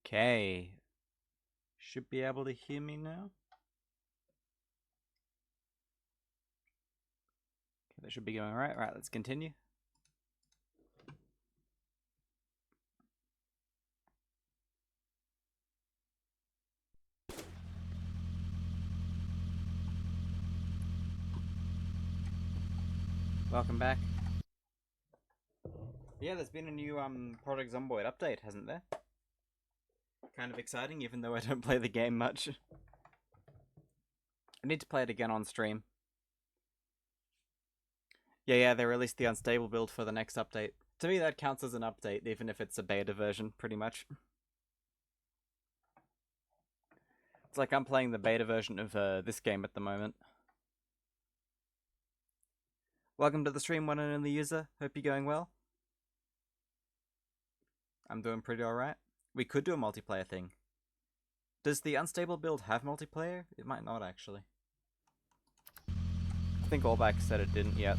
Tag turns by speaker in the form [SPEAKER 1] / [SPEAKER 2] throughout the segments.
[SPEAKER 1] Okay. Should be able to hear me now. Okay, that should be going right. Right, let's continue. Welcome back. Yeah, there's been a new Project Zomboid update, hasn't there? Kind of exciting, even though I don't play the game much. I need to play it again on stream. Yeah, they released the unstable build for the next update. To me, that counts as an update, even if it's a beta version, pretty much. It's like I'm playing the beta version of this game at the moment. Welcome to the stream, one and only user. Hope you're going well. I'm doing pretty alright. We could do a multiplayer thing. Does the unstable build have multiplayer? It might not, actually. I think Allback said it didn't yet.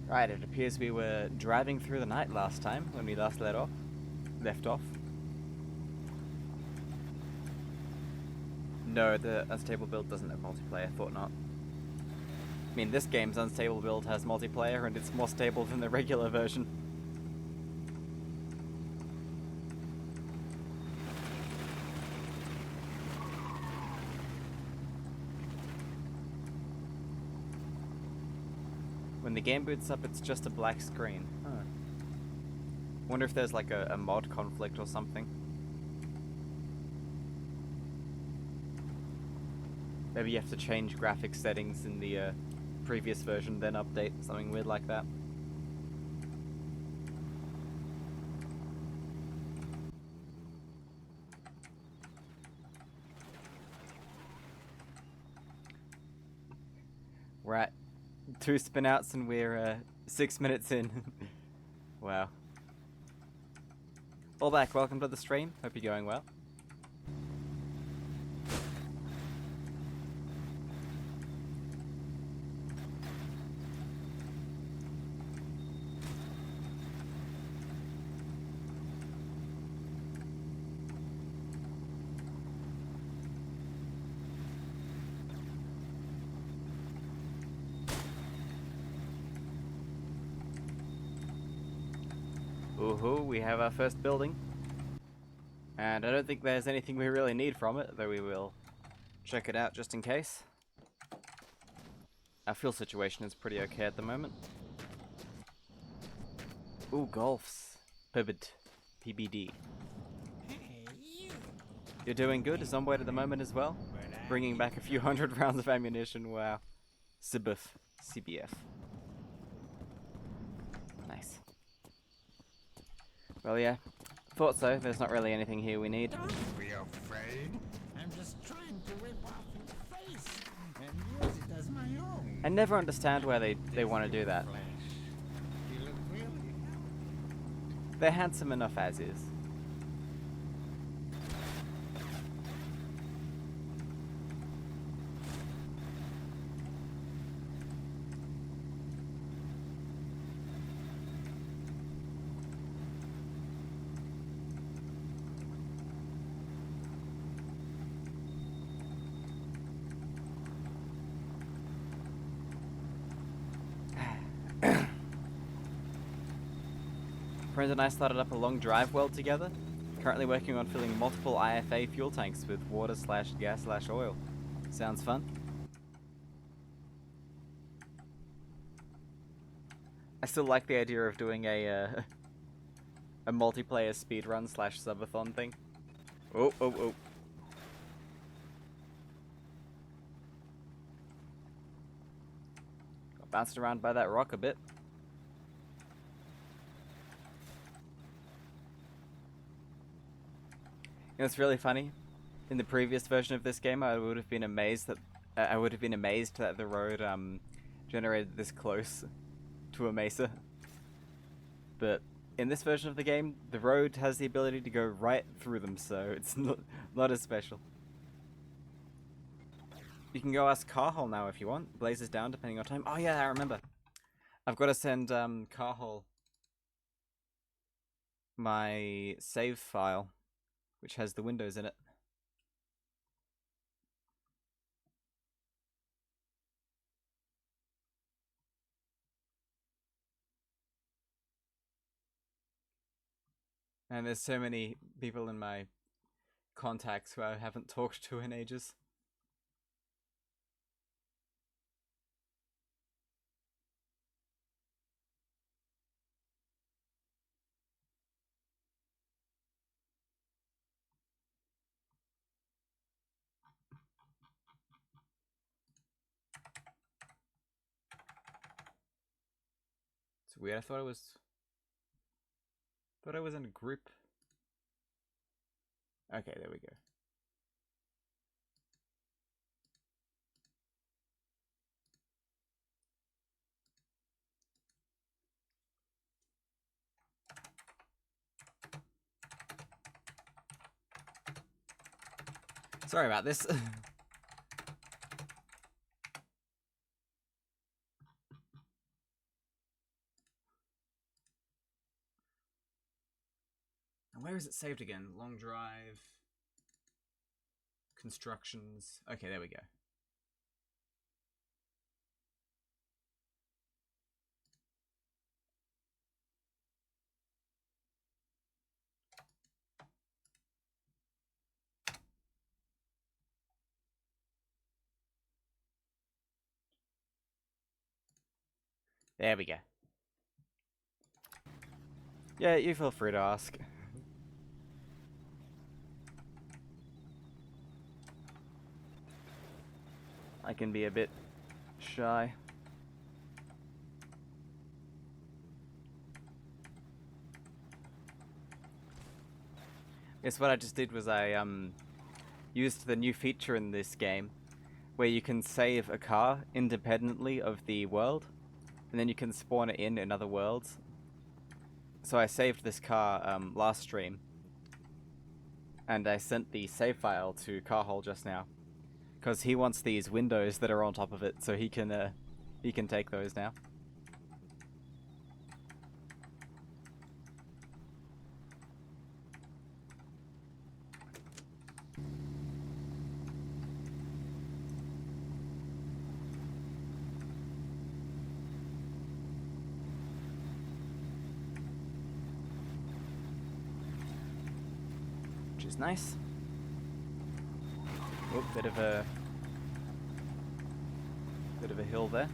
[SPEAKER 1] Right, it appears we were driving through the night last time, when we last left off. No, the unstable build doesn't have multiplayer, thought not. I mean, this game's unstable build has multiplayer, and it's more stable than the regular version. When the game boots up, it's just a black screen. Huh. Wonder if there's like a mod conflict or something. Maybe you have to change graphics settings in the previous version, then update, something weird like that. We're at 2 spinouts and we're 6 minutes in. Wow. All back, welcome to the stream. Hope you're going well. Ooh, we have our first building. And I don't think there's anything we really need from it, though we will check it out just in case. Our fuel situation is pretty okay at the moment. Ooh, golfs. PBD. You're doing good, Zomboid at the moment as well. Bringing back a few hundred rounds of ammunition, wow. CBF. Nice. Well, yeah. Thought so. There's not really anything here we need.
[SPEAKER 2] Don't be afraid. I'm just trying to rip off your face and use it as my own.
[SPEAKER 1] I never understand why they want to do that.
[SPEAKER 2] You look really healthy.
[SPEAKER 1] They're handsome enough as is. Friends and I started up a long drive well together. Currently working on filling multiple IFA fuel tanks with water/gas/oil. Sounds fun. I still like the idea of doing a multiplayer speedrun/subathon thing. Oh. Got bounced around by that rock a bit. You know, it's really funny. In the previous version of this game, I would have been amazed that the road generated this close to a mesa. But in this version of the game, the road has the ability to go right through them, so it's not as special. You can go ask Carhol now if you want. Blazes down depending on time. Oh yeah, I remember. I've got to send Carhol my save file, which has the windows in it. And there's so many people in my contacts who I haven't talked to in ages. It's weird. I thought I was in a group. Okay, there we go. Sorry about this. And where is it saved again? Long drive. Constructions. Okay, there we go. There we go. Yeah, you feel free to ask. I can be a bit shy. Guess what I just did was I used the new feature in this game where you can save a car independently of the world, and then you can spawn it in other worlds. So I saved this car last stream, and I sent the save file to Carhole just now, because he wants these windows that are on top of it, so he can take those now. Which is nice. Oh, bit of a hill there.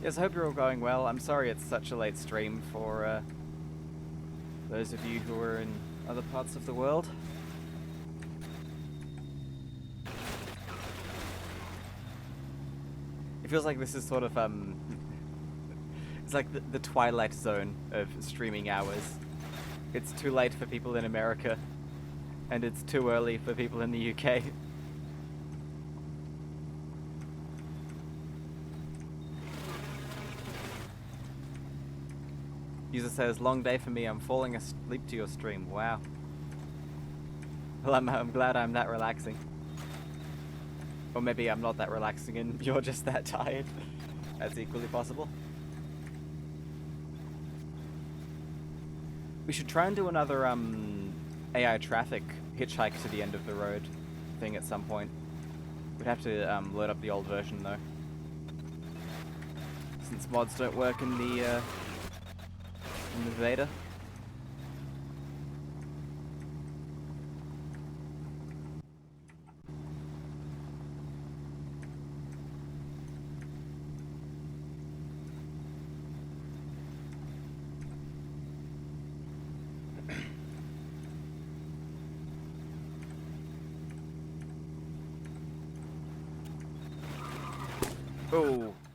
[SPEAKER 1] Yes, I hope you're all going well. I'm sorry it's such a late stream for those of you who are in other parts of the world. It feels like this is sort of it's like the twilight zone of streaming hours. It's too late for people in America, and it's too early for people in the UK. User says, long day for me, I'm falling asleep to your stream. Wow. Well, I'm glad I'm that relaxing. Or maybe I'm not that relaxing and you're just that tired. That's equally possible. We should try and do another AI traffic hitchhike to the end of the road thing at some point. We'd have to load up the old version though, since mods don't work in the beta.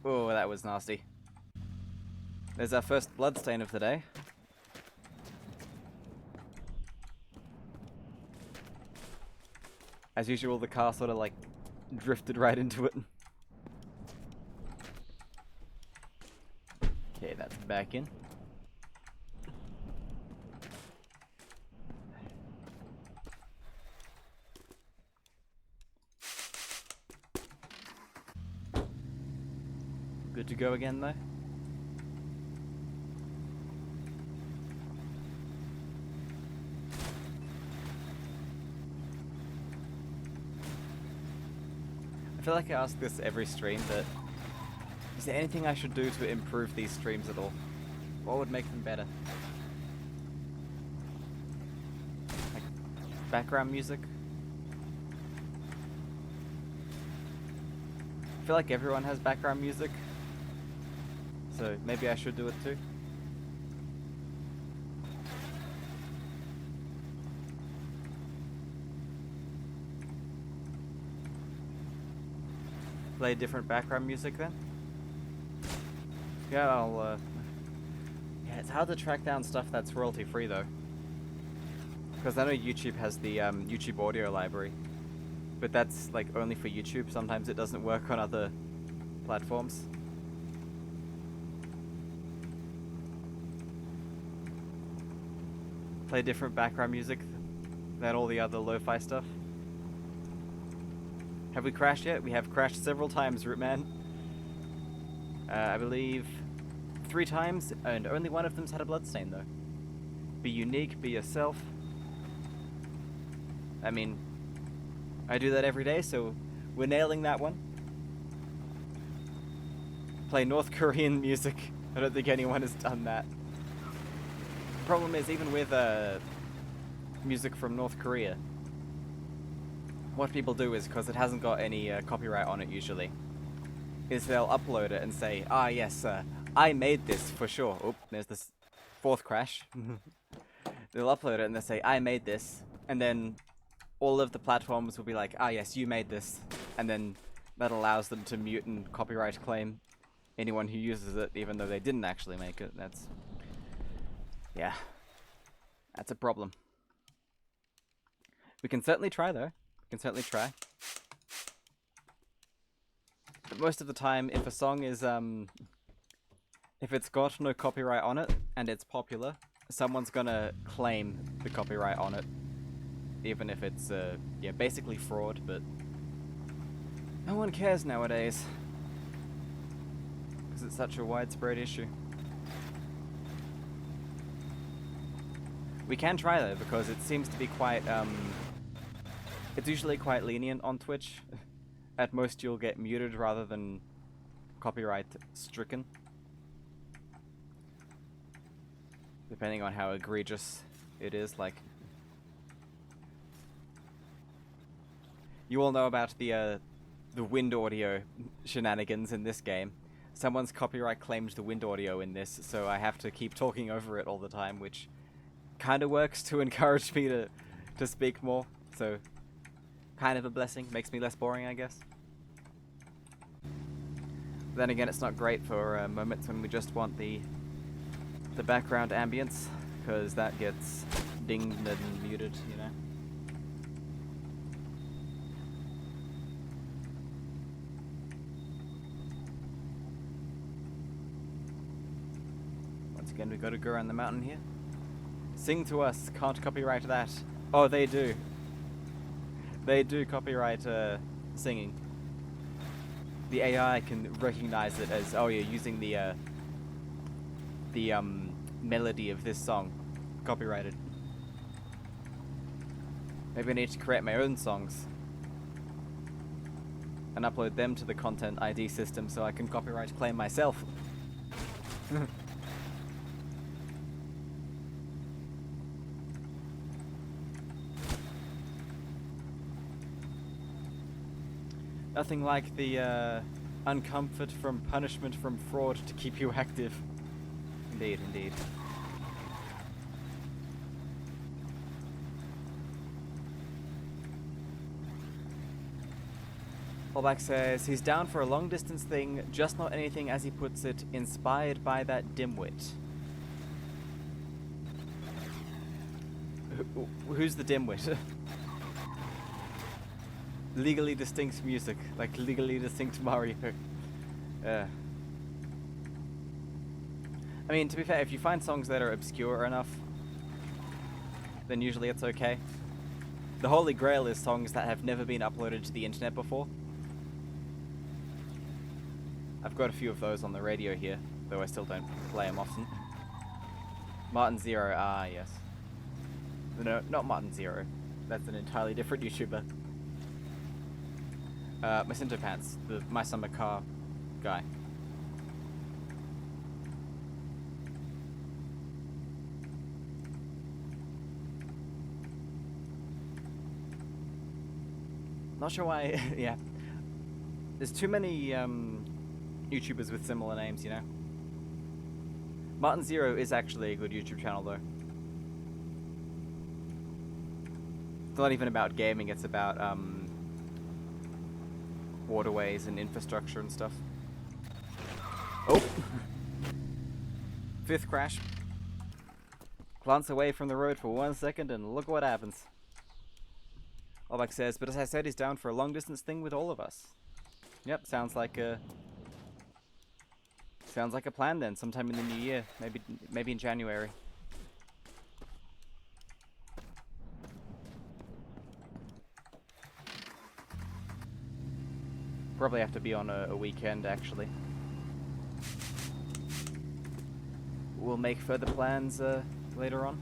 [SPEAKER 1] Oh, that was nasty. There's our first bloodstain of the day. As usual, the car sort of like drifted right into it. Okay, that's back in. Good to go again though. I feel like I ask this every stream, but is there anything I should do to improve these streams at all? What would make them better? Like background music? I feel like everyone has background music, so maybe I should do it too. Play different background music then? Yeah, I'll yeah, it's hard to track down stuff that's royalty free though. Because I know YouTube has the YouTube audio library. But that's like only for YouTube. Sometimes it doesn't work on other platforms. Play different background music than all the other lo-fi stuff. Have we crashed yet? We have crashed several times, Rootman. I believe 3 times, and only one of them's had a bloodstain though. Be unique, be yourself. I mean, I do that every day, so we're nailing that one. Play North Korean music. I don't think anyone has done that. The problem is, even with music from North Korea, what people do is, because it hasn't got any copyright on it usually, is they'll upload it and say, ah yes, I made this for sure. Oop, there's this 4th crash. They'll upload it and they'll say, I made this, and then all of the platforms will be like, ah yes, you made this, and then that allows them to mute and copyright claim anyone who uses it, even though they didn't actually make it. That's, yeah, that's a problem. We can certainly try though. We can certainly try. But most of the time, if a song is, if it's got no copyright on it, and it's popular, someone's gonna claim the copyright on it. Even if it's, yeah, basically fraud, but no one cares nowadays. Because it's such a widespread issue. We can try though, because it seems to be quite, it's usually quite lenient on Twitch. At most you'll get muted rather than copyright stricken. Depending on how egregious it is, like... You all know about the wind audio shenanigans in this game. Someone's copyright claimed the wind audio in this, so I have to keep talking over it all the time, which kind of works to encourage me to speak more. So, kind of a blessing. Makes me less boring, I guess. Then again, it's not great for moments when we just want the background ambience, because that gets dinged and muted, you know. Again, we gotta go around the mountain here. Sing to us, can't copyright that. Oh, they do. They do copyright singing. The AI can recognize it as, oh, you're using the melody of this song. Copyrighted. Maybe I need to create my own songs and upload them to the content ID system so I can copyright claim myself. Nothing like the uncomfort from punishment from fraud to keep you active. Indeed, indeed. Fallback says, he's down for a long distance thing, just not anything, as he puts it, inspired by that dimwit. Who's the dimwit? Legally distinct music, like legally distinct Mario. I mean, to be fair, if you find songs that are obscure enough, then usually it's okay. The holy grail is songs that have never been uploaded to the internet before. I've got a few of those on the radio here, though I still don't play them often. Martin Zero, ah yes. No, not Martin Zero. That's an entirely different YouTuber. Macinto Pants, the My Summer Car guy. Not sure why, yeah. There's too many YouTubers with similar names, you know? Martin Zero is actually a good YouTube channel, though. It's not even about gaming, it's about waterways and infrastructure and stuff. Oh! Fifth crash. Glance away from the road for 1 second and look what happens. Olbach says, but as I said, he's down for a long distance thing with all of us. Yep, sounds like a plan then, sometime in the new year, maybe in January. Probably have to be on a weekend, actually. We'll make further plans later on.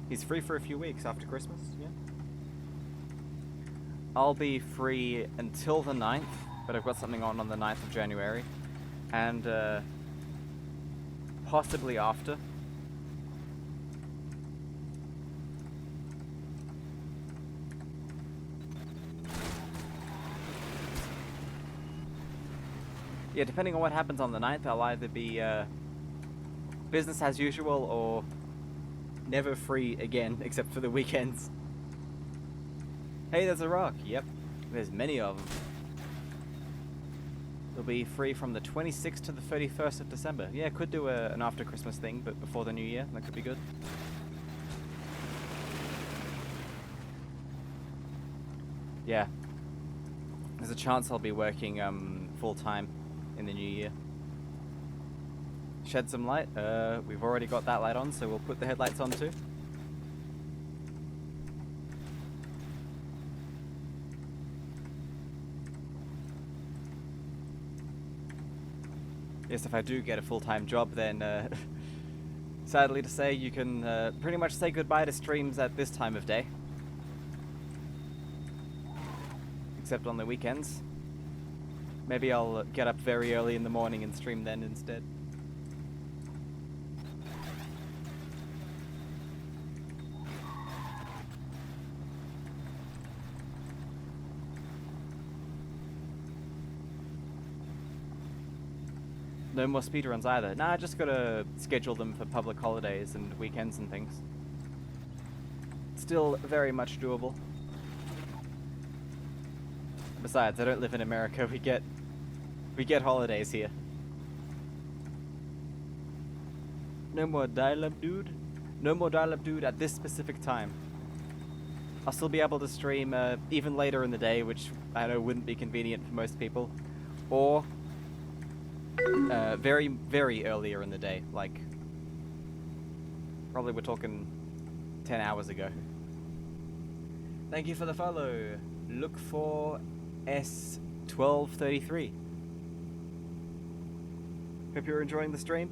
[SPEAKER 1] He's free for a few weeks after Christmas, yeah. I'll be free until the 9th, but I've got something on the 9th of January. And possibly after. Yeah, depending on what happens on the 9th, I'll either be business as usual or never free again, except for the weekends. Hey, there's a rock. Yep, there's many of them. They'll be free from the 26th to the 31st of December. Yeah, could do an after Christmas thing, but before the new year. That could be good. Yeah. There's a chance I'll be working full-time in the new year. Shed some light. We've already got that light on, so we'll put the headlights on too. Yes, if I do get a full-time job, then sadly to say, you can pretty much say goodbye to streams at this time of day. Except on the weekends. Maybe I'll get up very early in the morning and stream then instead. No more speedruns either. Nah, I just gotta schedule them for public holidays and weekends and things. Still very much doable. Besides, I don't live in America. We get holidays here. No more dial-up, dude. No more dial-up, dude, at this specific time. I'll still be able to stream even later in the day, which I know wouldn't be convenient for most people, or very, very earlier in the day, like probably we're talking 10 hours ago. Thank you for the follow. Look for S1233. Hope you're enjoying the stream.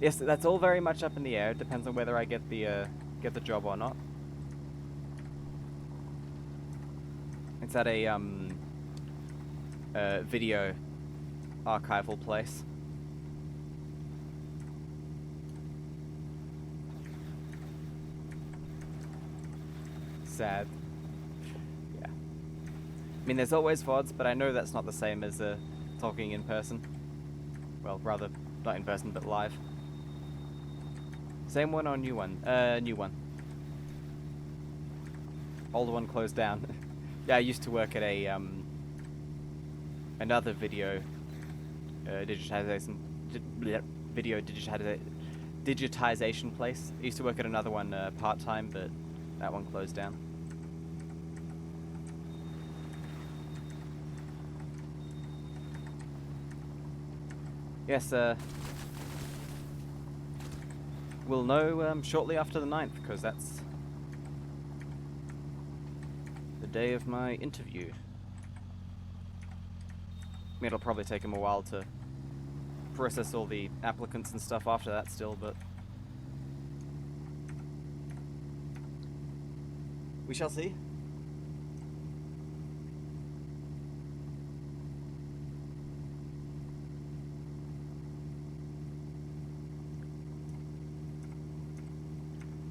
[SPEAKER 1] Yes, that's all very much up in the air. It depends on whether I get the job or not. It's at a video archival place. Sad. Yeah. I mean, there's always VODs, but I know that's not the same as talking in person. Well, rather, not in person, but live. Same one or new one? New one. Old one closed down. Yeah, I used to work at a another video digitization digitization place. I used to work at another one part-time, but that one closed down. Yes, we'll know shortly after the 9th, because that's the day of my interview. mean, it'll probably take him a while to process all the applicants and stuff after that still, but we shall see.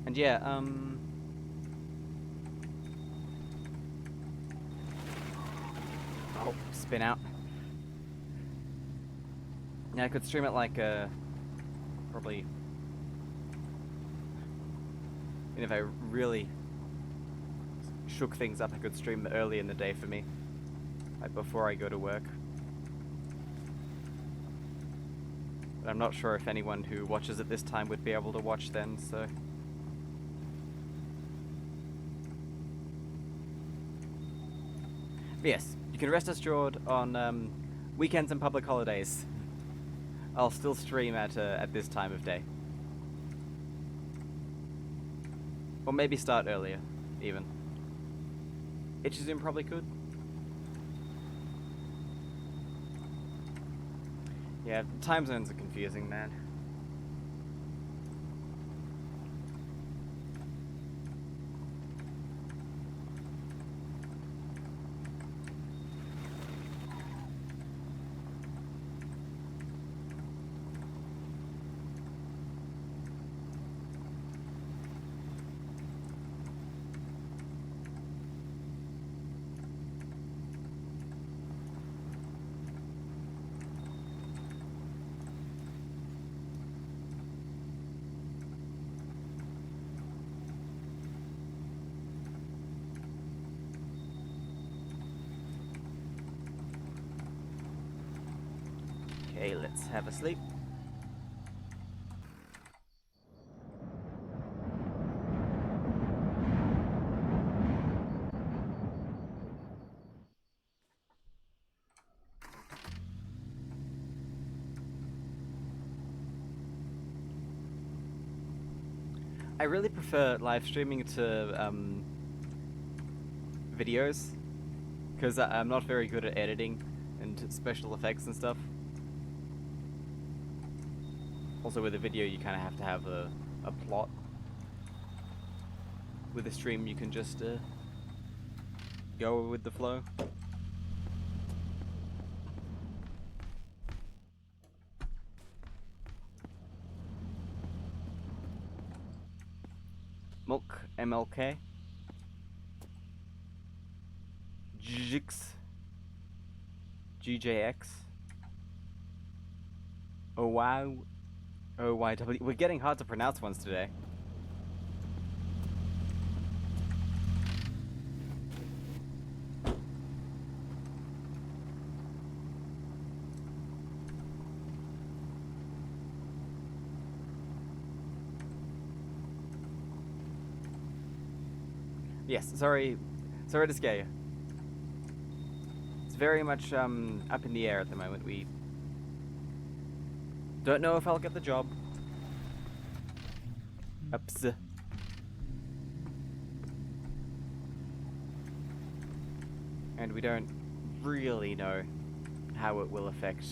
[SPEAKER 1] And yeah, oh, spin out. Yeah, I could stream it like, probably, and if I really shook things up, I could stream early in the day for me, like before I go to work. But I'm not sure if anyone who watches at this time would be able to watch then, so. But yes, you can rest assured on weekends and public holidays. I'll still stream at this time of day. Or maybe start earlier, even. Itchizum probably could. Yeah, time zones are confusing, man. Okay, let's have a sleep. I really prefer live streaming to videos, because I'm not very good at editing and special effects and stuff. Also, with a video, you kind of have to have a plot. With a stream, you can just go with the flow. Milk MLK. Jix. GJX. Oh wow. OYW. We're getting hard to pronounce ones today. Yes, sorry to scare you. It's very much up in the air at the moment. We don't know if I'll get the job. Ups. And we don't really know how it will affect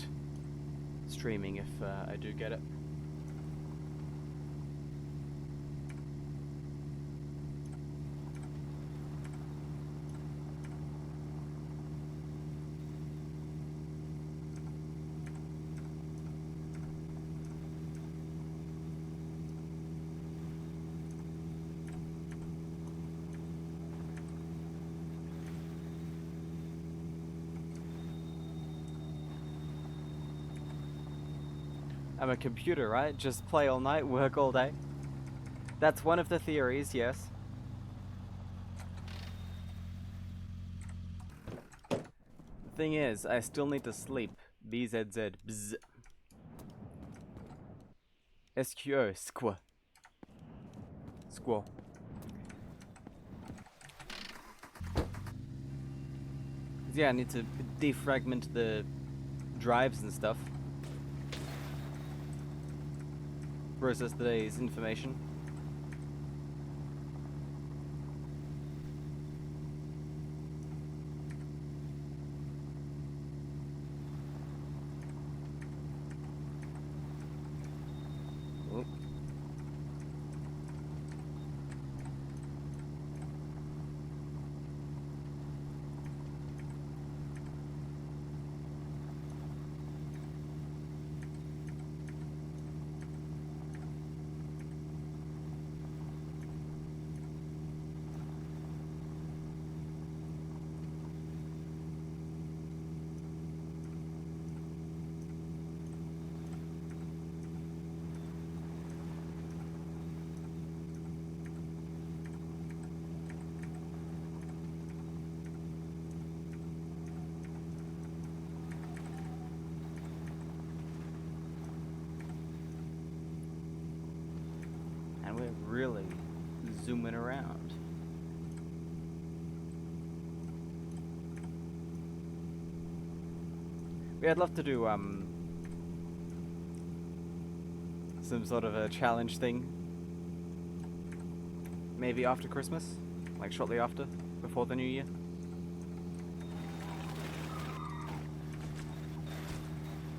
[SPEAKER 1] streaming if I do get it. I'm a computer, right? Just play all night, work all day. That's one of the theories, yes. The thing is, I still need to sleep. BZZ. Bzz. SQO. Squa. Squaw. Yeah, I need to defragment the drives and stuff. Process today's information. really zooming around. Yeah, I'd love to do some sort of a challenge thing. Maybe after Christmas, like shortly after, before the new year.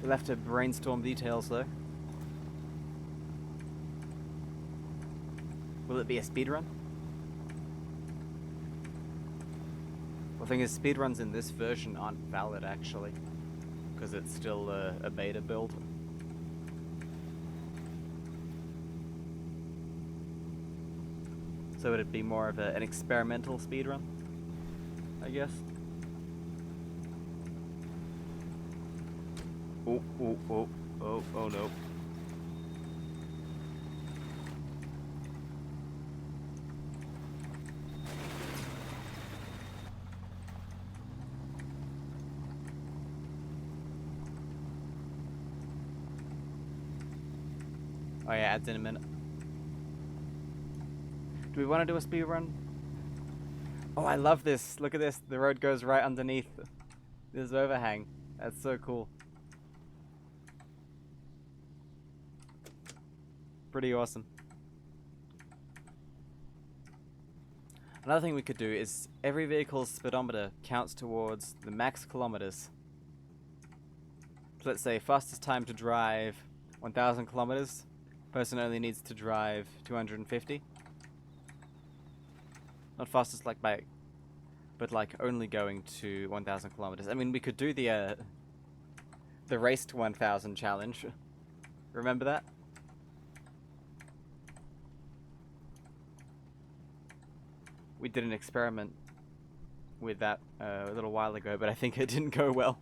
[SPEAKER 1] We'll have to brainstorm details though. Will it be a speedrun? Well, the thing is, speedruns in this version aren't valid actually, because it's still a beta build. So would it be more of an experimental speedrun, I guess? Oh, oh, oh, oh, oh no. Oh yeah, adds in a minute. Do we want to do a speed run? Oh, I love this. Look at this. The road goes right underneath this overhang. That's so cool. Pretty awesome. Another thing we could do is every vehicle's speedometer counts towards the max kilometers. So let's say fastest time to drive 1,000 kilometers. Person only needs to drive 250. Not fastest like bike, but like only going to 1,000 kilometers. I mean, we could do the raced 1,000 challenge. Remember that? We did an experiment with that a little while ago, but I think it didn't go well.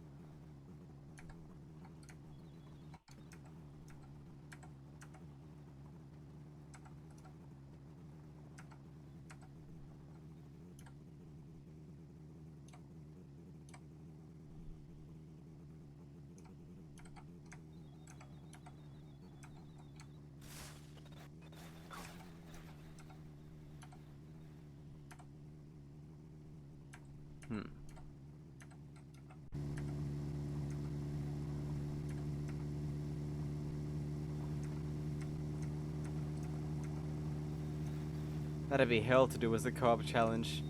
[SPEAKER 1] That'd be hell to do as a co-op challenge.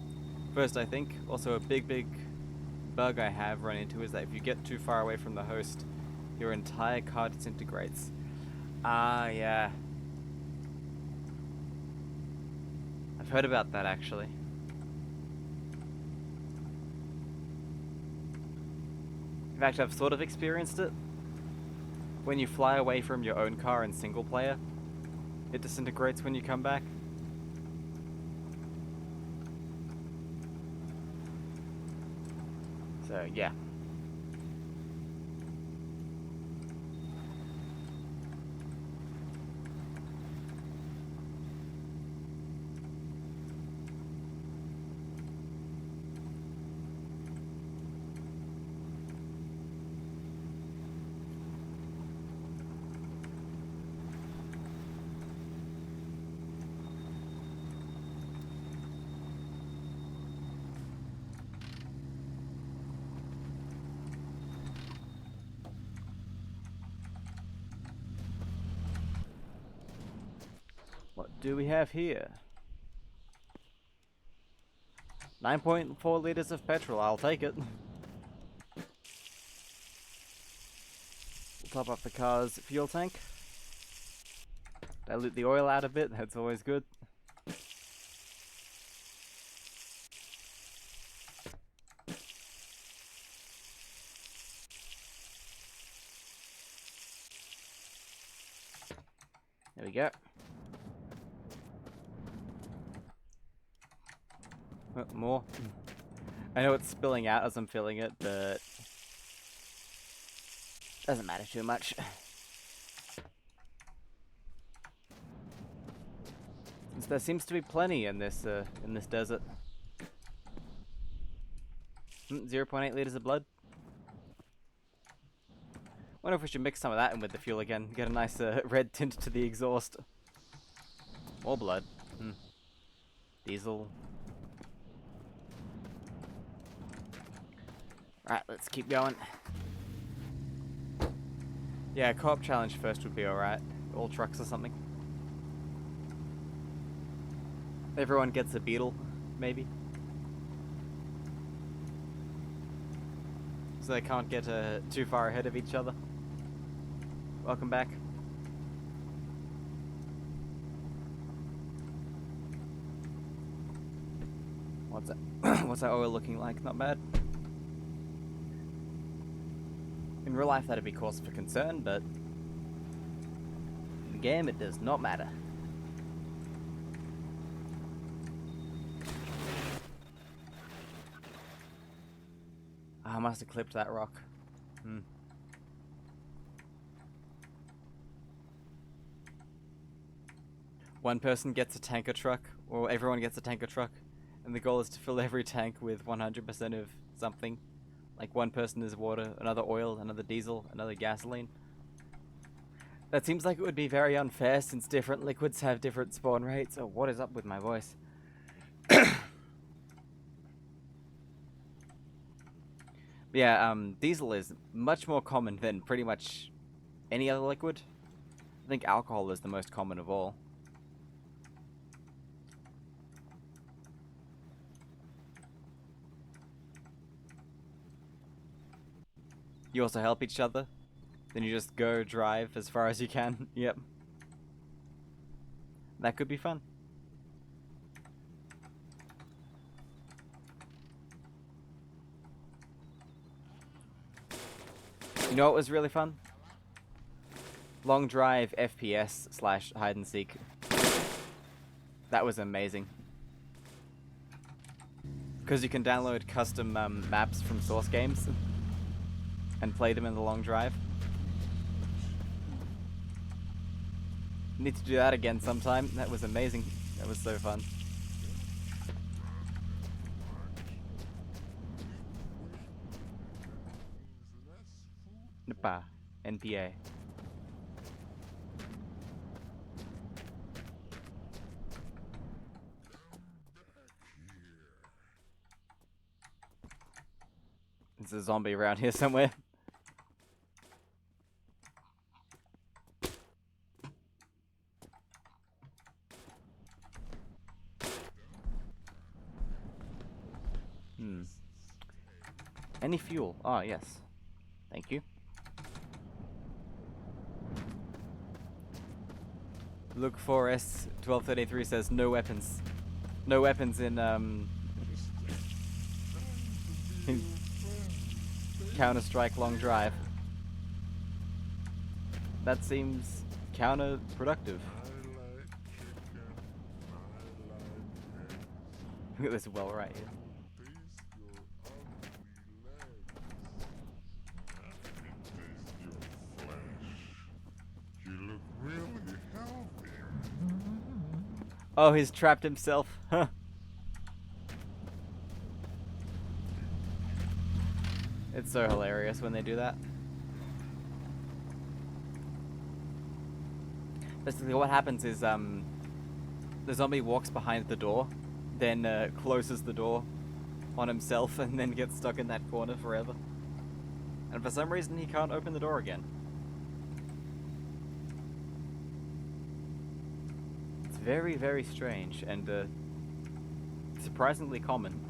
[SPEAKER 1] First, I think. Also, a big bug I have run into is that if you get too far away from the host, your entire car disintegrates. Ah, yeah. I've heard about that, actually. In fact, I've sort of experienced it. When you fly away from your own car in single player, it disintegrates when you come back. So, yeah. What do we have here? 9.4 liters of petrol, I'll take it. We'll top up the car's fuel tank. Dilute the oil out a bit, that's always good. There we go. Oh, more. I know it's spilling out as I'm filling it, but doesn't matter too much. There seems to be plenty in this desert. 0.8 liters of blood. Wonder if we should mix some of that in with the fuel again. Get a nice red tint to the exhaust. More blood. Hmm. Diesel. Right, let's keep going. Yeah, co-op challenge first would be alright. All trucks or something. Everyone gets a beetle, maybe. So they can't get too far ahead of each other. Welcome back. What's that? What's that oil looking like? Not bad. In real life, that'd be cause for concern, but in the game, it does not matter. I must have clipped that rock. Hmm. One person gets a tanker truck, or everyone gets a tanker truck, and the goal is to fill every tank with 100% of something. Like one person is water, another oil, another diesel, another gasoline. That seems like it would be very unfair since different liquids have different spawn rates. Oh, what is up with my voice? Yeah, diesel is much more common than pretty much any other liquid. I think alcohol is the most common of all. You also help each other. Then you just go drive as far as you can. Yep. That could be fun. You know what was really fun? Long drive FPS / hide and seek. That was amazing. Because you can download custom maps from source games and play them in the long drive. Need to do that again sometime. That was amazing. That was so fun. Nipa. NPA. There's a zombie around here somewhere. Any fuel? Ah, yes. Thank you. Look 4S 1233 says no weapons. No weapons in Counter-Strike Long Drive. That seems counterproductive. Look at this well right here. Oh, he's trapped himself. Huh. It's so hilarious when they do that. Basically, what happens is the zombie walks behind the door, then closes the door on himself, and then gets stuck in that corner forever. And for some reason, he can't open the door again. It's very, very strange and surprisingly common.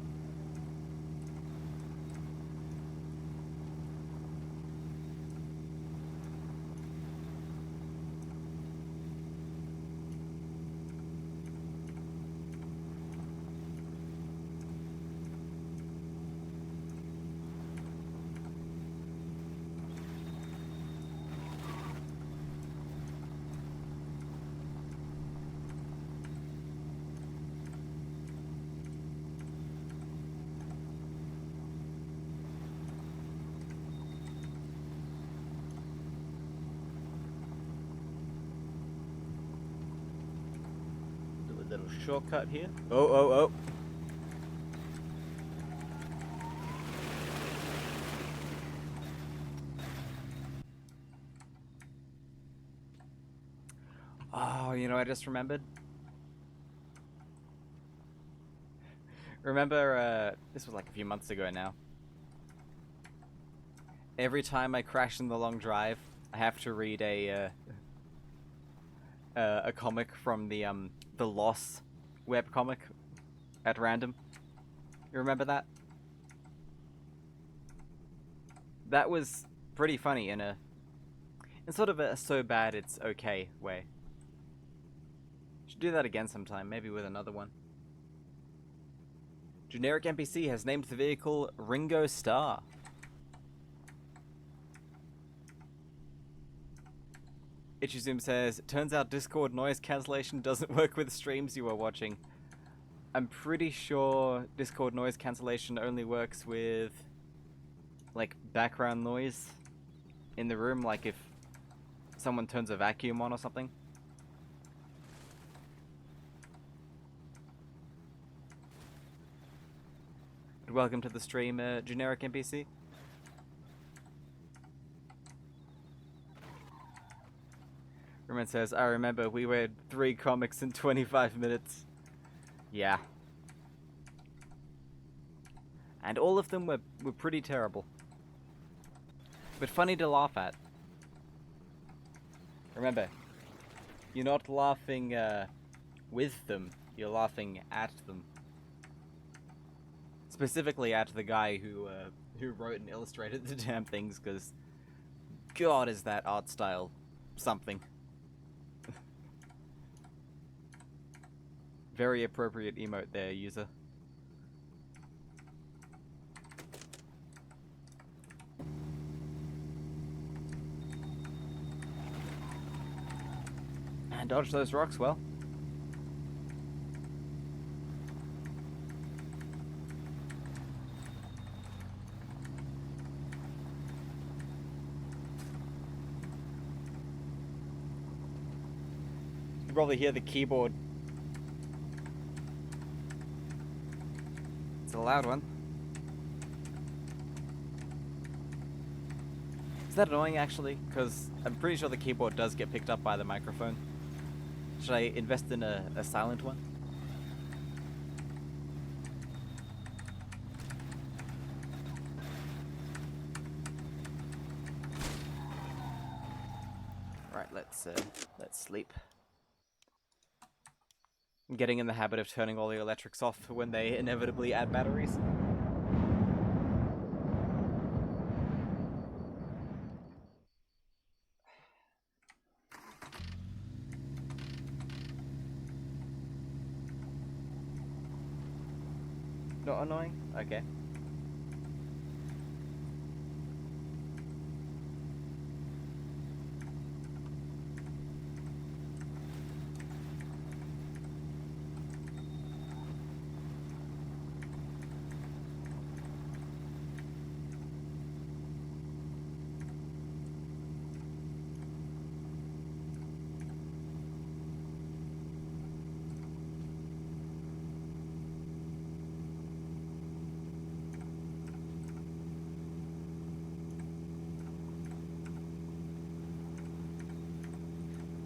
[SPEAKER 1] Little shortcut here. Oh. Oh, you know, I just remembered. Remember, this was like a few months ago now. Every time I crash in the long drive, I have to read a comic from the Loss webcomic at random. You remember that? That was pretty funny in sort of a so bad it's okay way. Should do that again sometime, maybe with another one. Generic NPC has named the vehicle Ringo Starr. Ichizoom says, turns out Discord noise cancellation doesn't work with streams you are watching. I'm pretty sure Discord noise cancellation only works with, like, background noise in the room, like if someone turns a vacuum on or something. Welcome to the stream, Generic NPC. Roman says, I remember we read 3 comics in 25 minutes. Yeah. And all of them were pretty terrible. But funny to laugh at. Remember, you're not laughing with them, you're laughing at them. Specifically at the guy who wrote and illustrated the damn things, because God, is that art style something. Very appropriate emote there, user. And dodge those rocks well. You can probably hear the keyboard. It's a loud one. Is that annoying, actually? Because I'm pretty sure the keyboard does get picked up by the microphone. Should I invest in a silent one? Right, let's sleep. I'm getting in the habit of turning all the electrics off when they inevitably add batteries. Not annoying? Okay.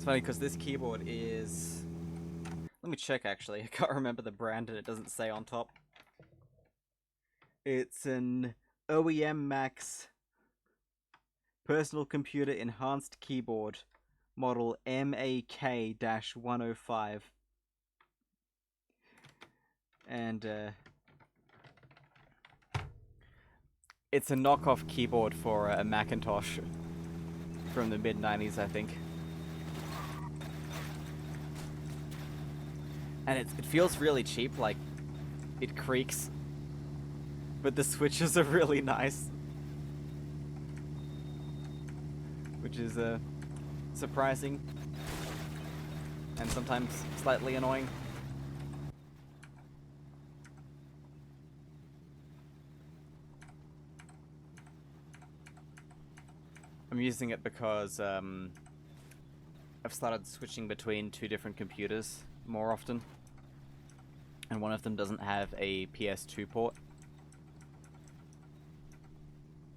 [SPEAKER 1] Funny because this keyboard is... Let me check actually, I can't remember the brand and it doesn't say on top. It's an OEM Max personal computer enhanced keyboard model MAK-105. And it's a knockoff keyboard for a Macintosh from the mid-90s, I think. And it feels really cheap, like, it creaks. But the switches are really nice. Which is, surprising. And sometimes slightly annoying. I'm using it because, I've started switching between 2 different computers more often. And one of them doesn't have a PS2 port.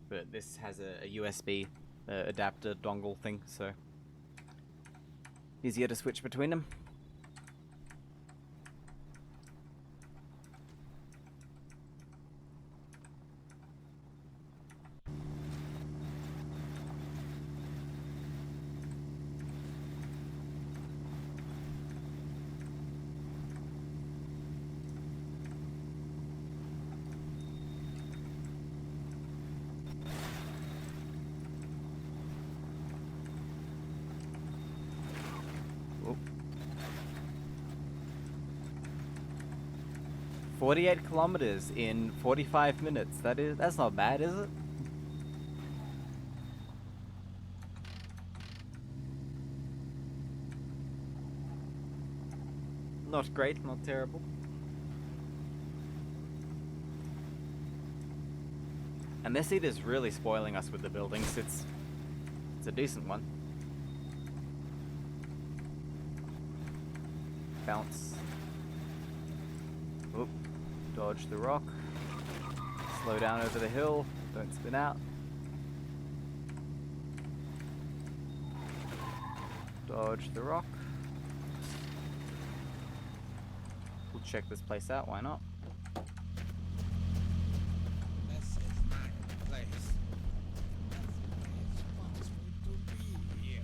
[SPEAKER 1] But this has a USB adapter dongle thing, so easier to switch between them. 48 kilometers in 45 minutes. That's not bad, is it? Not great, not terrible. And this seat is really spoiling us with the buildings. It's a decent one. Bounce. Oop. Dodge the rock. Slow down over the hill. Don't spin out. Dodge the rock. We'll check this place out, why not?
[SPEAKER 2] This is my place. That's the way it's supposed to be here.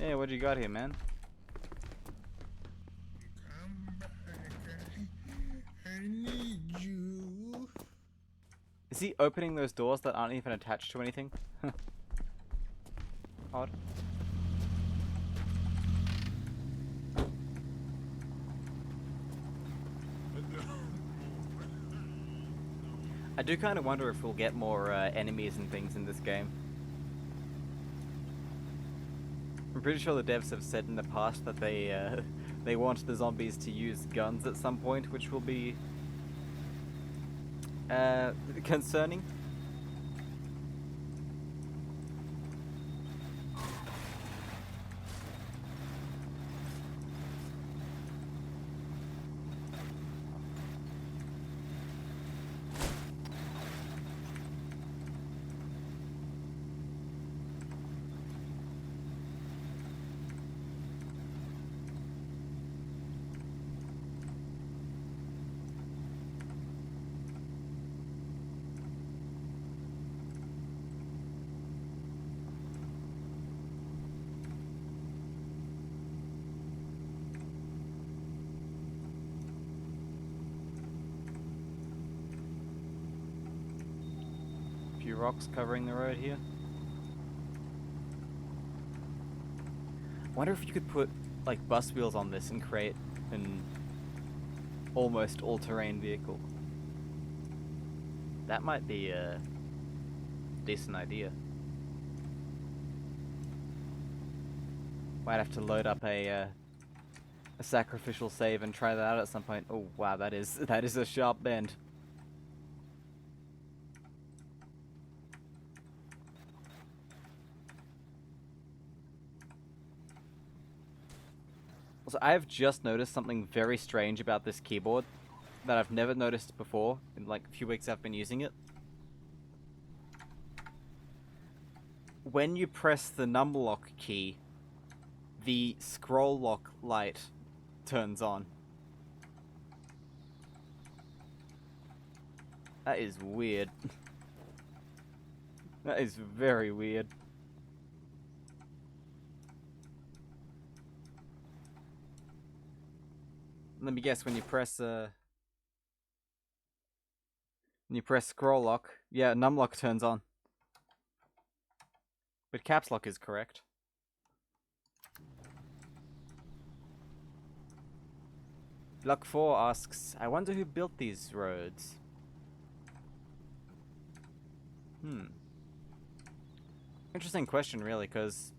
[SPEAKER 1] Yeah, what you got here, man?
[SPEAKER 2] Come back. I need you.
[SPEAKER 1] Is he opening those doors that aren't even attached to anything? Odd. I do kind of wonder if we'll get more enemies and things in this game. I'm pretty sure the devs have said in the past that they want the zombies to use guns at some point, which will be concerning. Few rocks covering the road here. Wonder if you could put like bus wheels on this and create an almost all-terrain vehicle. That might be a decent idea. Might have to load up a sacrificial save and try that out at some point. Oh wow, that is a sharp bend. Also, I have just noticed something very strange about this keyboard that I've never noticed before in like a few weeks I've been using it. When you press the number lock key, the scroll lock light turns on. That is weird. That is very weird. Let me guess, when you press scroll lock, yeah, numlock turns on. But caps lock is correct. Luck 4 asks, I wonder who built these roads. Interesting question, really, because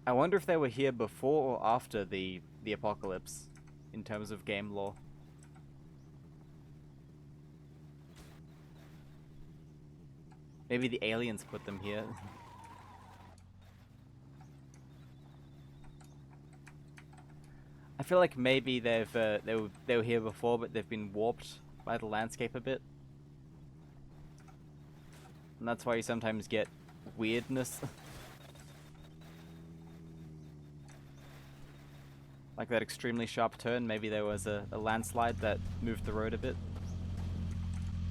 [SPEAKER 1] I wonder if they were here before or after the apocalypse, in terms of game lore. Maybe the aliens put them here. I feel like maybe they were here before, but they've been warped by the landscape a bit, and that's why you sometimes get weirdness. Like that extremely sharp turn, maybe there was a landslide that moved the road a bit.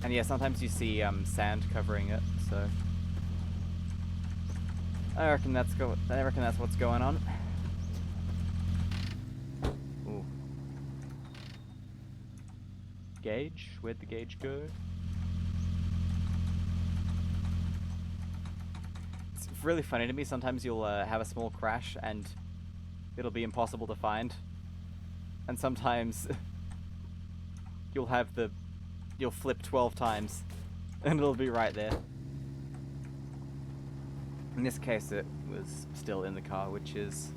[SPEAKER 1] And yeah, sometimes you see sand covering it, so I reckon that's what's going on. Ooh. Gauge? Where'd the gauge go? really funny to me. Sometimes you'll have a small crash and it'll be impossible to find. And sometimes you'll flip 12 times and it'll be right there. In this case, it was still in the car, which is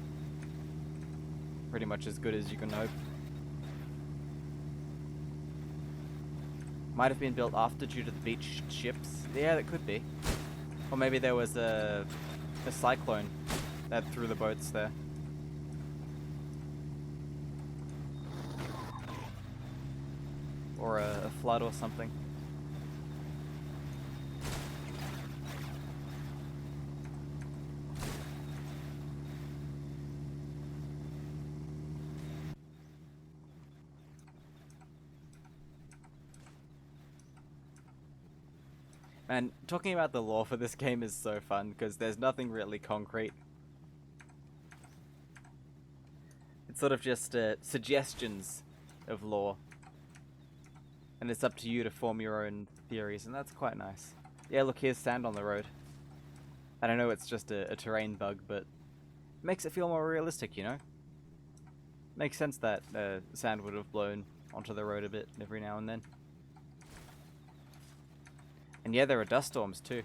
[SPEAKER 1] pretty much as good as you can hope. Might have been built after due to the beach ships. Yeah, that could be. Or maybe there was a cyclone that threw the boats there. Or a flood or something. And talking about the lore for this game is so fun because there's nothing really concrete. It's sort of just suggestions of lore. And it's up to you to form your own theories, and that's quite nice. Yeah, look, here's sand on the road. I don't know, it's just a terrain bug, but it makes it feel more realistic, you know? Makes sense that sand would have blown onto the road a bit every now and then. And yeah, there are dust storms too.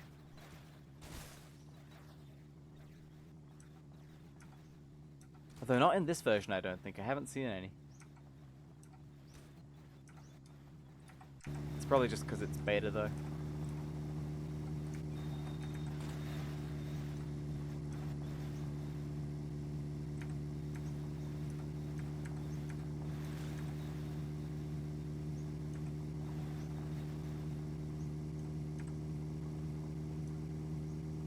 [SPEAKER 1] Although not in this version, I don't think. I haven't seen any. It's probably just because it's beta though.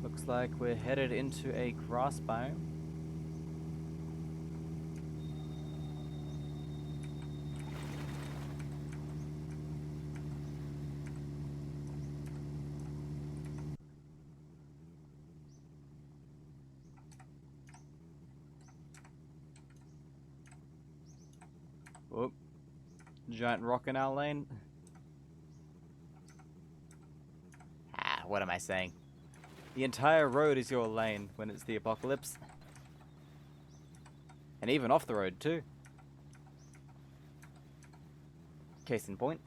[SPEAKER 1] Looks like we're headed into a grass biome. Whoop. Giant rock in our lane. Ah, what am I saying? The entire road is your lane when it's the apocalypse. And even off the road too. Case in point.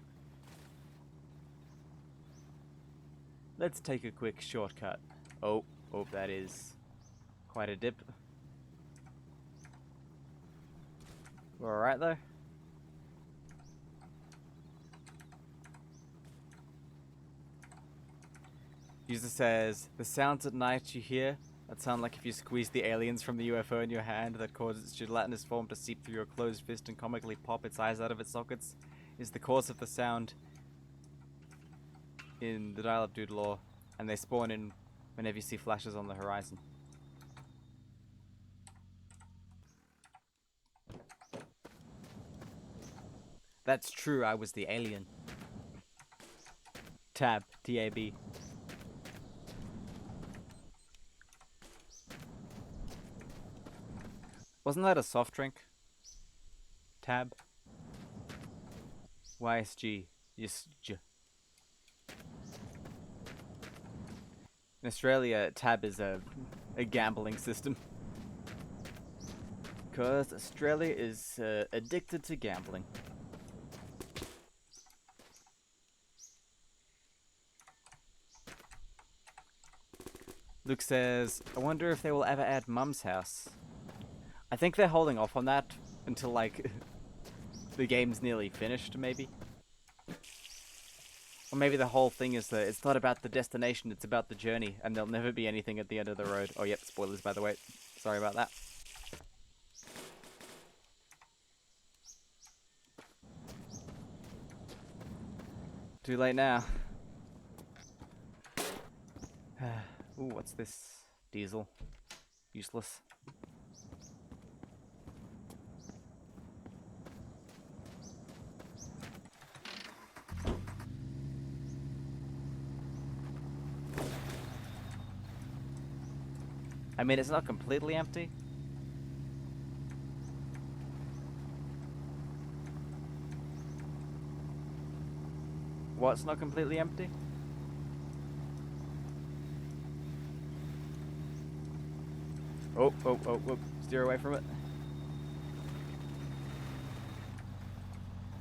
[SPEAKER 1] Let's take a quick shortcut. Oh, that is quite a dip. We're alright though. User says, the sounds at night you hear that sound like if you squeeze the aliens from the UFO in your hand that causes its gelatinous form to seep through your closed fist and comically pop its eyes out of its sockets is the cause of the sound in the dial-up dude lore, and they spawn in whenever you see flashes on the horizon. That's true, I was the alien. Tab, T-A-B. Wasn't that a soft drink? Tab. YSG. Yes. In Australia, Tab is a gambling system. Because Australia is addicted to gambling. Luke says, I wonder if they will ever add Mum's House. I think they're holding off on that until, like, the game's nearly finished, maybe. Or maybe the whole thing is that it's not about the destination, it's about the journey, and there'll never be anything at the end of the road. Oh, yep, spoilers, by the way. Sorry about that. Too late now. Ooh, what's this? Diesel. Useless. I mean, it's not completely empty. What's not completely empty? Oh, oh, oh, oh. Steer away from it.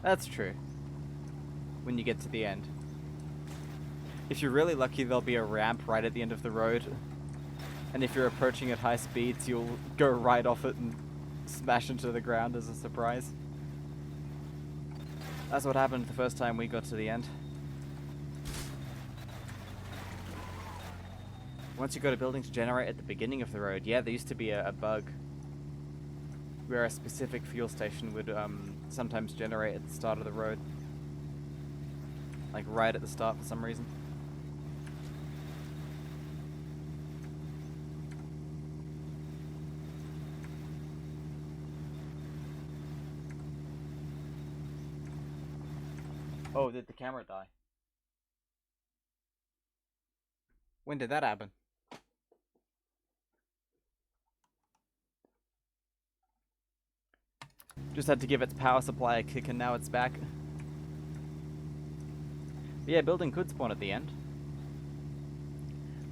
[SPEAKER 1] That's true. When you get to the end. If you're really lucky, there'll be a ramp right at the end of the road. And if you're approaching at high speeds, you'll go right off it and smash into the ground as a surprise. That's what happened the first time we got to the end. Once you got a building to generate at the beginning of the road, yeah, there used to be a bug where a specific fuel station would sometimes generate at the start of the road. Like right at the start for some reason. Oh, did the camera die? When did that happen? Just had to give its power supply a kick and now it's back. But yeah, building could spawn at the end.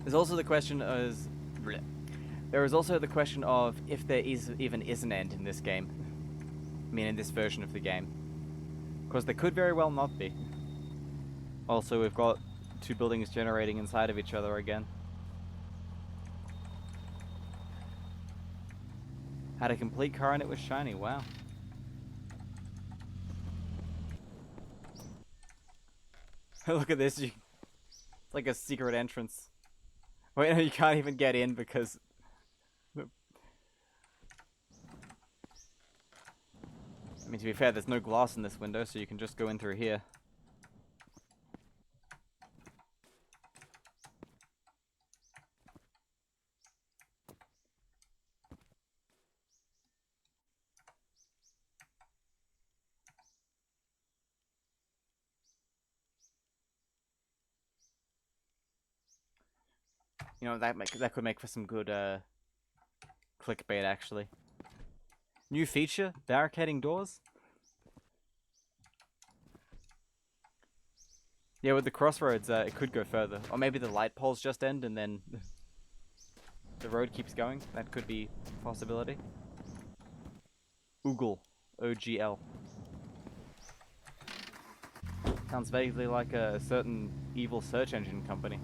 [SPEAKER 1] There's also the question of... There is also the question of if there even is an end in this game. I mean, in this version of the game. Because there could very well not be. Also, we've got two buildings generating inside of each other again. Had a complete car and it was shiny, wow. Look at this, it's like a secret entrance. Wait, no, you can't even get in because... I mean, to be fair, there's no glass in this window, so you can just go in through here. You know, that could make for some good clickbait, actually. New feature? Barricading doors? Yeah, with the crossroads, it could go further. Or maybe the light poles just end and then the road keeps going. That could be a possibility. Oogle. O-G-L. Sounds vaguely like a certain evil search engine company.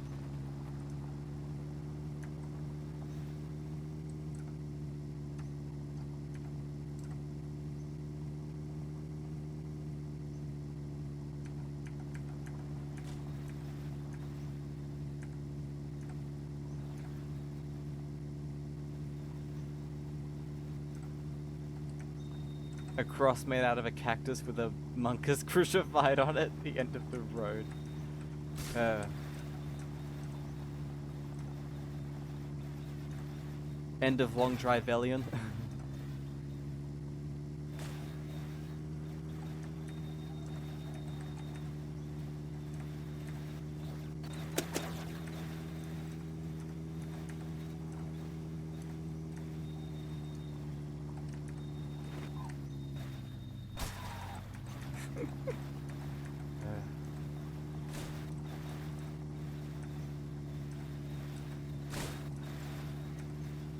[SPEAKER 1] A cross made out of a cactus with a monkus crucified on it at the end of the road. End of Long Dry Velion.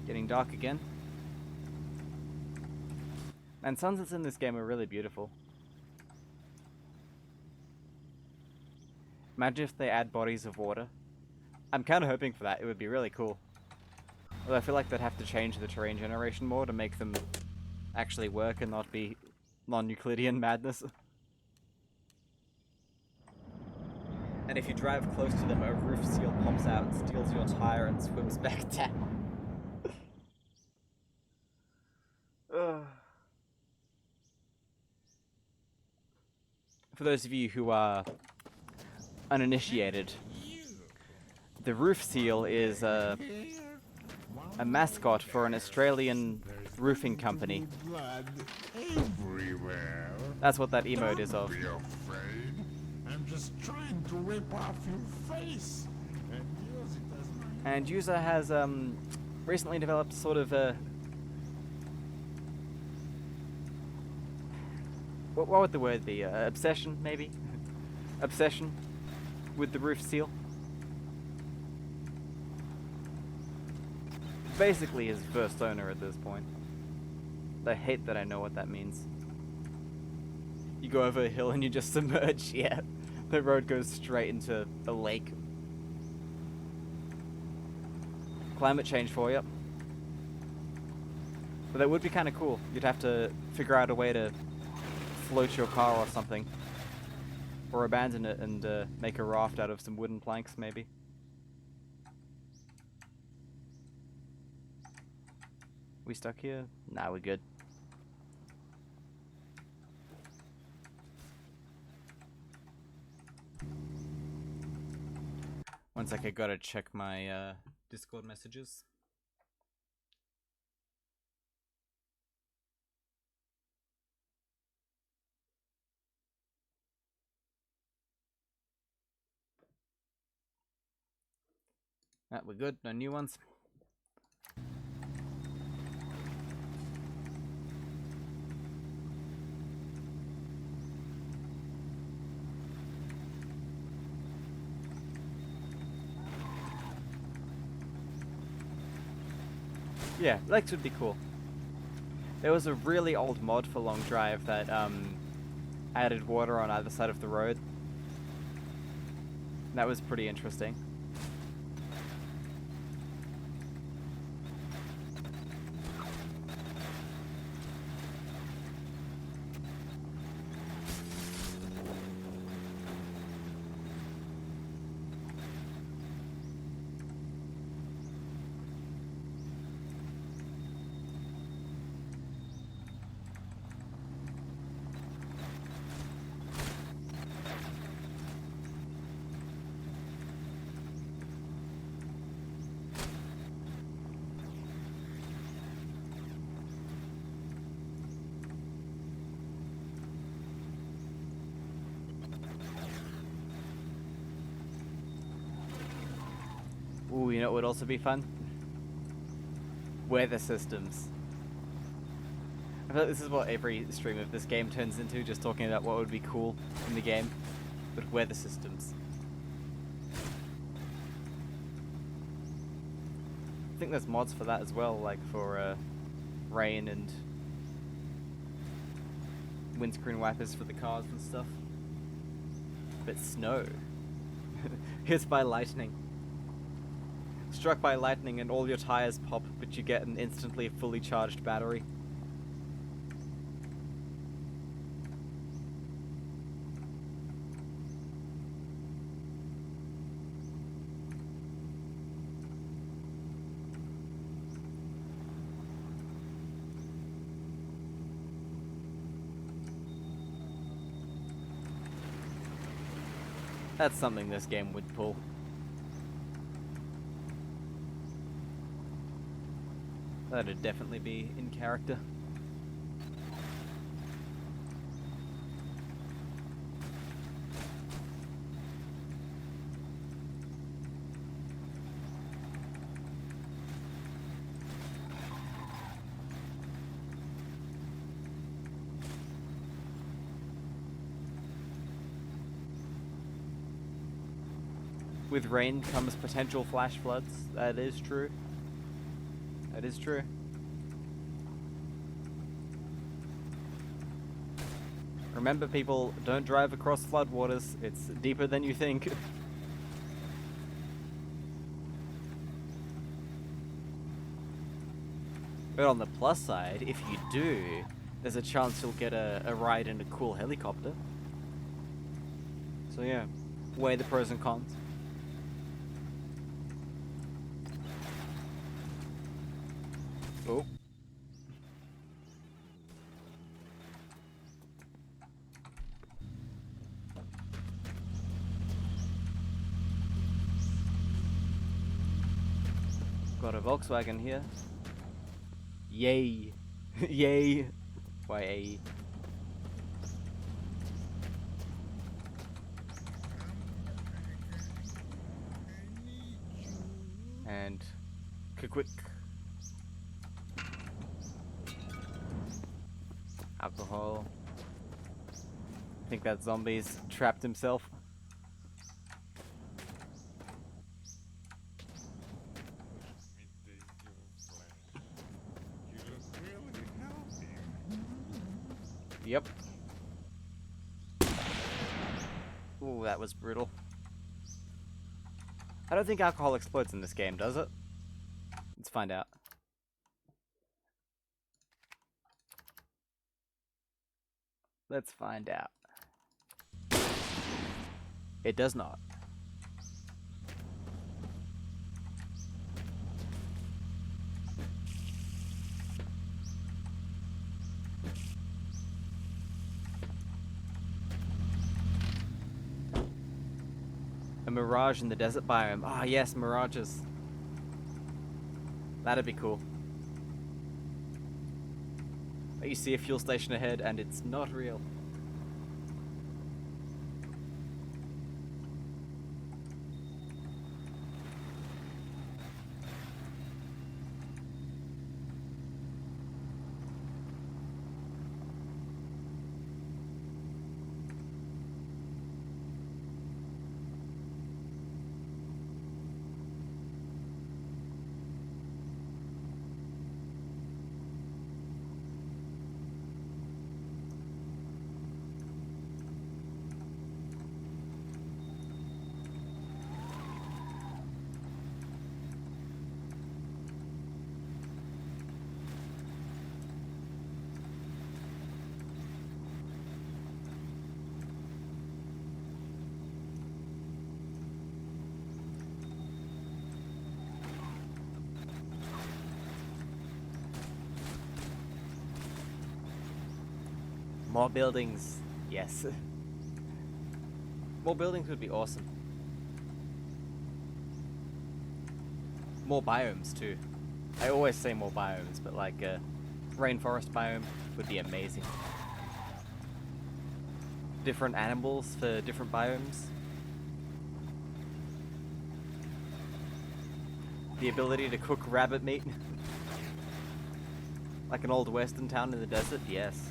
[SPEAKER 1] Getting dark again. And sunsets in this game are really beautiful. Imagine if they add bodies of water. I'm kind of hoping for that. It would be really cool. Although I feel like they'd have to change the terrain generation more to make them actually work and not be non-Euclidean madness. And if you drive close to them, a roof seal pops out, steals your tire, and swims back down. For those of you who are uninitiated, the roof seal is a mascot for an Australian roofing company. That's what that emote is of.
[SPEAKER 2] Don't be afraid. I'm just trying to rip off your face and use it as my...
[SPEAKER 1] And user has recently developed sort of a... What would the word be? Obsession, maybe? Obsession with the roof seal. basically his first owner at this point. I hate that I know what that means. You go over a hill and you just submerge, yeah. The road goes straight into a lake. Climate change for you. But that would be kind of cool. You'd have to figure out a way to float your car or something. Or abandon it and make a raft out of some wooden planks, maybe. We stuck here? Nah, we're good. One sec, I gotta check my Discord messages. Ah, we're good, no new ones. Yeah, lakes would be cool. There was a really old mod for Long Drive that added water on either side of the road. That was pretty interesting. Ooh, you know what would also be fun? Weather systems. I feel like this is what every stream of this game turns into, just talking about what would be cool in the game. But weather systems. I think there's mods for that as well, like for rain and windscreen wipers for the cars and stuff. But snow. Hit by lightning. Struck by lightning and all your tires pop, but you get an instantly fully charged battery. That's something this game would pull. That'd definitely be in character. With rain comes potential flash floods. That is true. That is true. Remember, people, don't drive across floodwaters. It's deeper than you think. But on the plus side, if you do, there's a chance you'll get a ride in a cool helicopter. So yeah, weigh the pros and cons. Oh. Got a Volkswagen here. Yay. Yay. YA. And quick. Alcohol. I think that zombie's trapped himself. Yep. Ooh, that was brutal. I don't think alcohol explodes in this game, does it? Let's find out. Let's find out. It does not. A mirage in the desert biome. Ah, yes, mirages. That'd be cool. You see a fuel station ahead and it's not real. More buildings. Yes. More buildings would be awesome. More biomes too. I always say more biomes, but like a rainforest biome would be amazing. Different animals for different biomes. The ability to cook rabbit meat. Like an old western town in the desert, yes.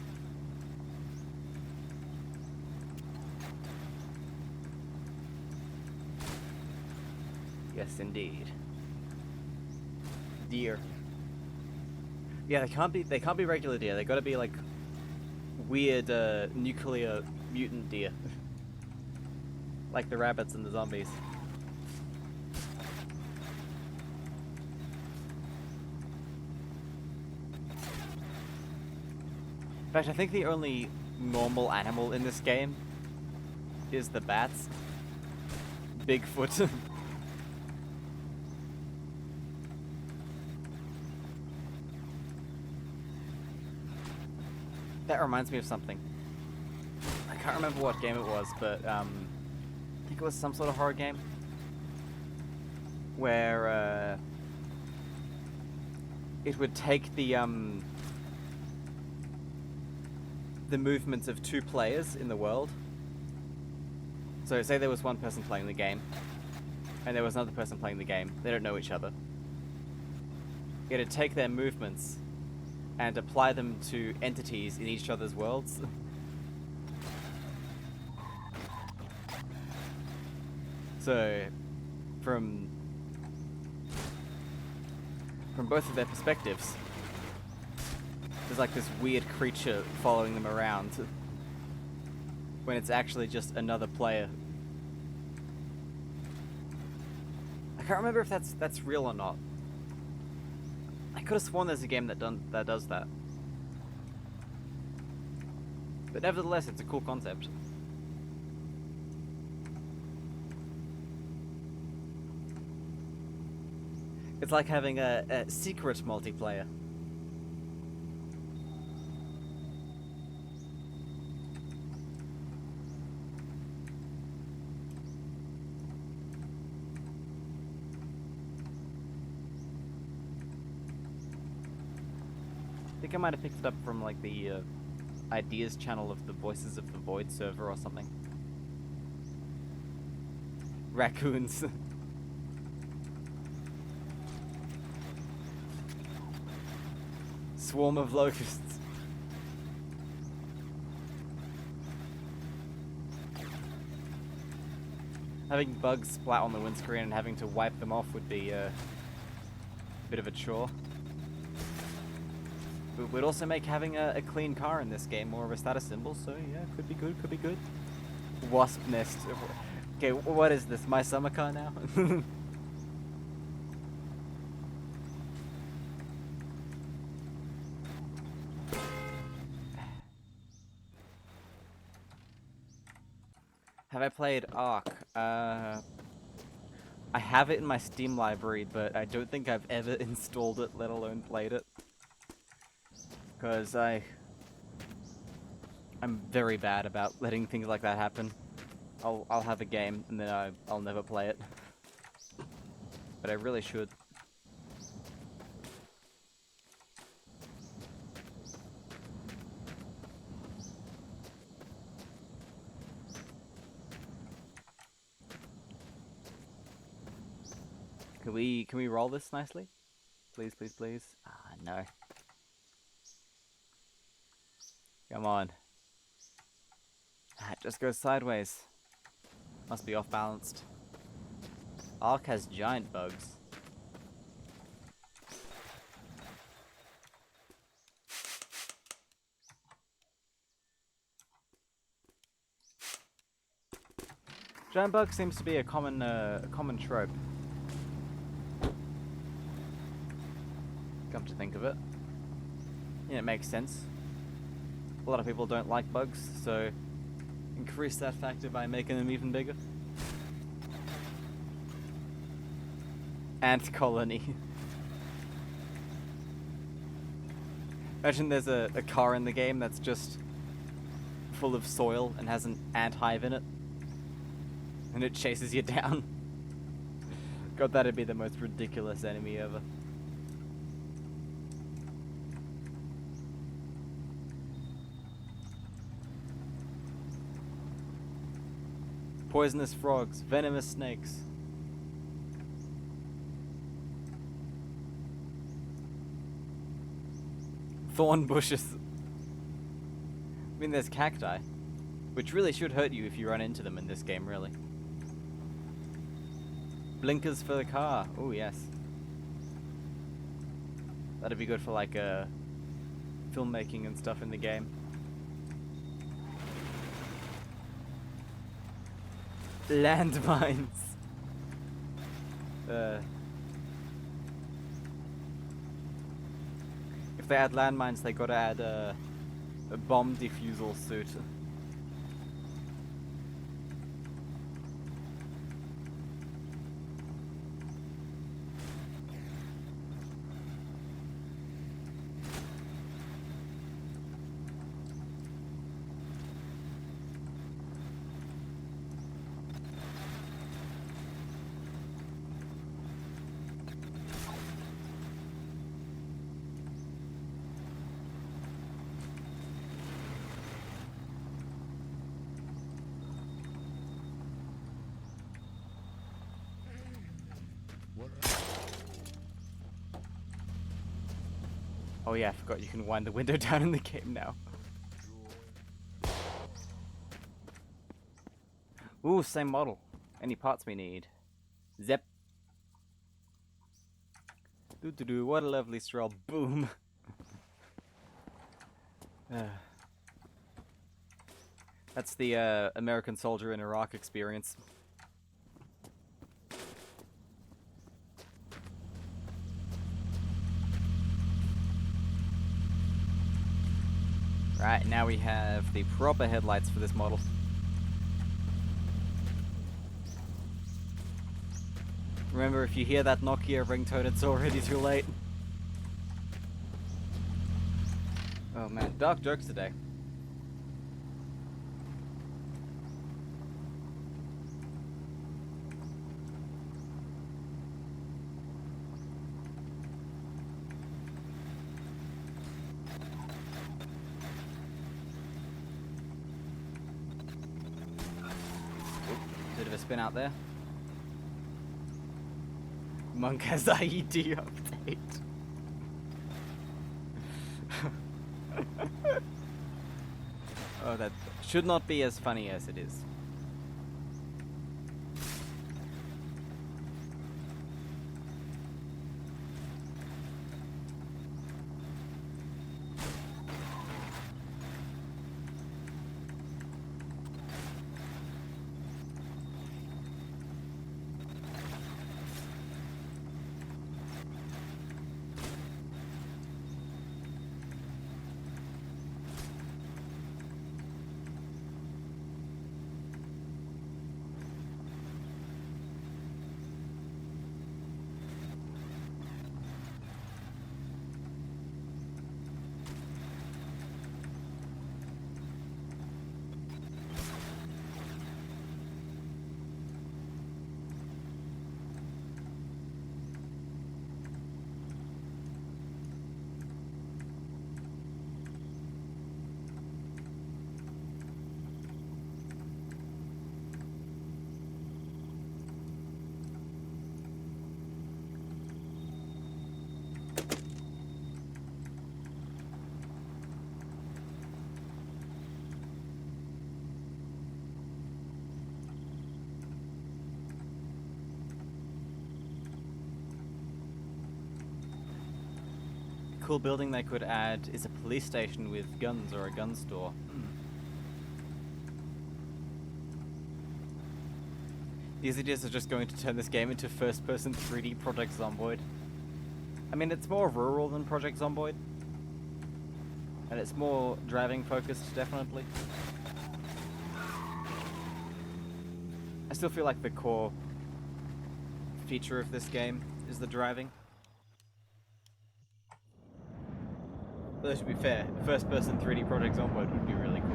[SPEAKER 1] Yes, indeed. Deer. Yeah, they can't be regular deer. They gotta be like weird nuclear mutant deer. Like the rabbits and the zombies. In fact, I think the only normal animal in this game is the bats. Bigfoot. That reminds me of something. I can't remember what game it was, but I think it was some sort of horror game where it would take the movements of two players in the world. So say there was one person playing the game, and there was another person playing the game. They don't know each other. It'd take their movements and apply them to entities in each other's worlds. So, from both of their perspectives, there's like this weird creature following them around when it's actually just another player. I can't remember if that's real or not. I could have sworn there's a game that does that. But nevertheless, it's a cool concept. It's like having a secret multiplayer. I think I might have picked it up from like the ideas channel of the Voices of the Void server or something. Raccoons. Swarm of locusts. Having bugs splat on the windscreen and having to wipe them off would be a bit of a chore. would also make having a clean car in this game more of a status symbol, so yeah, could be good, could be good. Wasp nest. Okay, what is this? My summer car now? Have I played Ark? I have it in my Steam library, but I don't think I've ever installed it, let alone played it. Because I'm very bad about letting things like that happen. I'll have a game and then I'll never play it. But I really should. Can we roll this nicely? Please, please, please. Ah, no. Come on. Ah, it just goes sideways. Must be off balanced. Ark has giant bugs. Giant bug seems to be a common trope. Come to think of it. Yeah, it makes sense. A lot of people don't like bugs, so increase that factor by making them even bigger. Ant colony. Imagine there's a car in the game that's just full of soil and has an ant hive in it. And it chases you down. God, that'd be the most ridiculous enemy ever. Poisonous frogs, venomous snakes. Thorn bushes. I mean, there's cacti, which really should hurt you if you run into them in this game, really. Blinkers for the car. Oh, yes. That'd be good for, like, filmmaking and stuff in the game. Landmines. If they add landmines, they gotta add a bomb defusal suit. Oh yeah, I forgot you can wind the window down in the game now. Ooh, same model. Any parts we need? Zep. Doo-doo-doo, what a lovely stroll. Boom. That's the American soldier in Iraq experience. Right, now we have the proper headlights for this model. Remember, if you hear that Nokia ringtone, it's already too late. Oh man, dark jokes today. Bit of a spin out there. Monk has IED update. Oh, that should not be as funny as it is. cool building they could add is a police station with guns or a gun store. These ideas are just going to turn this game into first-person 3D Project Zomboid. I mean, it's more rural than Project Zomboid. And it's more driving focused, definitely. I still feel like the core feature of this game is the driving. But to be fair, first-person 3D Project Zomboid would be really cool.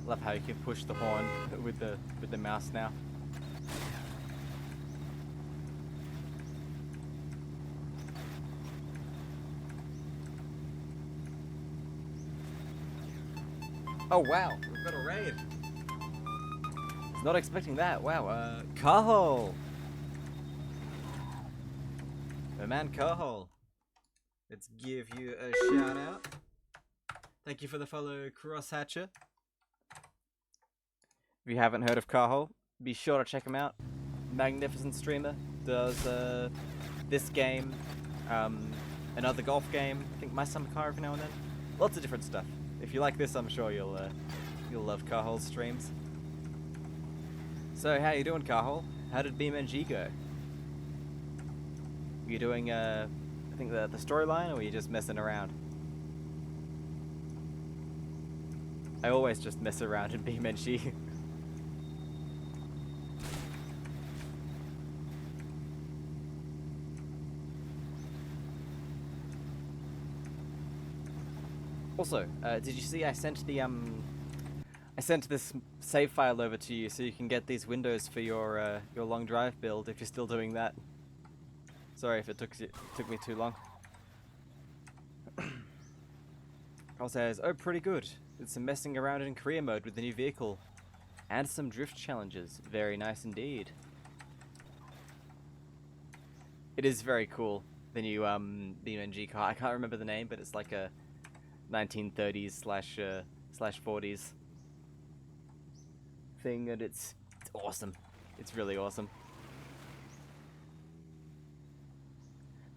[SPEAKER 1] Love how you can push the horn with the mouse now. Oh wow, we've got a raid. Was not expecting that. Wow, Carhole. My man Carhole. Let's give you a shout out. Thank you for the follow, Crosshatcher. If you haven't heard of Carhole, be sure to check him out. Magnificent streamer. Does this game, another golf game. I think My Summer Car every now and then. Lots of different stuff. If you like this, I'm sure you'll love Carhole's streams. So how you doing, Carhole? How did BeamNG go? Were you doing I think the storyline, or were you just messing around? I always just mess around in BeamNG. Also, did you see I sent the I sent this save file over to you so you can get these windows for your long drive build if you're still doing that. Sorry if it took me too long. Carl says, "Oh, pretty good. Did some messing around in career mode with the new vehicle, and some drift challenges. Very nice indeed." It is very cool. The new BeamNG car. I can't remember the name, but it's like a 1930s slash 40s thing, and it's awesome. It's really awesome.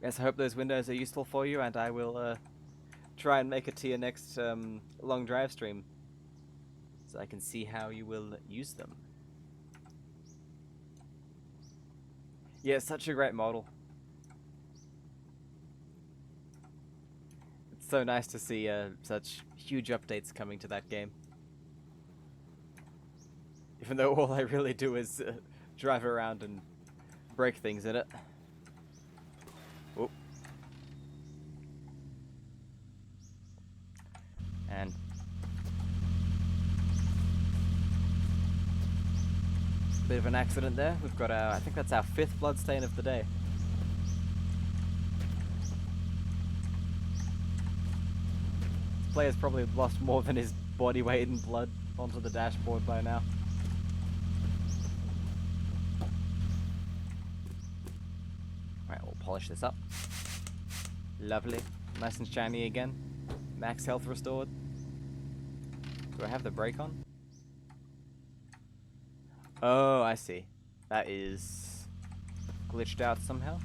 [SPEAKER 1] Yes, I hope those windows are useful for you, and I will try and make it to your next long drive stream so I can see how you will use them. Yeah, such a great model. It's so nice to see such huge updates coming to that game. Even though all I really do is drive around and break things in it. Oop. And bit of an accident there. We've got our, I think that's our 5th bloodstain of the day. This player's probably lost more than his body weight in blood onto the dashboard by now. Alright, we'll polish this up. Lovely. Nice and shiny again. Max health restored. Do I have the brake on? Oh, I see. That is glitched out somehow.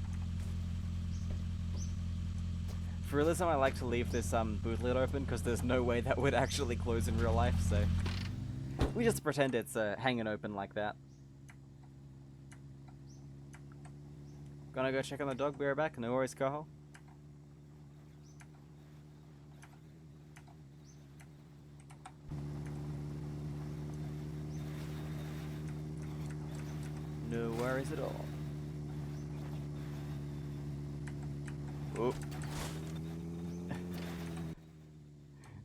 [SPEAKER 1] For realism, I like to leave this boot lid open because there's no way that would actually close in real life, so we just pretend it's hanging open like that. Gonna go check on the dog, be right back. No worries, Carl. No worries at all. Oop.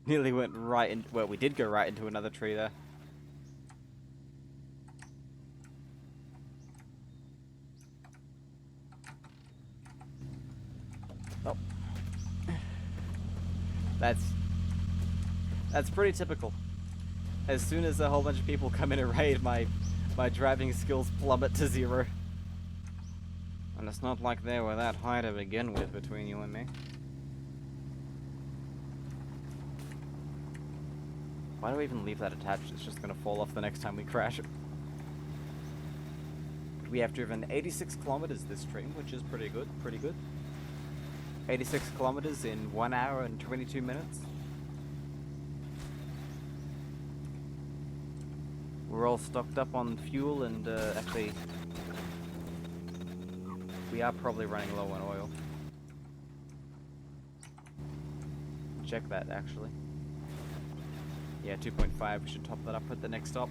[SPEAKER 1] Nearly went right in. Well, we did go right into another tree there. That's pretty typical. As soon as a whole bunch of people come in a raid, my driving skills plummet to 0. And it's not like they were that high to begin with between you and me. Why do we even leave that attached? It's just gonna fall off the next time we crash it. We have driven 86 kilometers this stream, which is pretty good, 86 kilometers in 1 hour and 22 minutes. We're all stocked up on fuel and actually we are probably running low on oil. Check that actually. Yeah, 2.5, we should top that up at the next stop.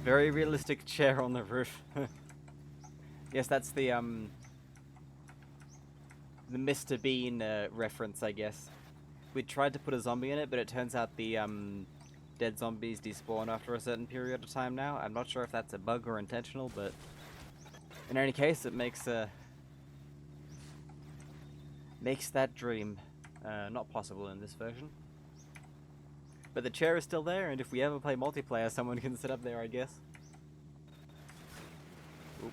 [SPEAKER 1] Very realistic chair on the roof. Yes, that's the Mr. Bean reference, I guess. We tried to put a zombie in it, but it turns out the dead zombies despawn after a certain period of time now. I'm not sure if that's a bug or intentional, but in any case, it makes that dream not possible in this version. But the chair is still there, and if we ever play multiplayer, someone can sit up there, I guess. Oop.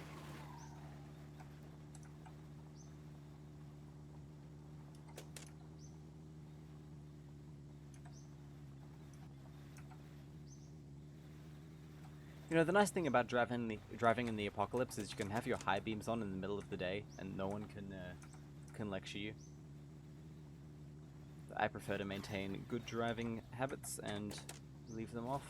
[SPEAKER 1] You know, the nice thing about driving in the apocalypse is you can have your high beams on in the middle of the day, and no one can lecture you. I prefer to maintain good driving habits and leave them off.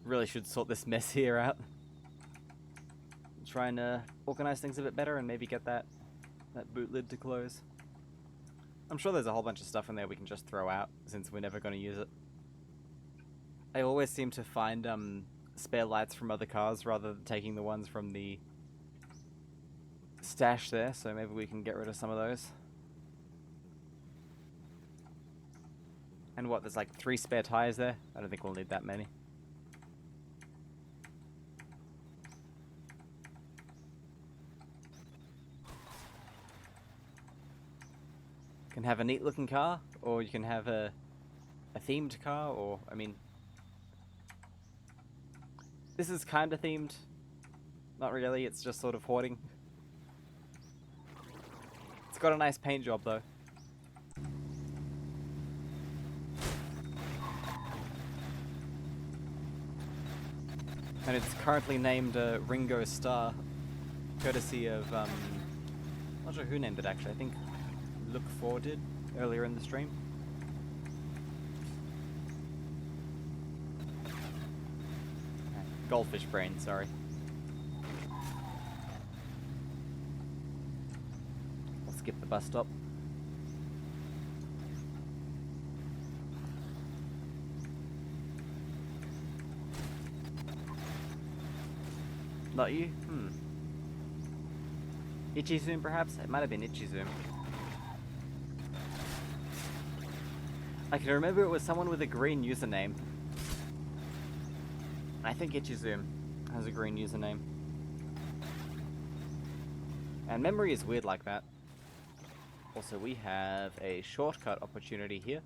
[SPEAKER 1] Really should sort this mess here out. Try and organize things a bit better and maybe get that boot lid to close. I'm sure there's a whole bunch of stuff in there we can just throw out, since we're never going to use it. I always seem to find spare lights from other cars rather than taking the ones from the stash there, so maybe we can get rid of some of those. And what, there's like 3 spare tires there? I don't think we'll need that many. Can have a neat looking car, or you can have a themed car, or, I mean, this is kind of themed. Not really, it's just sort of hoarding. It's got a nice paint job though. And it's currently named Ringo Starr, courtesy of, not sure who named it actually, I think Look Forward did earlier in the stream. Goldfish brain, sorry. I'll skip the bus stop. Not you? Itchy Zoom perhaps? It might have been Itchy Zoom. I can remember it was someone with a green username. I think Itchy Zoom has a green username. And memory is weird like that. Also, we have a shortcut opportunity here,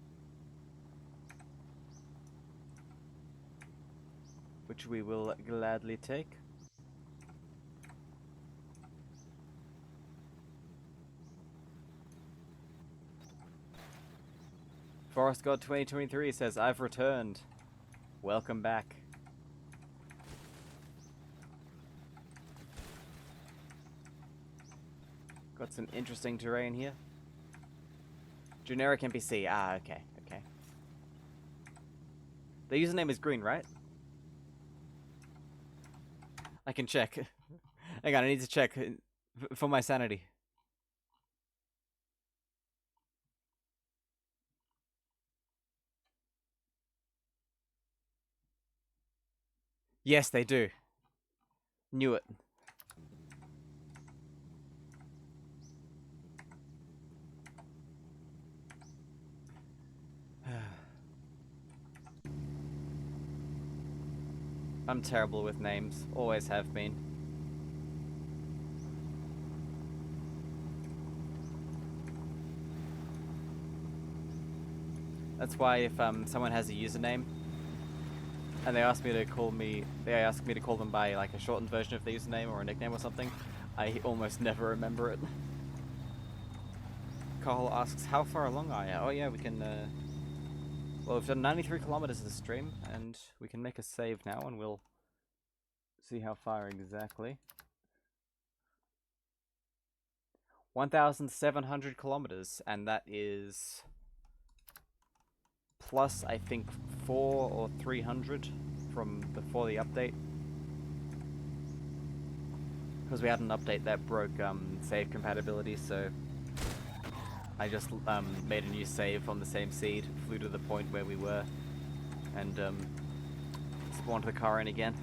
[SPEAKER 1] which we will gladly take. Forest God 2023 says, I've returned. Welcome back. Got some interesting terrain here. Generic NPC. Ah, okay, okay. The username is green, right? I can check. Hang on, I need to check for my sanity. Yes, they do. Knew it. I'm terrible with names. Always have been. That's why if someone has a username and they ask me to call them by like a shortened version of the username or a nickname or something, I almost never remember it. Carl asks, how far along are you? Oh yeah, we can, well, we've done 93 kilometers of the stream, and we can make a save now, and we'll see how far exactly. 1,700 kilometers, and that is plus, I think, 400 or 300 from before the update. Because we had an update that broke save compatibility, so I just made a new save on the same seed, flew to the point where we were, and spawned the car in again.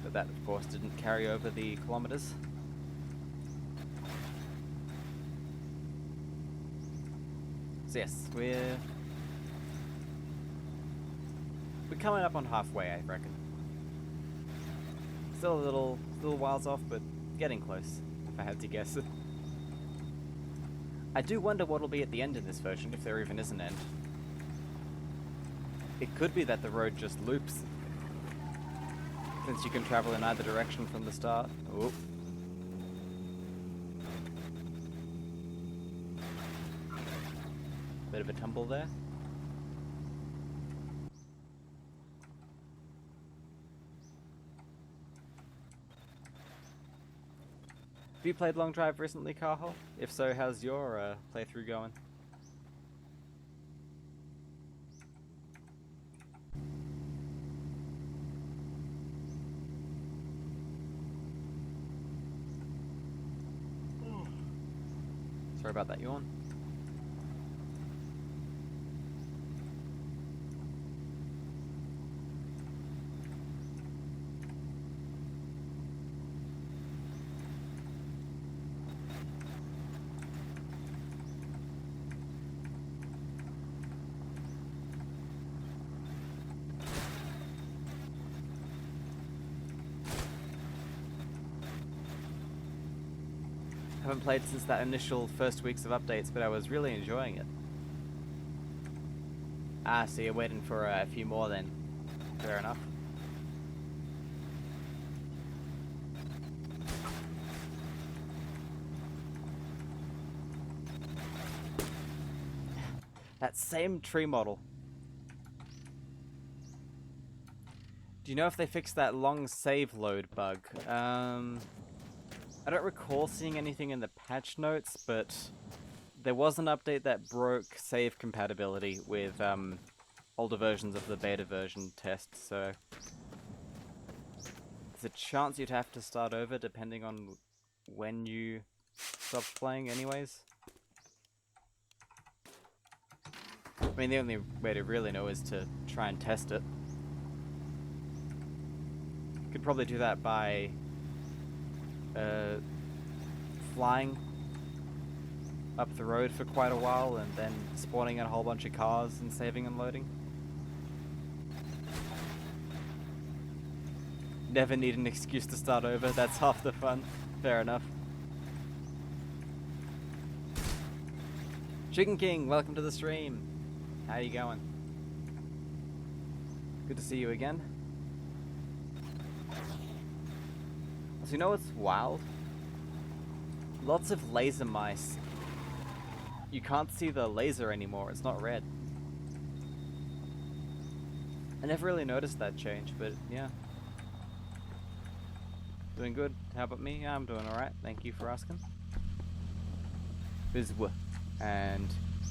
[SPEAKER 1] But that, of course, didn't carry over the kilometers. So yes, we're coming up on halfway, I reckon. Still a little whiles off, but getting close, if I had to guess. I do wonder what'll be at the end of this version, if there even is an end. It could be that the road just loops, since you can travel in either direction from the start. Oh. Bit of a tumble there. Have you played Long Drive recently, Carhol? If so, how's your playthrough going? Sorry about that yawn. Haven't played since that initial first weeks of updates, but I was really enjoying it. Ah, so you're waiting for a few more then. Fair enough. That same tree model. Do you know if they fixed that long save load bug? I don't recall seeing anything in the patch notes, but there was an update that broke save compatibility with older versions of the beta version test, so there's a chance you'd have to start over depending on when you stopped playing anyways. I mean, the only way to really know is to try and test it. Could probably do that by flying up the road for quite a while and then spawning in a whole bunch of cars and saving and loading. Never need an excuse to start over, that's half the fun. Fair enough. Chicken King, welcome to the stream. How you going? Good to see you again. So you know what's wild? Lots of laser mice. You can't see the laser anymore, it's not red. I never really noticed that change, but yeah. Doing good. How about me? Yeah, I'm doing alright. Thank you for asking. Bizwa and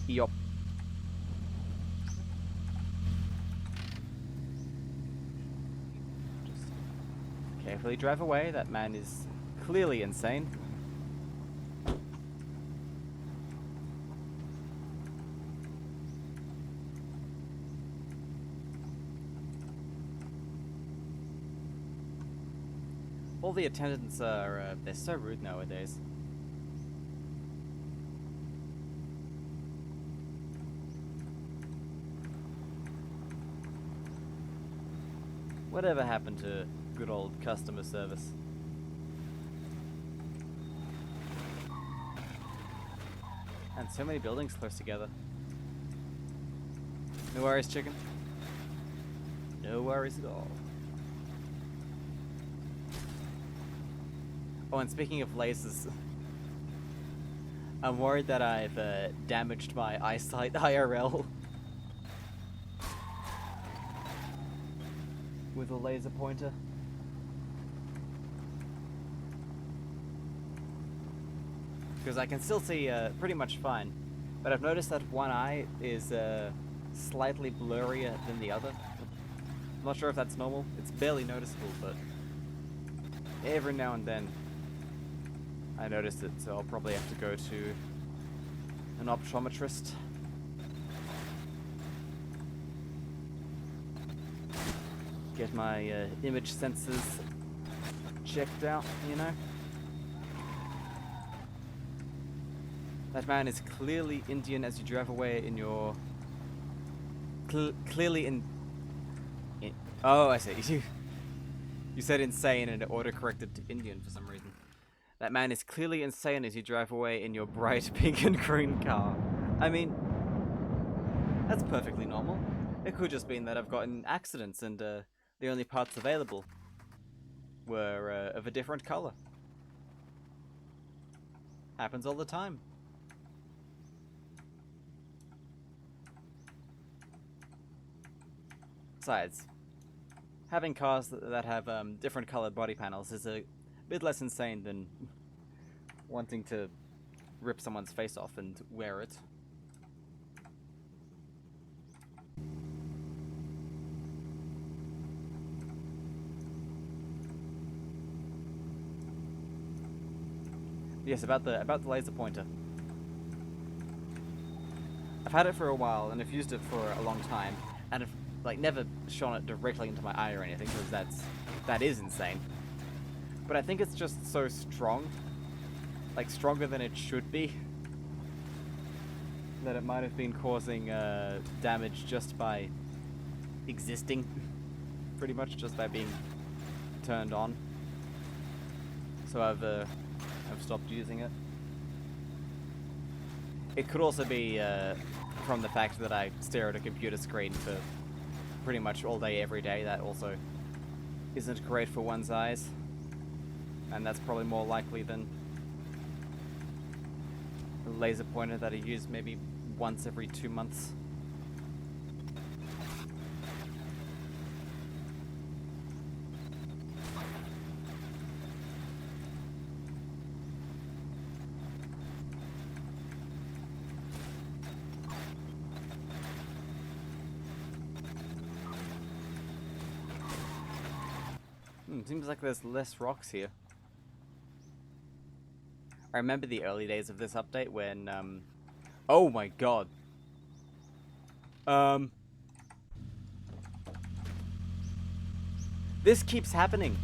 [SPEAKER 1] Eop. Just carefully drive away. That man is clearly insane. All the attendants are, they're so rude nowadays. Whatever happened to good old customer service? And so many buildings close together. No worries, chicken. No worries at all. Oh, and speaking of lasers, I'm worried that I've damaged my eyesight IRL with a laser pointer. Because I can still see pretty much fine, but I've noticed that one eye is slightly blurrier than the other. I'm not sure if that's normal. It's barely noticeable, but every now and then I notice it, so I'll probably have to go to an optometrist. Get my image sensors checked out, you know? That man is clearly Indian as you drive away in your... clearly in... Oh, I see. You said insane and it auto-corrected to Indian for some reason. That man is clearly insane as you drive away in your bright pink and green car. I mean, that's perfectly normal. It could just mean that I've gotten accidents and the only parts available were of a different color. Happens all the time. Besides, having cars that have different colored body panels is a bit less insane than wanting to rip someone's face off and wear it. Yes, about the laser pointer. I've had it for a while and I've used it for a long time, and I've like never shone it directly into my eye or anything, because that is insane. But I think it's just so strong, like stronger than it should be, that it might have been causing damage just by existing, pretty much just by being turned on. So I've stopped using it. It could also be from the fact that I stare at a computer screen for pretty much all day every day. That also isn't great for one's eyes, and that's probably more likely than a laser pointer that I use maybe once every 2 months. Seems like there's less rocks here. I remember the early days of this update when, oh my god. This keeps happening.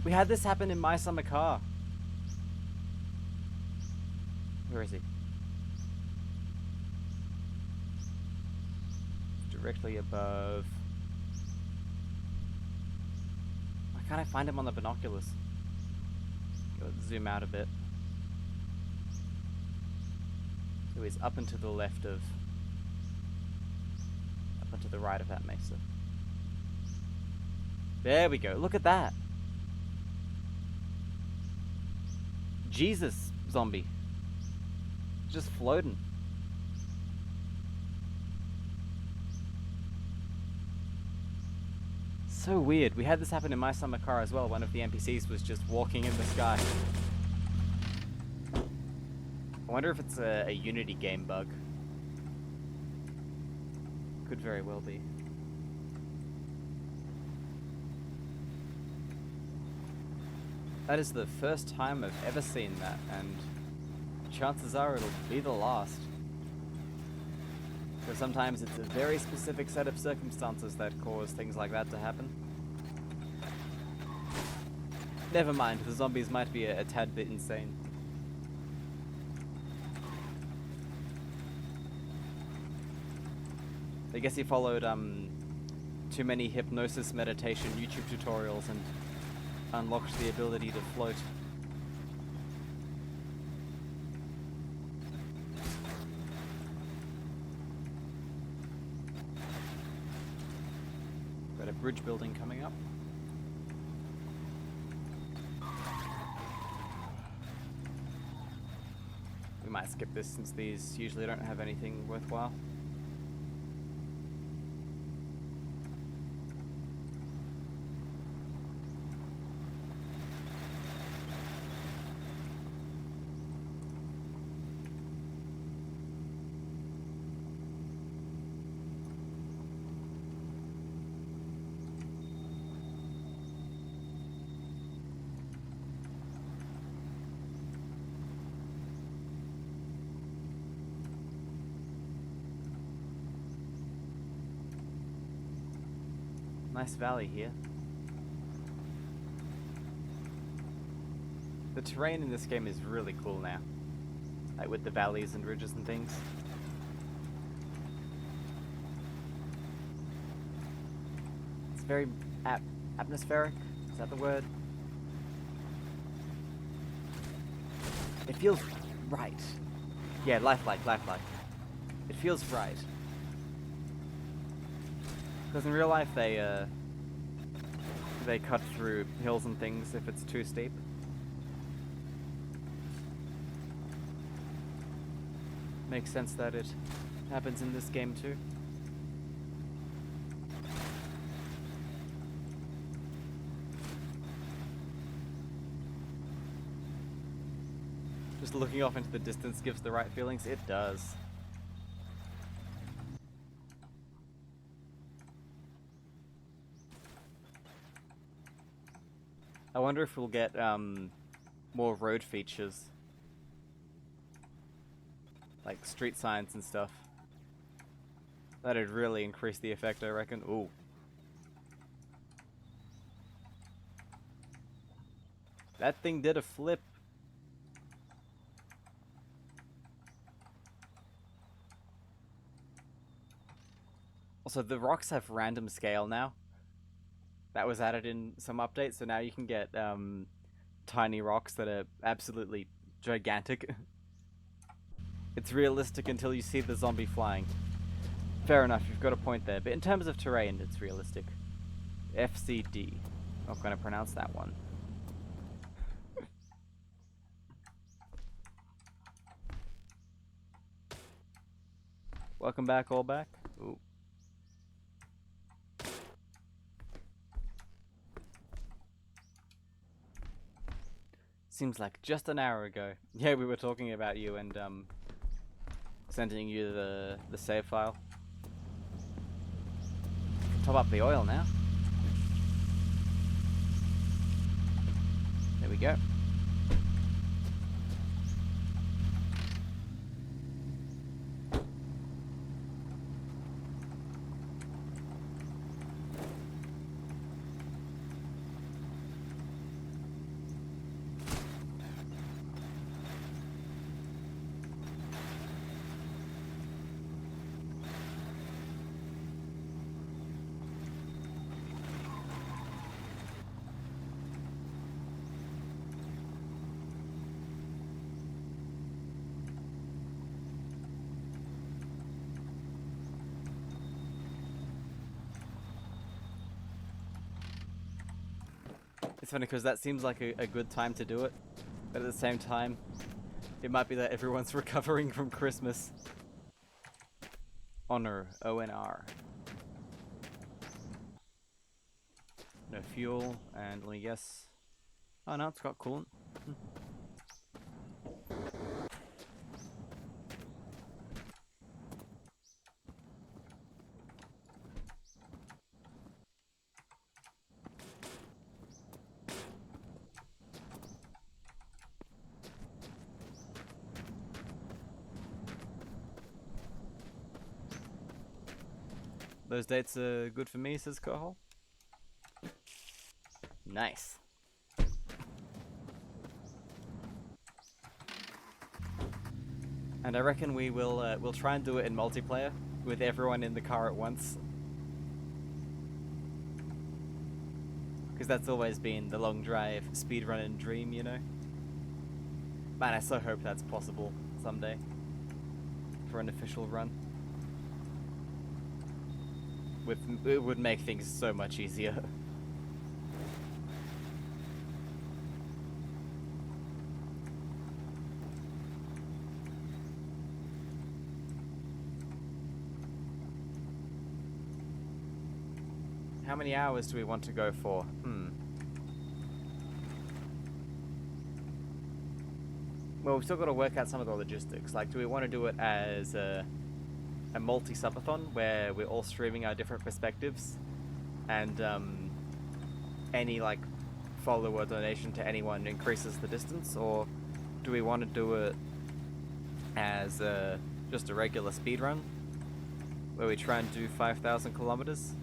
[SPEAKER 1] We had this happen in my summer car. Where is he? Directly above. Why can't I find him on the binoculars? Let's zoom out a bit. So he's up and to the left of... up and to the right of that mesa. There we go, look at that! Jesus, zombie. Just floating. So weird. We had this happen in my summer car as well. One of the NPCs was just walking in the sky. I wonder if it's a Unity game bug. Could very well be. That is the first time I've ever seen that, and chances are it'll be the last. Because sometimes it's a very specific set of circumstances that cause things like that to happen. Never mind, the zombies might be a tad bit insane. I guess he followed too many hypnosis meditation YouTube tutorials and unlocked the ability to float. Got a bridge building coming up. We might skip this since these usually don't have anything worthwhile. Nice valley here. The terrain in this game is really cool now. Like with the valleys and ridges and things. It's very atmospheric, is that the word? It feels right. Yeah, lifelike. It feels right. Because in real life they cut through hills and things if it's too steep. Makes sense that it happens in this game too. Just looking off into the distance gives the right feelings. It does. I wonder if we'll get more road features. Like street signs and stuff. That'd really increase the effect, I reckon. Ooh. That thing did a flip. Also, the rocks have random scale now. That was added in some updates, so now you can get tiny rocks that are absolutely gigantic. It's realistic until you see the zombie flying. Fair enough, you've got a point there, but in terms of terrain, it's realistic. FCD. Not going to pronounce that one. Welcome back, all back. Ooh. Seems like just an hour ago. Yeah, we were talking about you and sending you the save file. Top up the oil now. There we go. It's funny because that seems like a good time to do it, but at the same time, it might be that everyone's recovering from Christmas. Honor, ONR. No fuel, and let me guess. Oh no, it's got coolant. Those dates are good for me, says Kohol. Nice. And I reckon we'll try and do it in multiplayer with everyone in the car at once. Because that's always been the long drive speedrunning dream, you know? Man, I so hope that's possible someday for an official run. It would make things so much easier. How many hours do we want to go for? Well, we've still got to work out some of the logistics. Like, do we want to do it as a multi-subathon where we're all streaming our different perspectives, and any like follower donation to anyone increases the distance, or do we want to do it as just a regular speed run where we try and do 5,000 kilometers?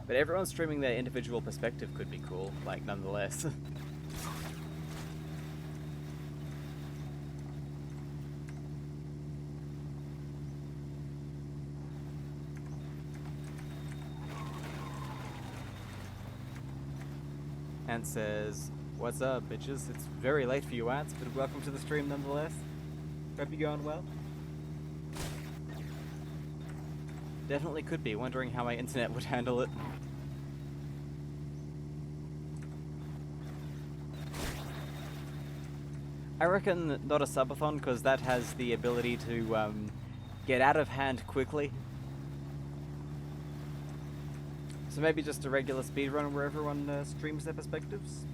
[SPEAKER 1] But everyone streaming their individual perspective could be cool, like, nonetheless. Ant says, "What's up, bitches? It's very late for you, Ants, but welcome to the stream nonetheless. Hope you're going well." Definitely could be, wondering how my internet would handle it. I reckon not a subathon, because that has the ability to get out of hand quickly. So maybe just a regular speedrun where everyone streams their perspectives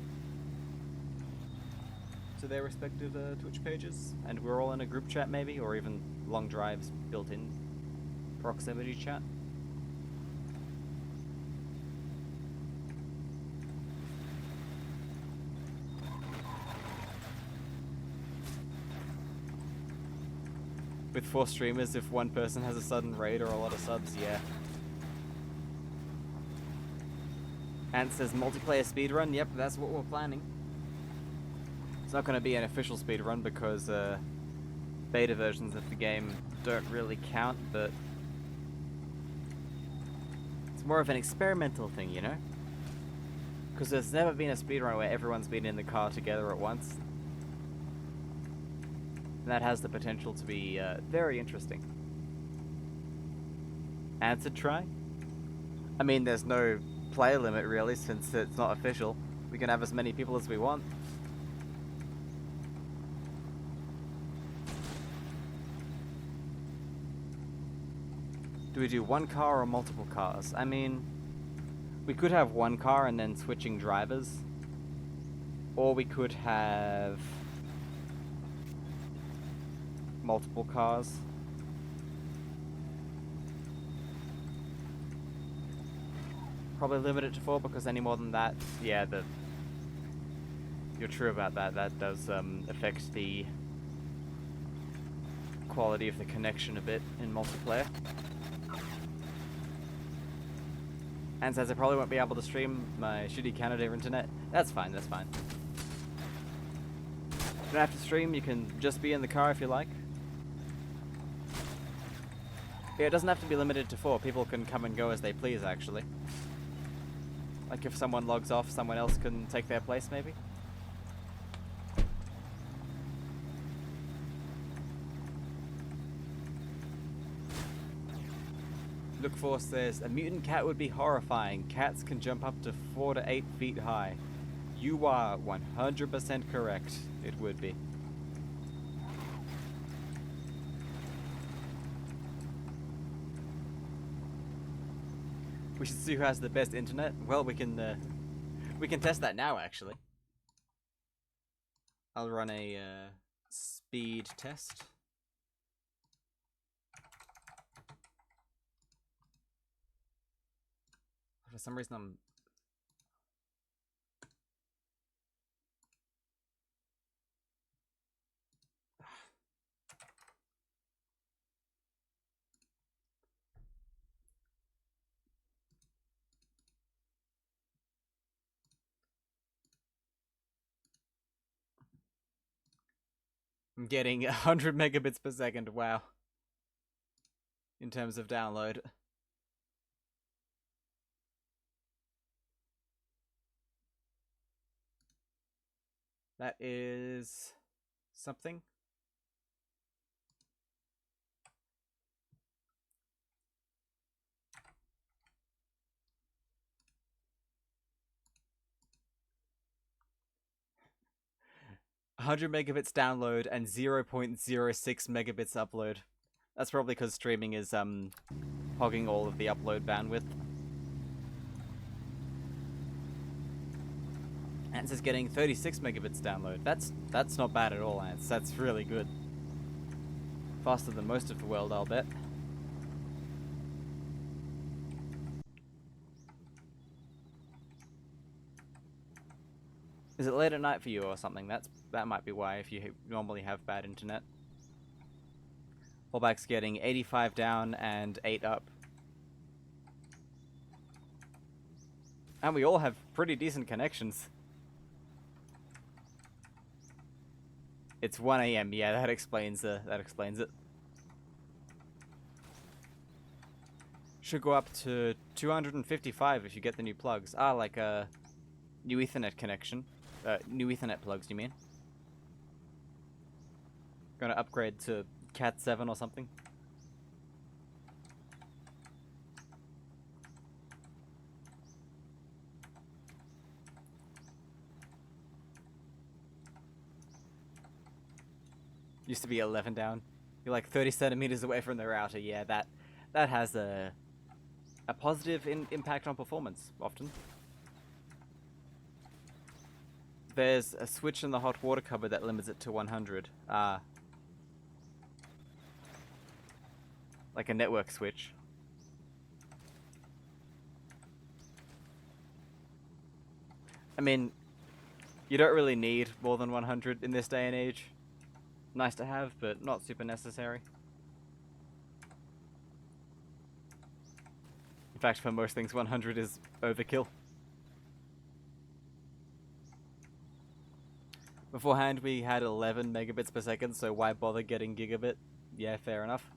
[SPEAKER 1] to their respective Twitch pages, and we're all in a group chat maybe, or even long drives built in proximity chat. With 4 streamers, if one person has a sudden raid or a lot of subs, yeah. Ant says multiplayer speedrun, yep, that's what we're planning. It's not going to be an official speedrun because beta versions of the game don't really count, but it's more of an experimental thing, you know? Because there's never been a speedrun where everyone's been in the car together at once. And that has the potential to be very interesting. Answer try? I mean, there's no player limit really, since it's not official. We can have as many people as we want. Do we do one car or multiple cars? I mean, we could have one car and then switching drivers. Or we could have multiple cars. Probably limit it to 4, because any more than that, yeah, you're true about that. That does affect the quality of the connection a bit in multiplayer. And says I probably won't be able to stream my shitty Canada internet. That's fine, that's fine. You don't have to stream, you can just be in the car if you like. Yeah, it doesn't have to be limited to 4. People can come and go as they please, actually. Like, if someone logs off, someone else can take their place, maybe? Look Force says, a mutant cat would be horrifying. Cats can jump up to 4 to 8 feet high. You are 100% correct. It would be. We should see who has the best internet. Well, we can test that now, actually. I'll run a speed test. For some reason, I'm I'm getting 100 megabits per second, wow. In terms of download. That is something. "100 megabits download and 0.06 megabits upload." That's probably because streaming is hogging all of the upload bandwidth. Ants is getting 36 megabits download. That's not bad at all, Ants. That's really good. Faster than most of the world, I'll bet. Is it late at night for you or something? That might be why, if you normally have bad internet. Fallback's getting 85 down and 8 up. And we all have pretty decent connections. It's 1 AM. Yeah, that explains it. Should go up to 255 if you get the new plugs. Ah, like a new Ethernet connection. New Ethernet plugs, you mean? Gonna upgrade to Cat 7 or something? Used to be 11 down. You're like 30 centimeters away from the router. Yeah, that has a positive impact on performance, often. There's a switch in the hot water cupboard that limits it to 100. Like a network switch. I mean, you don't really need more than 100 in this day and age. Nice to have, but not super necessary. In fact, for most things, 100 is overkill. Beforehand, we had 11 megabits per second, so why bother getting gigabit? Yeah, fair enough.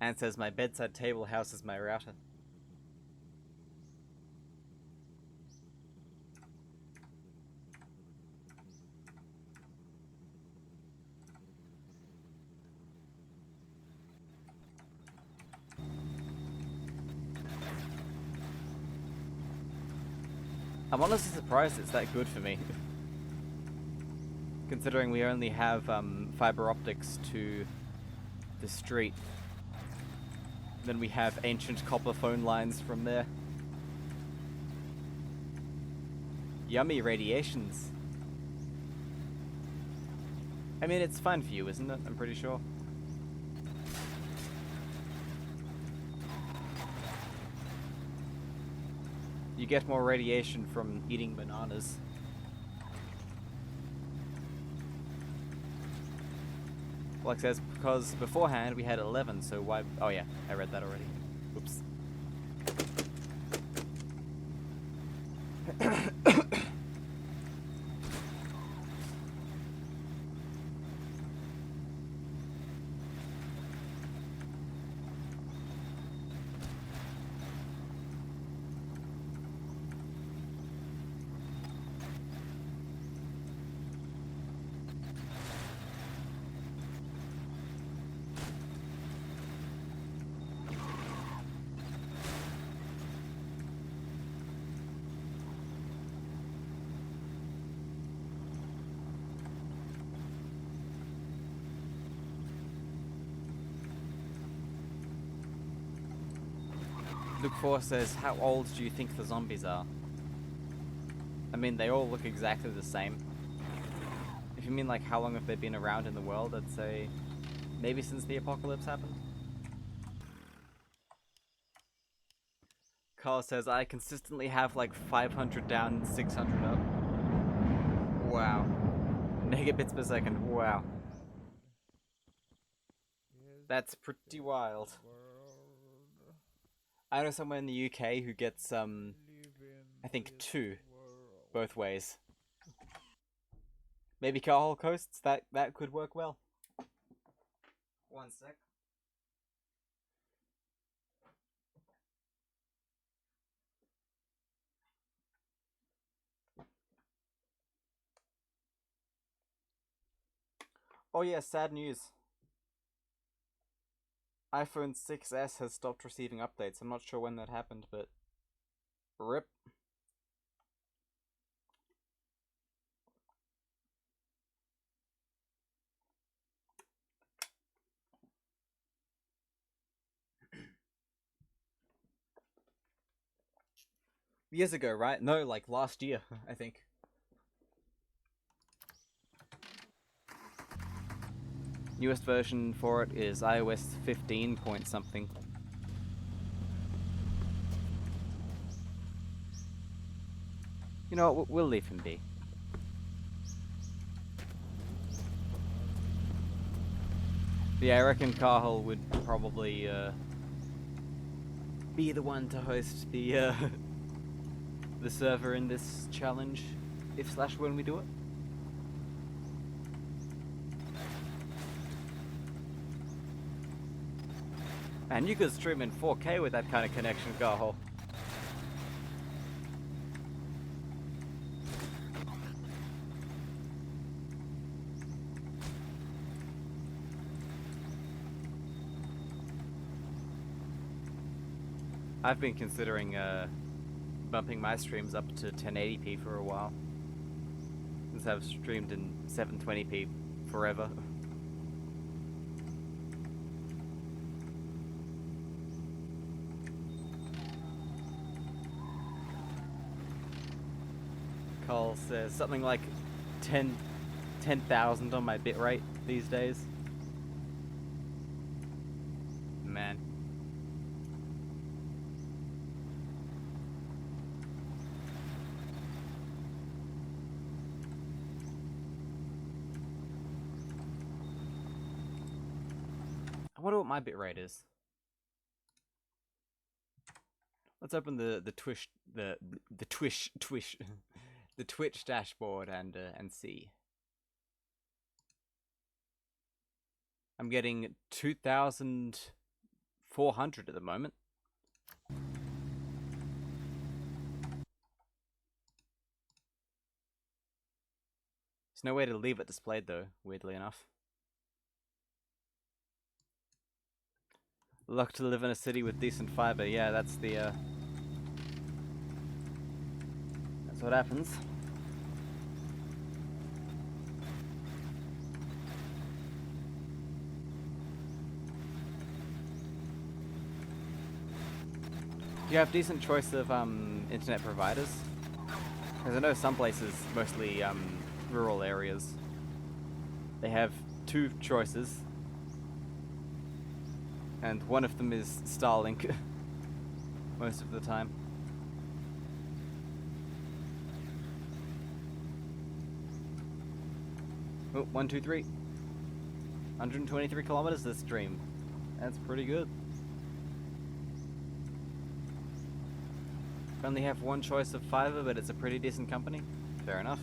[SPEAKER 1] And says my bedside table houses my router. I'm honestly surprised it's that good for me. Considering we only have fiber optics to the street. Then we have ancient copper phone lines from there. Yummy radiations. I mean, it's fine for you, isn't it? I'm pretty sure. You get more radiation from eating bananas. Like says, because beforehand we had 11, so why... Oh yeah, I read that already. Oops. Luke 4 says, how old do you think the zombies are? I mean, they all look exactly the same. If you mean like how long have they been around in the world, I'd say maybe since the apocalypse happened. Carl says, I consistently have like 500 down and 600 up. Wow. Megabits per second, wow. That's pretty wild. I know someone in the UK who gets, I think 2 both ways. Maybe Carhol Coasts, that could work well. One sec. Oh yeah, sad news. iPhone 6s has stopped receiving updates. I'm not sure when that happened, but rip. Years ago, right? No, like last year, I think. Newest version for it is iOS 15 point something. You know what, we'll leave him be. But yeah, I reckon Carhol would probably be the one to host the the server in this challenge, if/when we do it. And you could stream in 4K with that kind of connection, Carhol. I've been considering bumping my streams up to 1080p for a while, since I've streamed in 720p forever. Cole says something like 10,000 on my bitrate these days. Man. I wonder what my bitrate is. Let's open the Twitch the Twitch the Twitch dashboard and see. I'm getting 2,400 at the moment. There's no way to leave it displayed though, weirdly enough. Luck to live in a city with decent fiber. Yeah, that's the that's what happens. You have decent choice of internet providers, because I know some places, mostly rural areas, they have two choices, and one of them is Starlink most of the time. Oh, 123. 123 kilometers this stream. That's pretty good. Only have one choice of fiber, but it's a pretty decent company. Fair enough.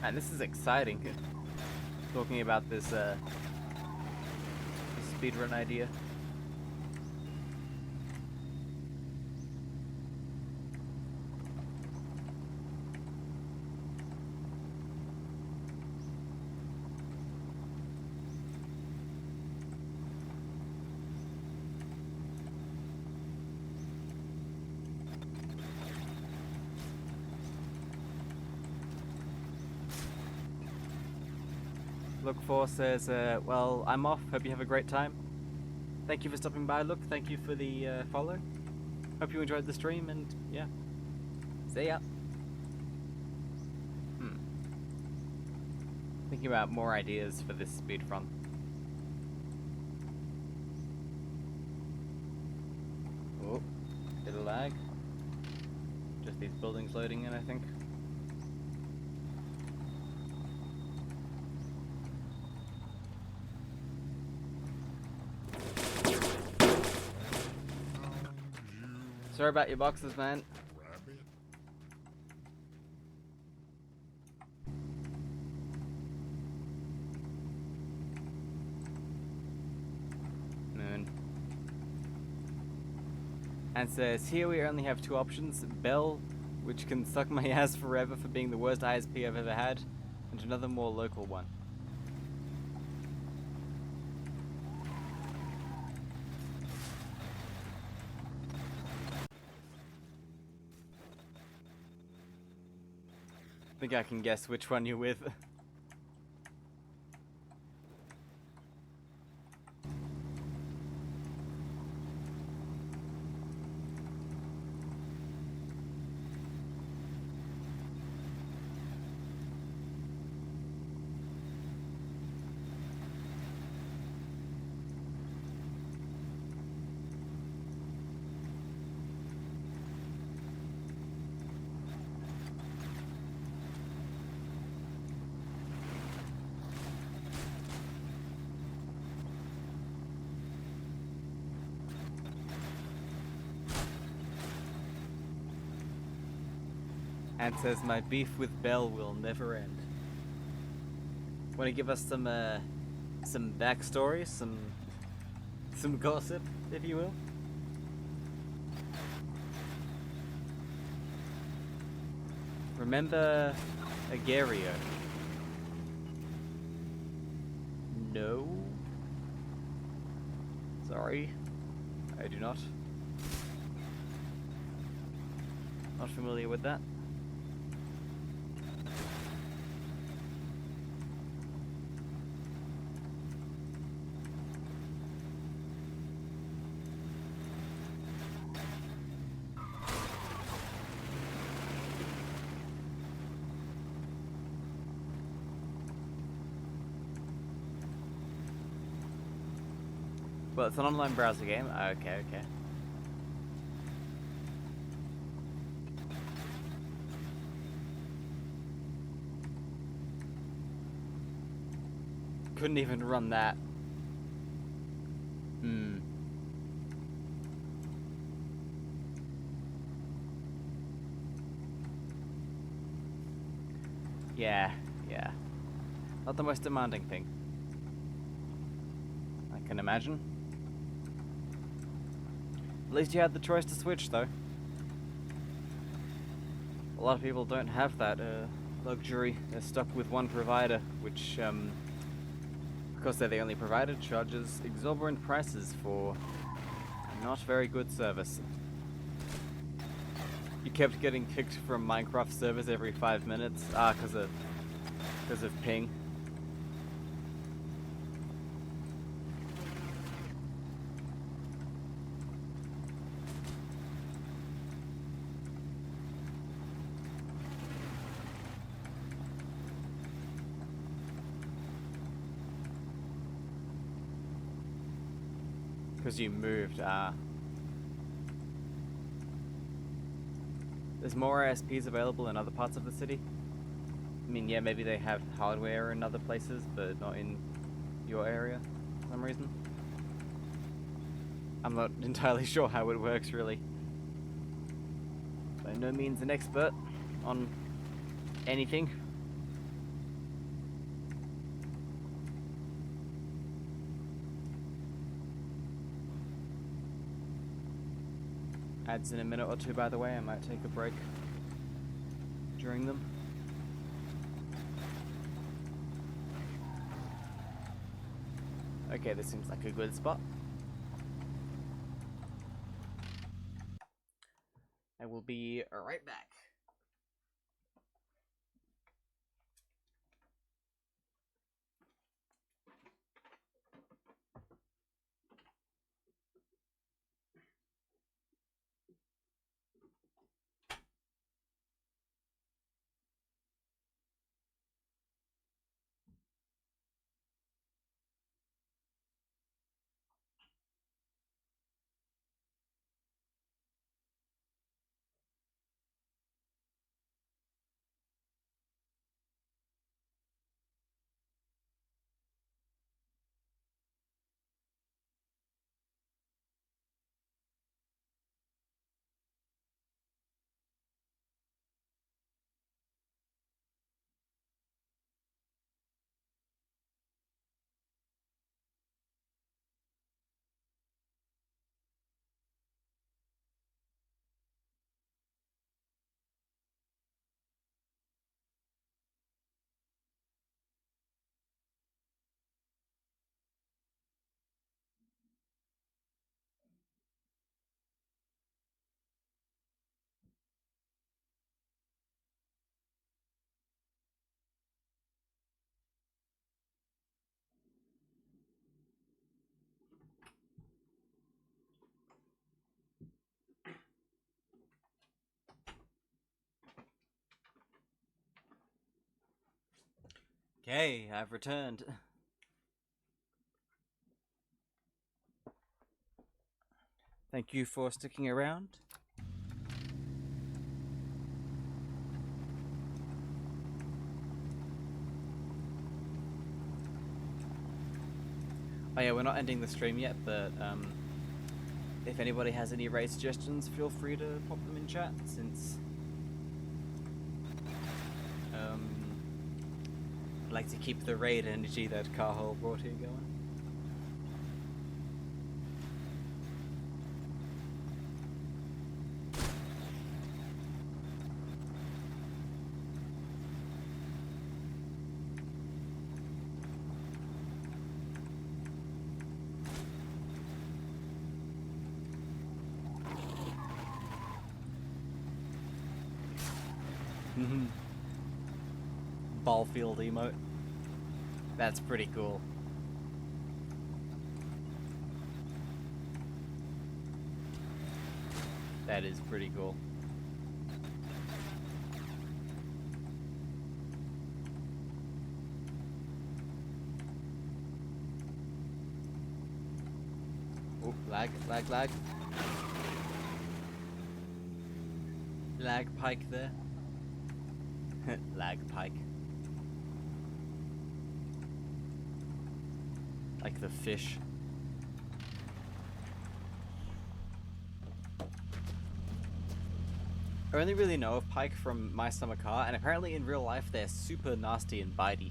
[SPEAKER 1] And this is exciting. Talking about this speedrun idea. Look for says, well, I'm off. Hope you have a great time. Thank you for stopping by, Look. Thank you for the follow. Hope you enjoyed the stream, and yeah. See ya. Thinking about more ideas for this speedrun. Oh, bit of lag. Just these buildings loading in, I think. Sorry about your boxes, man.
[SPEAKER 2] Rabbit.
[SPEAKER 1] Moon. And says, here we only have two options. Bell, which can suck my ass forever for being the worst ISP I've ever had, and another more local one. I think I can guess which one you're with. And says, my beef with Bell will never end. Want to give us some backstory, some gossip, if you will? Remember Agerio? No. Sorry, I do not. Not familiar with that. Well, it's an online browser game. Okay, okay. Couldn't even run that. Yeah, yeah. Not the most demanding thing, I can imagine. At least you had the choice to switch, though. A lot of people don't have that luxury. They're stuck with one provider, which, because they're the only provider, charges exorbitant prices for not very good service. You kept getting kicked from Minecraft servers every 5 minutes, because of ping. Because you moved, There's more ISPs available in other parts of the city. I mean, yeah, maybe they have hardware in other places, but not in your area for some reason. I'm not entirely sure how it works, really. By no means an expert on anything. Ads in a minute or two, by the way. I might take a break during them. Okay, this seems like a good spot. I will be right back. Okay, I've returned. Thank you for sticking around. Oh yeah, we're not ending the stream yet, but if anybody has any raid suggestions, feel free to pop them in chat, since I'd like to keep the raid energy that Carhole brought here going. Ballfield emote. That's pretty cool. That is pretty cool. Oh, lag. Lag pike there. Lag pike. Like the fish. I only really know of pike from My Summer Car, and apparently in real life they're super nasty and bitey.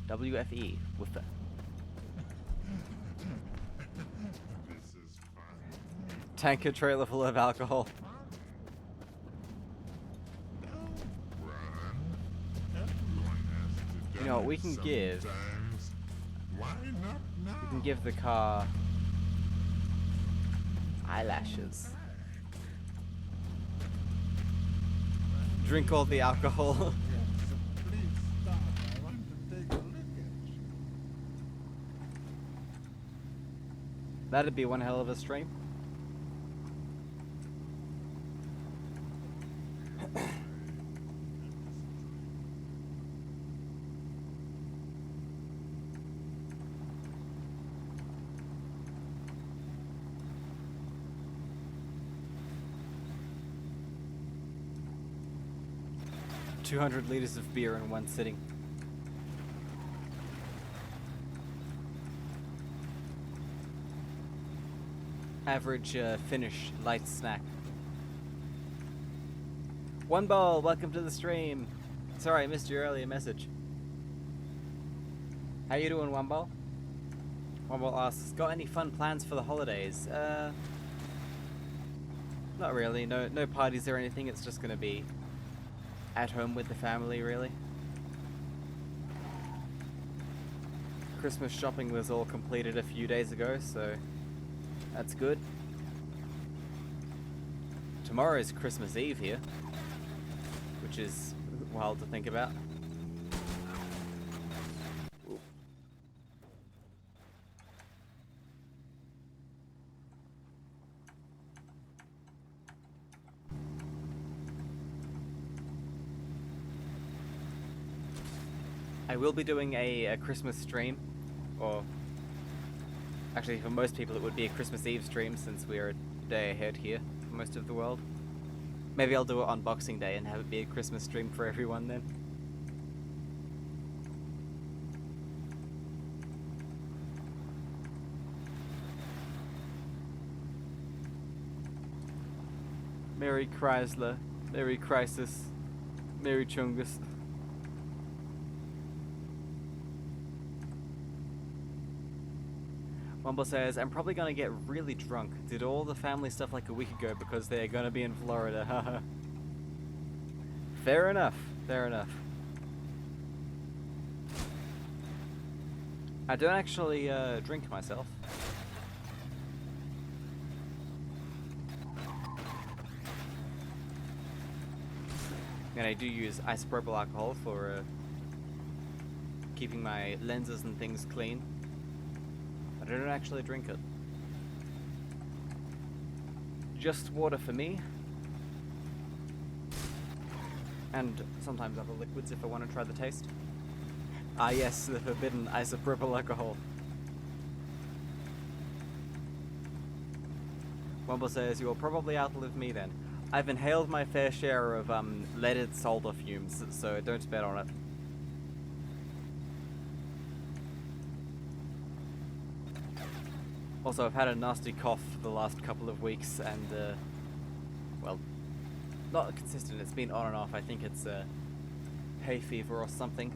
[SPEAKER 1] WFE with the
[SPEAKER 2] This is fun.
[SPEAKER 1] tanker trailer full of alcohol.
[SPEAKER 2] Don't run. Everyone has to
[SPEAKER 1] You know what we can give?
[SPEAKER 2] sometimes. Why not now?
[SPEAKER 1] We can give the car eyelashes. Drink all the alcohol.
[SPEAKER 2] Yes, please stop. I want to take a look at you.
[SPEAKER 1] That'd be one hell of a stream. $200 liters of beer in one sitting. Average Finnish light snack. One ball, welcome to the stream. Sorry, I missed your earlier message. How you doing, One Ball? One Ball asks, got any fun plans for the holidays? Not really. No parties or anything. It's just gonna be at home with the family, really. Christmas shopping was all completed a few days ago, so that's good. Tomorrow is Christmas Eve here, which is wild to think about. Ooh. I will be doing a Christmas stream, or actually for most people it would be a Christmas Eve stream since we're a day ahead here for most of the world. Maybe I'll do it on Boxing Day and have it be a Christmas stream for everyone then. Merry Chrysler, Merry Crisis, Merry Chungus. Mumble says, I'm probably gonna get really drunk. Did all the family stuff like a week ago because they're gonna be in Florida, haha. Fair enough, fair enough. I don't actually drink myself. And I do use isopropyl alcohol for keeping my lenses and things clean. But I don't actually drink it. Just water for me. And sometimes other liquids if I want to try the taste. Ah yes, the forbidden isopropyl alcohol. Wumble says, you will probably outlive me then. I've inhaled my fair share of leaded solder fumes, so don't bet on it. Also, I've had a nasty cough for the last couple of weeks, and, well, not consistent, it's been on and off. I think it's hay fever or something.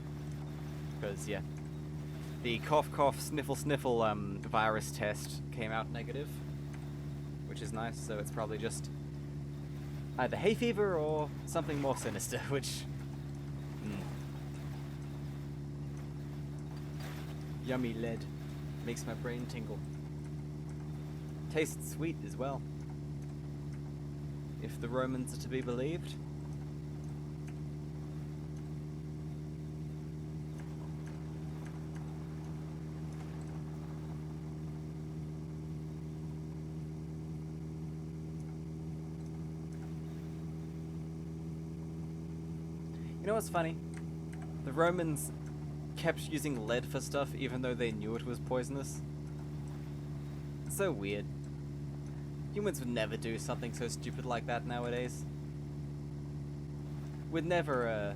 [SPEAKER 1] Because, yeah, the cough, sniffle, virus test came out negative, which is nice, so it's probably just either hay fever or something more sinister, which... Yummy lead. Makes my brain tingle. Tastes sweet as well. If the Romans are to be believed. You know what's funny? The Romans kept using lead for stuff even though they knew it was poisonous. It's so weird. Humans would never do something so stupid like that nowadays. Would never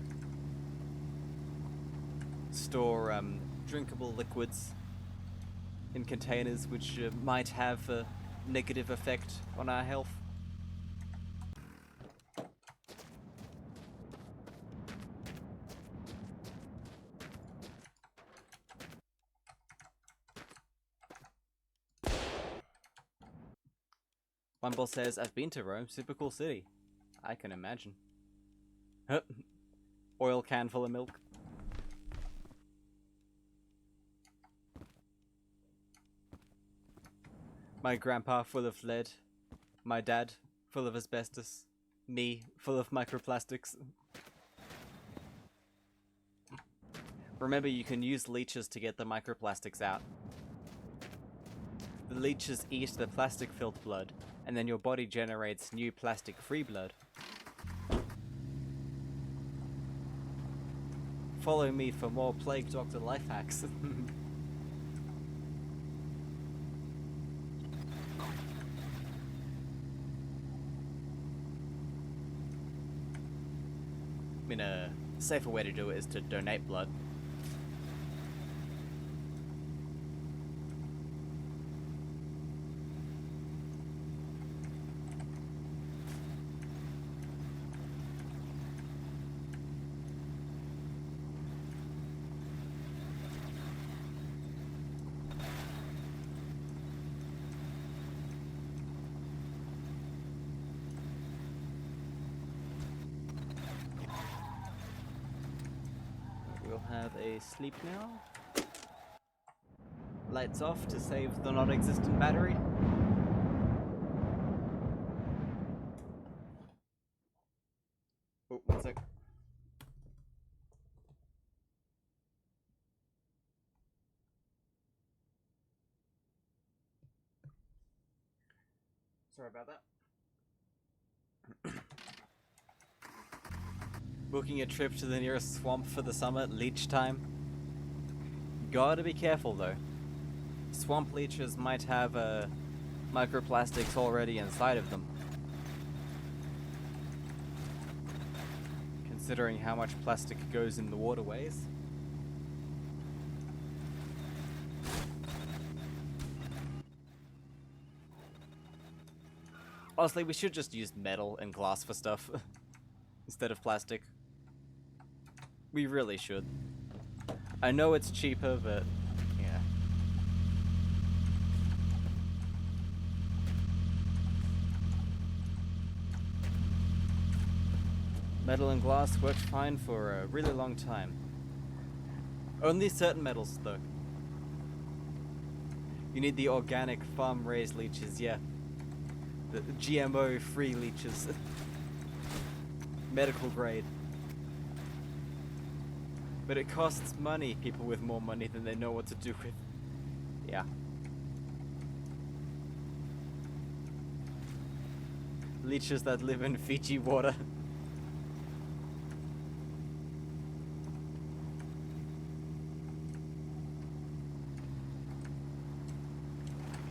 [SPEAKER 1] store drinkable liquids in containers which might have a negative effect on our health. Wumble says, I've been to Rome, super cool city. I can imagine. Oil can full of milk. My grandpa full of lead. My dad full of asbestos. Me full of microplastics. Remember, you can use leeches to get the microplastics out. The leeches eat the plastic-filled blood, and then your body generates new plastic-free blood. Follow me for more Plague Doctor life hacks. I mean, a safer way to do it is to donate blood. We'll have a sleep now. Lights off to save the non-existent battery. Oh, one sec. Sorry about that. Booking a trip to the nearest swamp for the summer, leech time. Gotta be careful though. Swamp leeches might have microplastics already inside of them. Considering how much plastic goes in the waterways. Honestly, we should just use metal and glass for stuff instead of plastic. We really should. I know it's cheaper, but yeah. Metal and glass worked fine for a really long time. Only certain metals, though. You need the organic farm-raised leeches, yeah. The GMO-free leeches. Medical grade. But it costs money, people with more money than they know what to do with. Yeah. Leeches that live in Fiji water.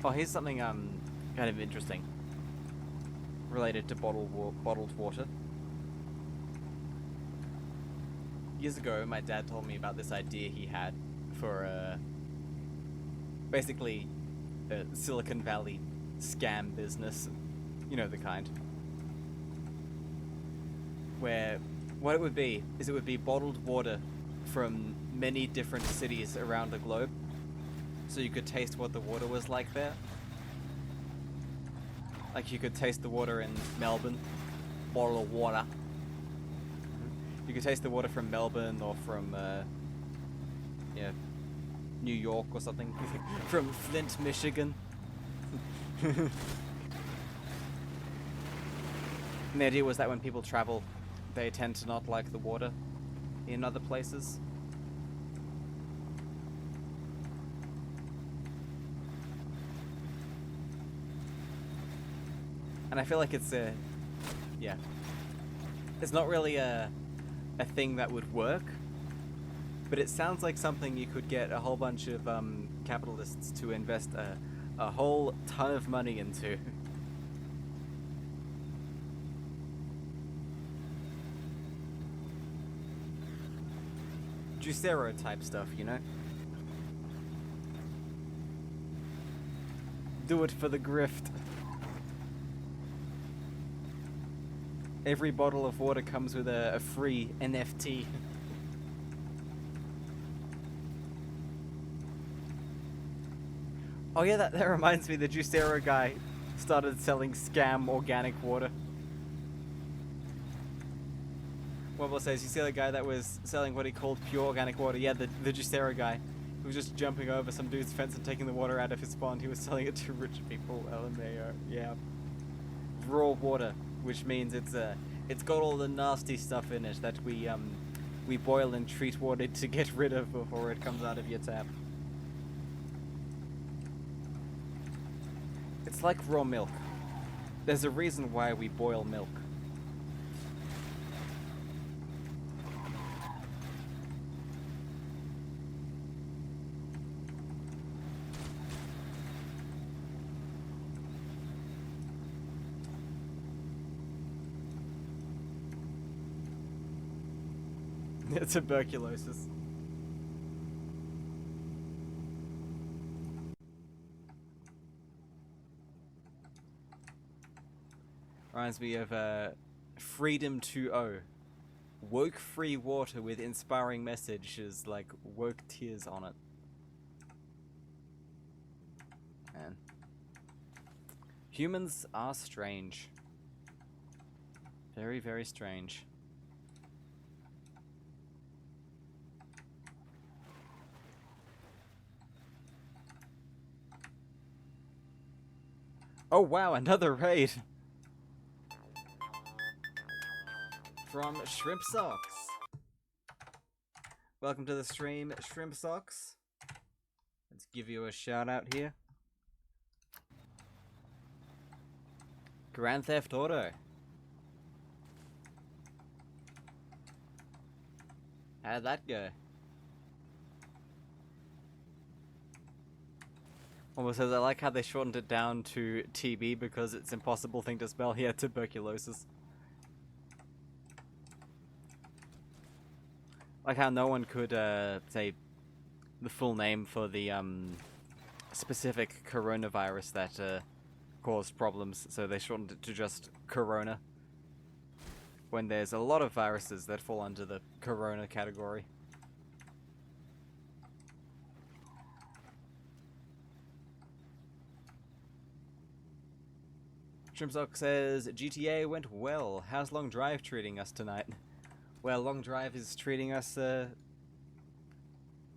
[SPEAKER 1] Oh, here's something kind of interesting related to bottled water. Years ago, my dad told me about this idea he had for basically a Silicon Valley scam business. You know the kind. Where what it would be is it would be bottled water from many different cities around the globe. So you could taste what the water was like there. Like you could taste the water in Melbourne, bottle of water. You could taste the water from Melbourne or from, yeah, New York or something. From Flint, Michigan. And the idea was that when people travel, they tend to not like the water in other places. And I feel like it's yeah. It's not really a thing that would work, but it sounds like something you could get a whole bunch of capitalists to invest a whole ton of money into. Juicero type stuff, you know? Do it for the grift. Every bottle of water comes with a free NFT. Oh yeah, that reminds me, the Juicero guy started selling scam organic water. Wobble says, you see the guy that was selling what he called pure organic water? Yeah, the Juicero guy. Who was just jumping over some dude's fence and taking the water out of his pond. He was selling it to rich people, LMAO. Yeah. Raw water, which means it's got all the nasty stuff in it that we boil and treat water to get rid of before it comes out of your tap. It's like raw milk. There's a reason why we boil milk. Tuberculosis. Reminds me of Freedom 2.0. Woke free water with inspiring messages like woke tears on it. Man. Humans are strange. Very, very strange. Oh wow, another raid! From Shrimp Socks. Welcome to the stream, Shrimp Socks. Let's give you a shout out here. Grand Theft Auto. How'd that go? Almost says, I like how they shortened it down to TB because it's an impossible thing to spell here, tuberculosis. Like how no one could say the full name for the specific coronavirus that caused problems, so they shortened it to just corona. When there's a lot of viruses that fall under the corona category. Shrimpsock says, GTA went well. How's Long Drive treating us tonight? Well, Long Drive is treating us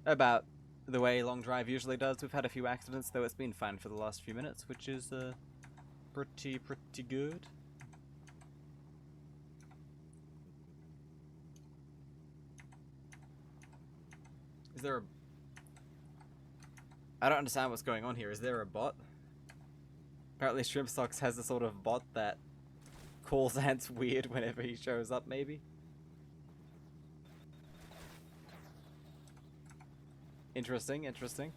[SPEAKER 1] about the way Long Drive usually does. We've had a few accidents, though it's been fine for the last few minutes, which is pretty good. Is there a... I don't understand what's going on here. Is there a bot? Apparently Shrimpsocks has a sort of bot that calls Ants weird whenever he shows up, maybe? Interesting, interesting.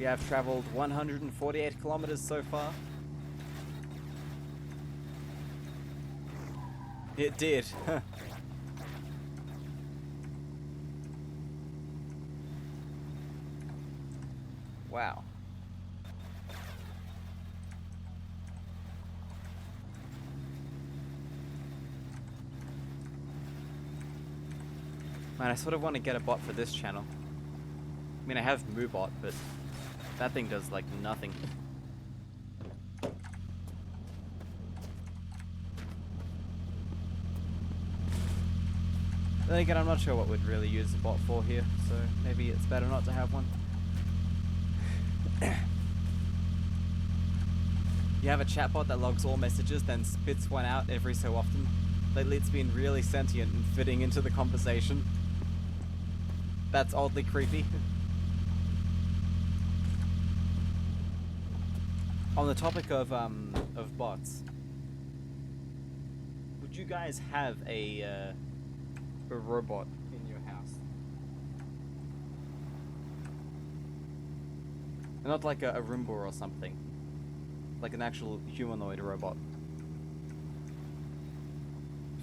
[SPEAKER 1] We have traveled 148 kilometers so far. It did. Wow. Man, I sort of want to get a bot for this channel. I mean, I have MooBot, but that thing does, like, nothing. Then again, I'm not sure what we'd really use a bot for here, so maybe it's better not to have one. You have a chatbot that logs all messages, then spits one out every so often. Lately it's been really sentient and fitting into the conversation. That's oddly creepy. On the topic of bots, would you guys have a robot in your house? Not like a Roomba or something. Like an actual humanoid robot.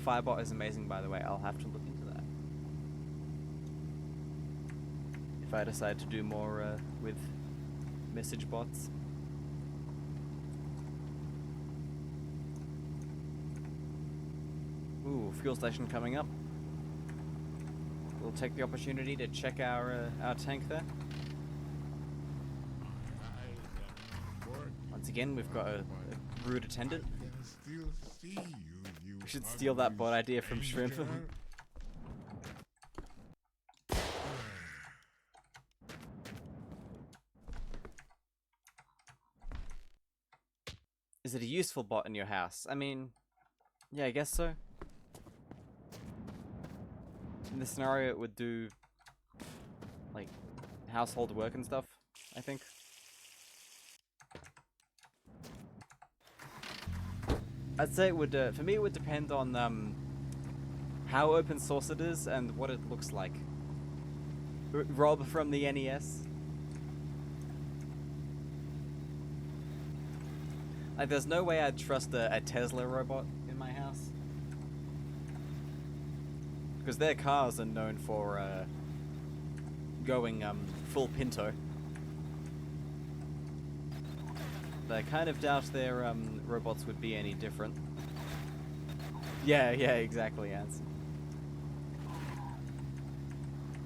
[SPEAKER 1] Firebot is amazing, by the way. I'll have to look into that. If I decide to do more with message bots. Ooh, fuel station coming up. We'll take the opportunity to check our tank there. Once again, we've got a rude attendant. We should steal that bot idea from Shrimp. Is it a useful bot in your house? I mean, yeah, I guess so. In this scenario, it would do, like, household work and stuff, I think. I'd say it would, for me it would depend on how open source it is and what it looks like. Rob from the NES. Like, there's no way I'd trust a Tesla robot in my house. Because their cars are known for going full Pinto. I kind of doubt their robots would be any different. Yeah, exactly, Ants.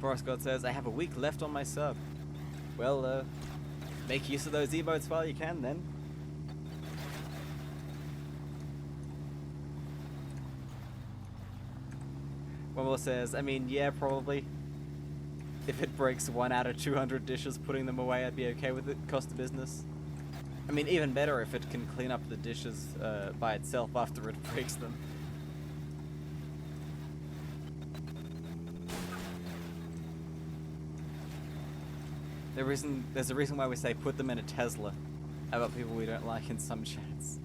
[SPEAKER 1] Forest God says, I have a week left on my sub. Well, make use of those emotes while you can, then. One more says, I mean, yeah, probably. If it breaks 1 out of 200 dishes, putting them away, I'd be okay with it. Cost of business. I mean, even better if it can clean up the dishes by itself after it breaks them. There's a reason why we say put them in a Tesla. How about people we don't like in some chats?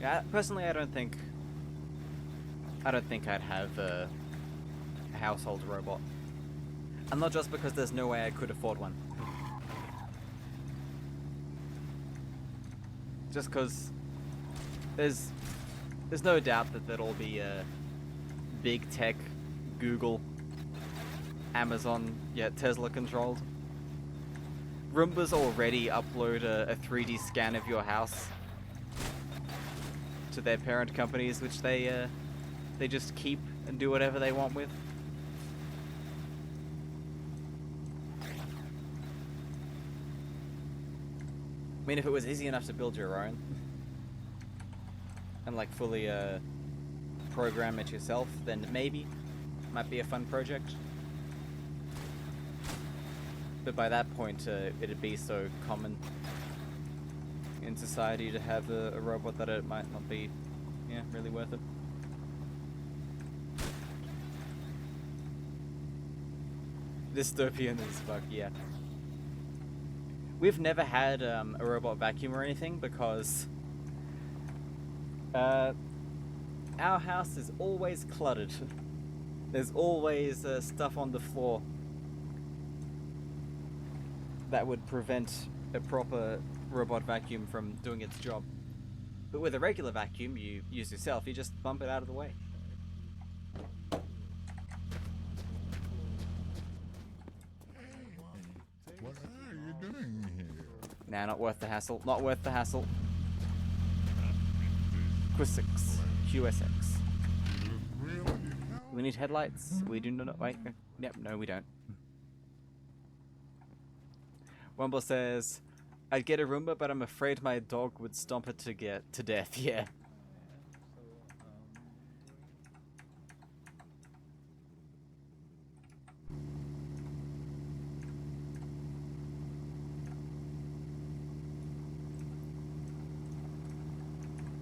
[SPEAKER 1] Yeah, personally, I don't think I'd have a household robot. And not just because there's no way I could afford one. Just because there's no doubt that that'll be big tech, Google, Amazon, yeah, Tesla controlled. Roombas already upload a 3D scan of your house to their parent companies, which they just keep and do whatever they want with. I mean, if it was easy enough to build your own and like fully program it yourself, then maybe might be a fun project. But by that point, it'd be so common in society to have a robot that it might not be, yeah, really worth it. Dystopian as fuck, yeah. We've never had a robot vacuum or anything because our house is always cluttered. There's always stuff on the floor that would prevent a proper robot vacuum from doing its job. But with a regular vacuum you use yourself, you just bump it out of the way.
[SPEAKER 2] What are you doing here?
[SPEAKER 1] Nah, not worth the hassle. Not worth the hassle. QSX. QSX.
[SPEAKER 2] Really?
[SPEAKER 1] We need headlights. We do not. Wait. Yep. No, we don't. Wumble says, "I'd get a Roomba, but I'm afraid my dog would stomp it to death." Yeah.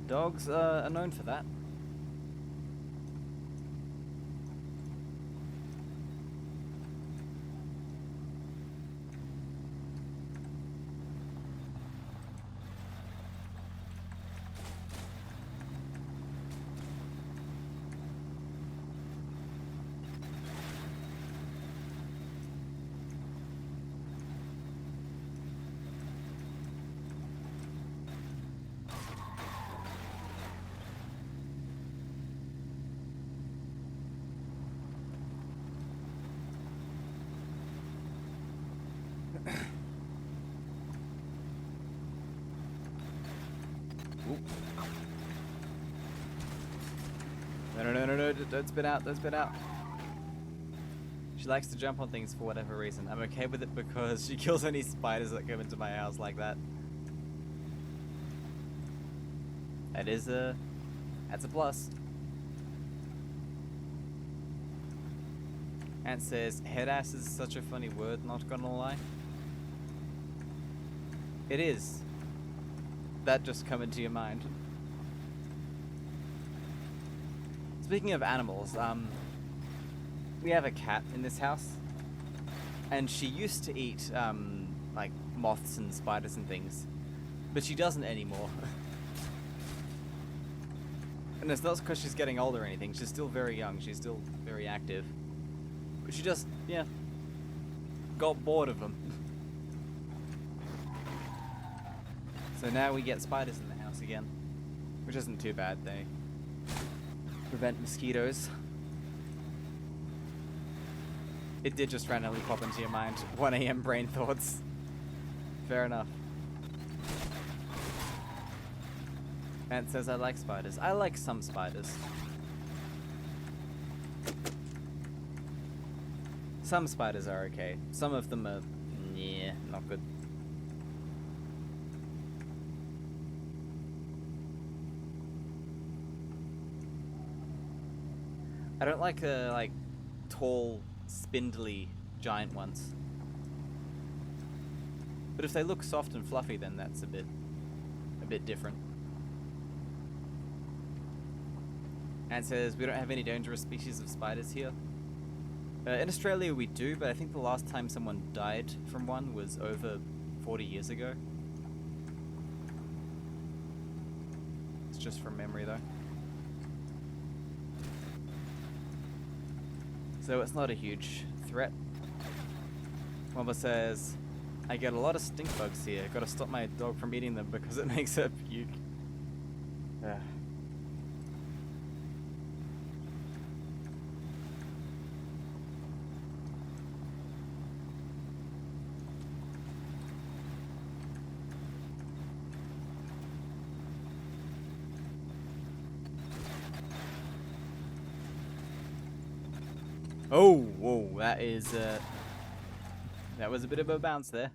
[SPEAKER 1] Dogs are known for that. No, don't spin out, don't spin out. She likes to jump on things for whatever reason. I'm okay with it because she kills any spiders that come into my house like that. That's a plus. Ant says, head ass is such a funny word, not gonna lie. It is. That just come into your mind. Speaking of animals, we have a cat in this house, and she used to eat, like, moths and spiders and things, but she doesn't anymore. And it's not because she's getting old or anything, she's still very young, she's still very active. But she just, yeah, got bored of them. So now we get spiders in the house again, which isn't too bad, they prevent mosquitoes. It did just randomly pop into your mind. 1 AM brain thoughts. Fair enough. Ant says I like spiders. I like some spiders. Some spiders are okay. Some of them are, yeah, not good. I don't like tall, spindly, giant ones. But if they look soft and fluffy, then that's a bit different. Ant says we don't have any dangerous species of spiders here. In Australia we do, but I think the last time someone died from one was over 40 years ago. It's just from memory though. So it's not a huge threat. Mama says, I get a lot of stink bugs here. Gotta stop my dog from eating them because it makes her puke. Oh, whoa, that was a bit of a bounce there.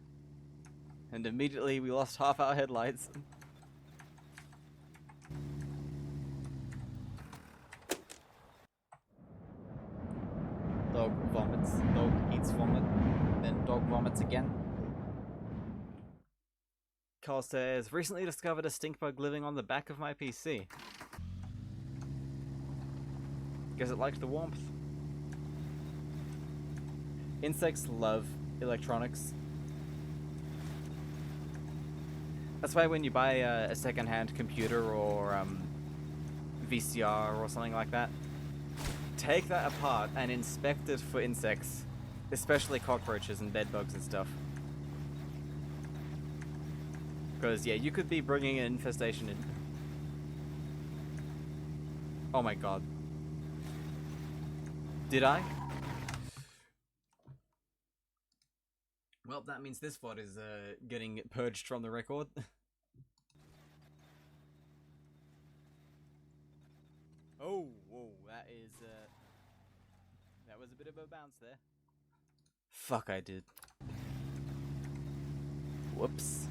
[SPEAKER 1] And immediately we lost half our headlights. Dog vomits, dog eats vomit, then dog vomits again. Carl says, recently discovered a stink bug living on the back of my PC. Guess it liked the warmth. Insects love electronics. That's why when you buy a second-hand computer or VCR or something like that, take that apart and inspect it for insects, especially cockroaches and bedbugs and stuff. Because, yeah, you could be bringing an infestation in. Oh my god. Did I? Well, that means this VOD is getting purged from the record. Oh, whoa, that is, that was a bit of a bounce there. Fuck, I did. Whoops.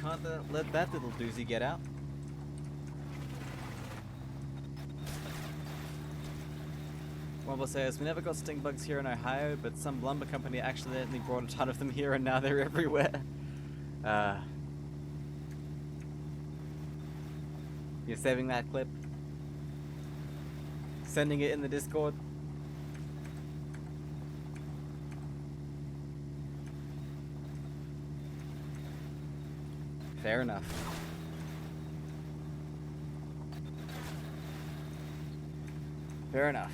[SPEAKER 1] Can't let that little doozy get out. Womble says, we never got sting bugs here in Ohio, but some lumber company accidentally brought a ton of them here and now they're everywhere. You're saving that clip? Sending it in the Discord? Fair enough. Fair enough.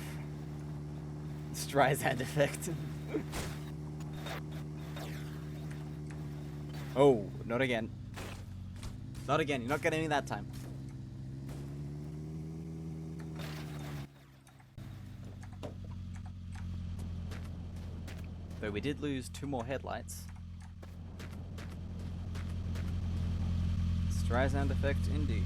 [SPEAKER 1] Streisand effect. Oh, not again. Not again, you're not getting me that time. Though we did lose 2 more headlights. Streisand effect indeed.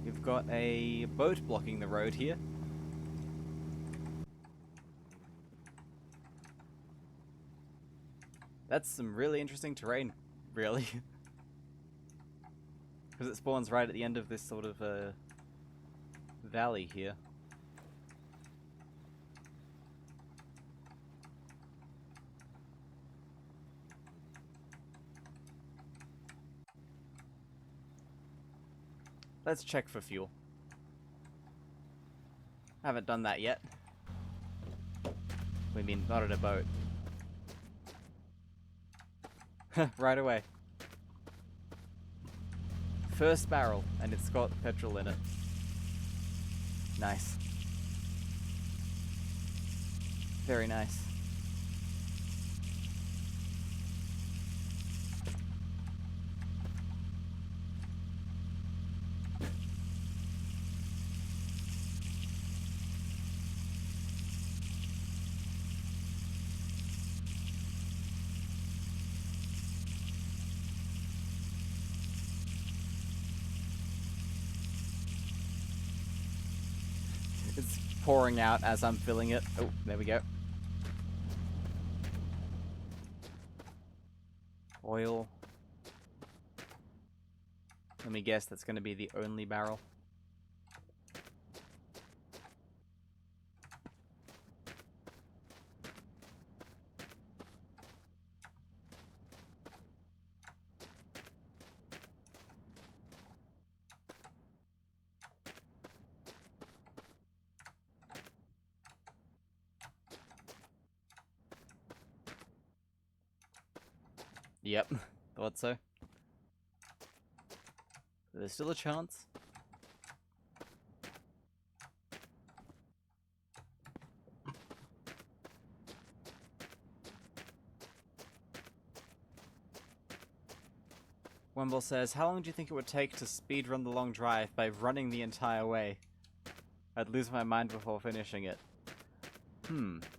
[SPEAKER 1] We've got a boat blocking the road here. That's some really interesting terrain, really. Because it spawns right at the end of this sort of valley here. Let's check for fuel. Haven't done that yet. We mean, not at a boat. Right away. First barrel, and it's got petrol in it. Nice. Very nice. It's pouring out as I'm filling it. Oh, there we go. Oil. Let me guess, that's going to be the only barrel. Yep, thought so. There's still a chance. Wemble says, how long do you think it would take to speedrun the long drive by running the entire way? I'd lose my mind before finishing it.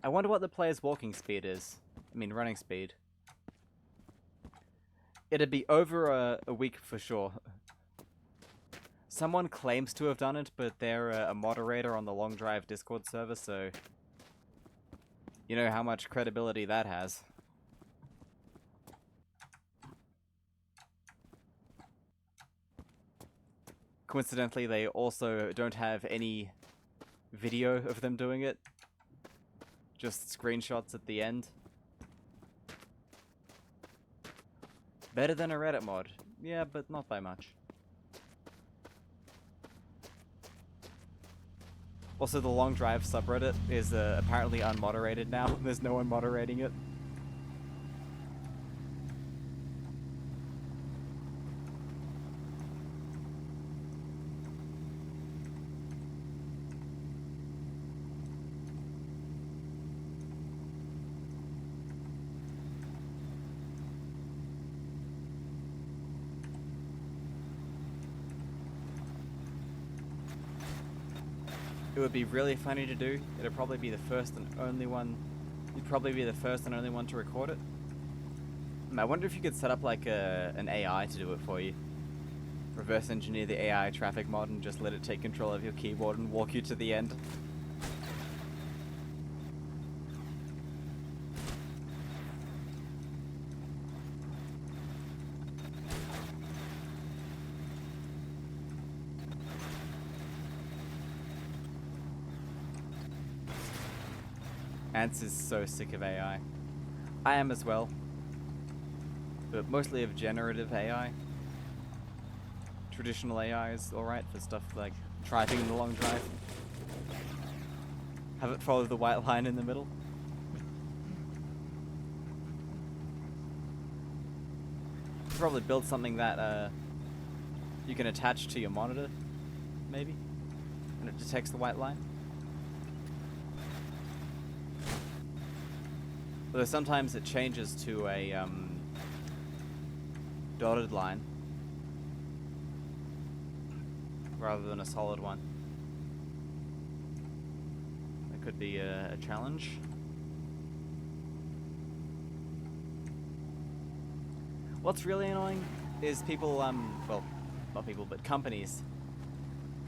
[SPEAKER 1] I wonder what the player's walking speed is. I mean, running speed. It'd be over a week for sure. Someone claims to have done it, but they're a moderator on the Long Drive Discord server, so you know how much credibility that has. Coincidentally, they also don't have any video of them doing it. Just screenshots at the end. Better than a Reddit mod. Yeah, but not by much. Also, the long drive subreddit is apparently unmoderated now. There's no one moderating it. It would be really funny to do. It'd probably be the first and only one. You'd probably be the first and only one to record it. I wonder if you could set up like an AI to do it for you. Reverse engineer the AI traffic mod and just let it take control of your keyboard and walk you to the end. Ants is so sick of AI. I am as well. But mostly of generative AI. Traditional AI is alright for stuff like driving in the long drive. Have it follow the white line in the middle. Probably build something that you can attach to your monitor, maybe, and it detects the white line. Although sometimes it changes to a dotted line rather than a solid one. That could be a challenge. What's really annoying is people, well, not people, but companies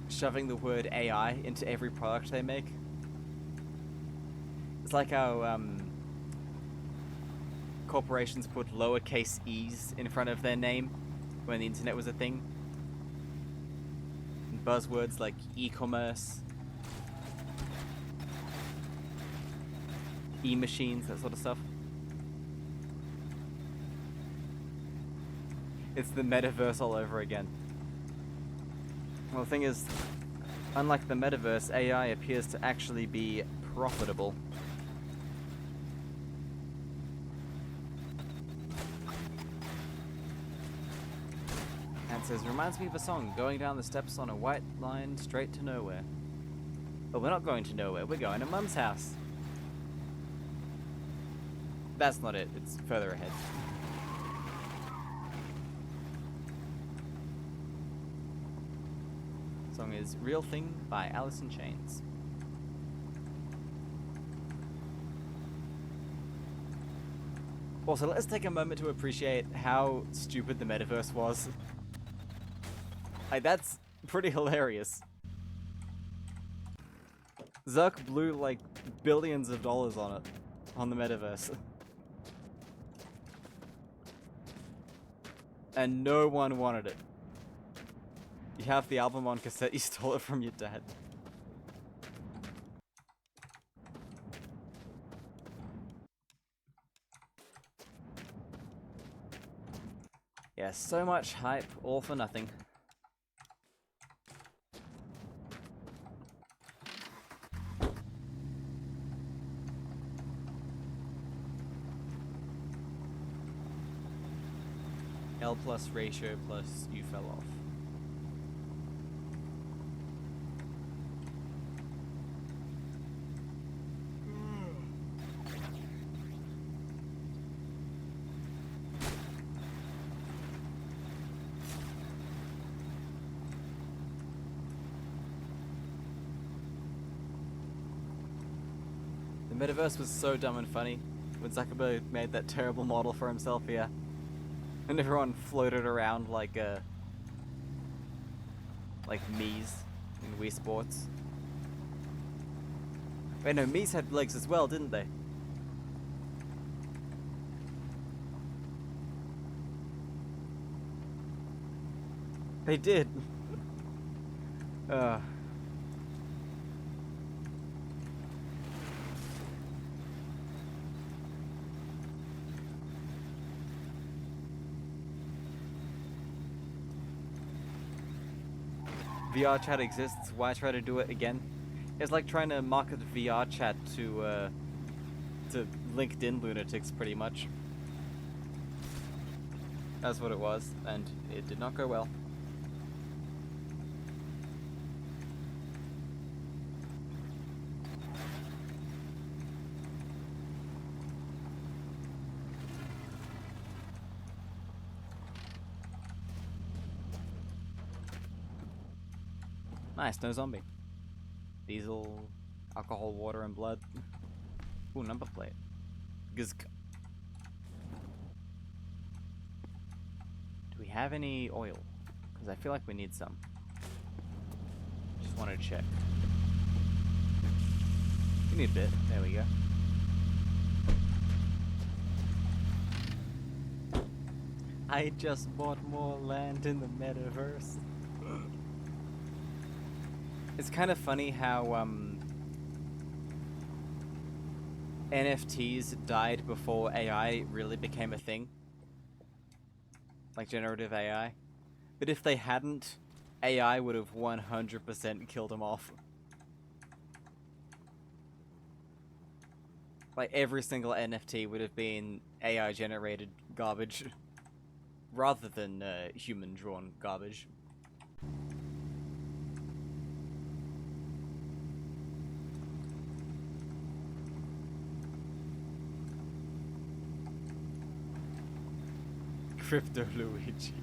[SPEAKER 1] shoving the word AI into every product they make. It's like how corporations put lowercase e's in front of their name when the internet was a thing. And buzzwords like e-commerce, e-machines, that sort of stuff. It's the metaverse all over again. Well, the thing is, unlike the metaverse, AI appears to actually be profitable. And says, reminds me of a song, going down the steps on a white line straight to nowhere. But we're not going to nowhere, we're going to Mum's house. That's not it, it's further ahead. Song is Real Thing by Alice in Chains. Also, let's take a moment to appreciate how stupid the metaverse was. Like, that's pretty hilarious. Zuck blew like billions of dollars on it, on the metaverse. And no one wanted it. You have the album on cassette, you stole it from your dad. Yeah, so much hype, all for nothing. L plus ratio plus you fell off. The metaverse was so dumb and funny when Zuckerberg made that terrible model for himself here. And everyone floated around like Mii's in Wii Sports. Wait, no, Mii's had legs as well, didn't they? They did. VR chat exists, why try to do it again? It's like trying to market VR chat to LinkedIn lunatics, pretty much. That's what it was, and it did not go well. Nice, no zombie. Diesel, alcohol, water, and blood. Ooh, number plate. Gizk. Do we have any oil? Because I feel like we need some. Just want to check. We need a bit. There we go. I just bought more land in the metaverse. It's kind of funny how NFTs died before AI really became a thing. Like generative AI. But if they hadn't, AI would have 100% killed them off. Like every single NFT would have been AI generated garbage. Rather than human drawn garbage. Crypto Luigi.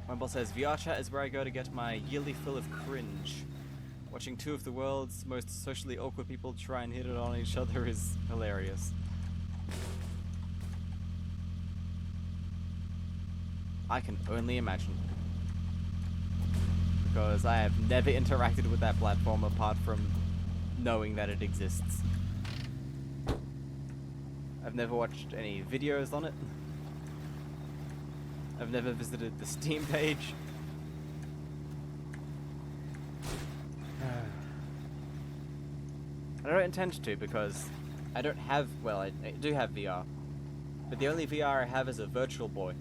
[SPEAKER 1] My boss says, VR chat is where I go to get my yearly fill of cringe. Watching two of the world's most socially awkward people try and hit it on each other is hilarious. I can only imagine. Because I have never interacted with that platform apart from knowing that it exists. I've never watched any videos on it. I've never visited the Steam page. I don't intend to because I don't have, well, I do have VR. But the only VR I have is a Virtual Boy.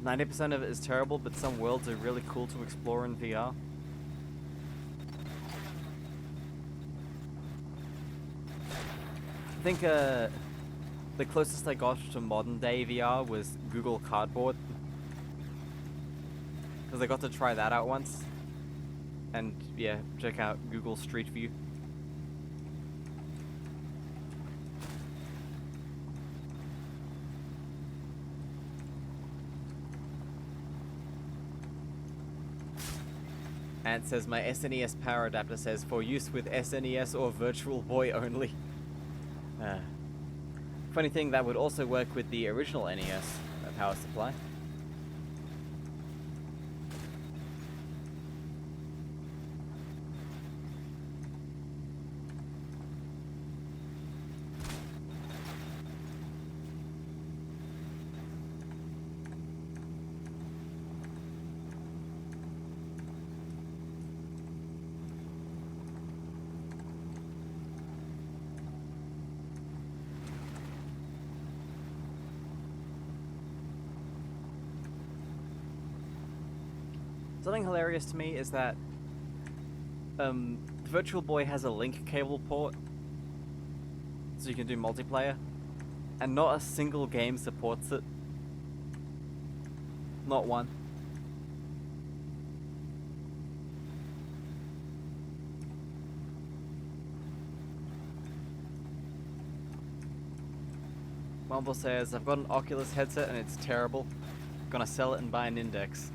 [SPEAKER 1] %90 of it is terrible, but some worlds are really cool to explore in VR. I think the closest I got to modern day VR was Google Cardboard. Because I got to try that out once. And yeah, check out Google Street View. And it says my SNES power adapter says for use with SNES or Virtual Boy only. Funny thing, that would also work with the original NES power supply. Something hilarious to me is that the Virtual Boy has a link cable port, so you can do multiplayer, and not a single game supports it. Not one. Mumble says, I've got an Oculus headset and it's terrible. Gonna sell it and buy an Index.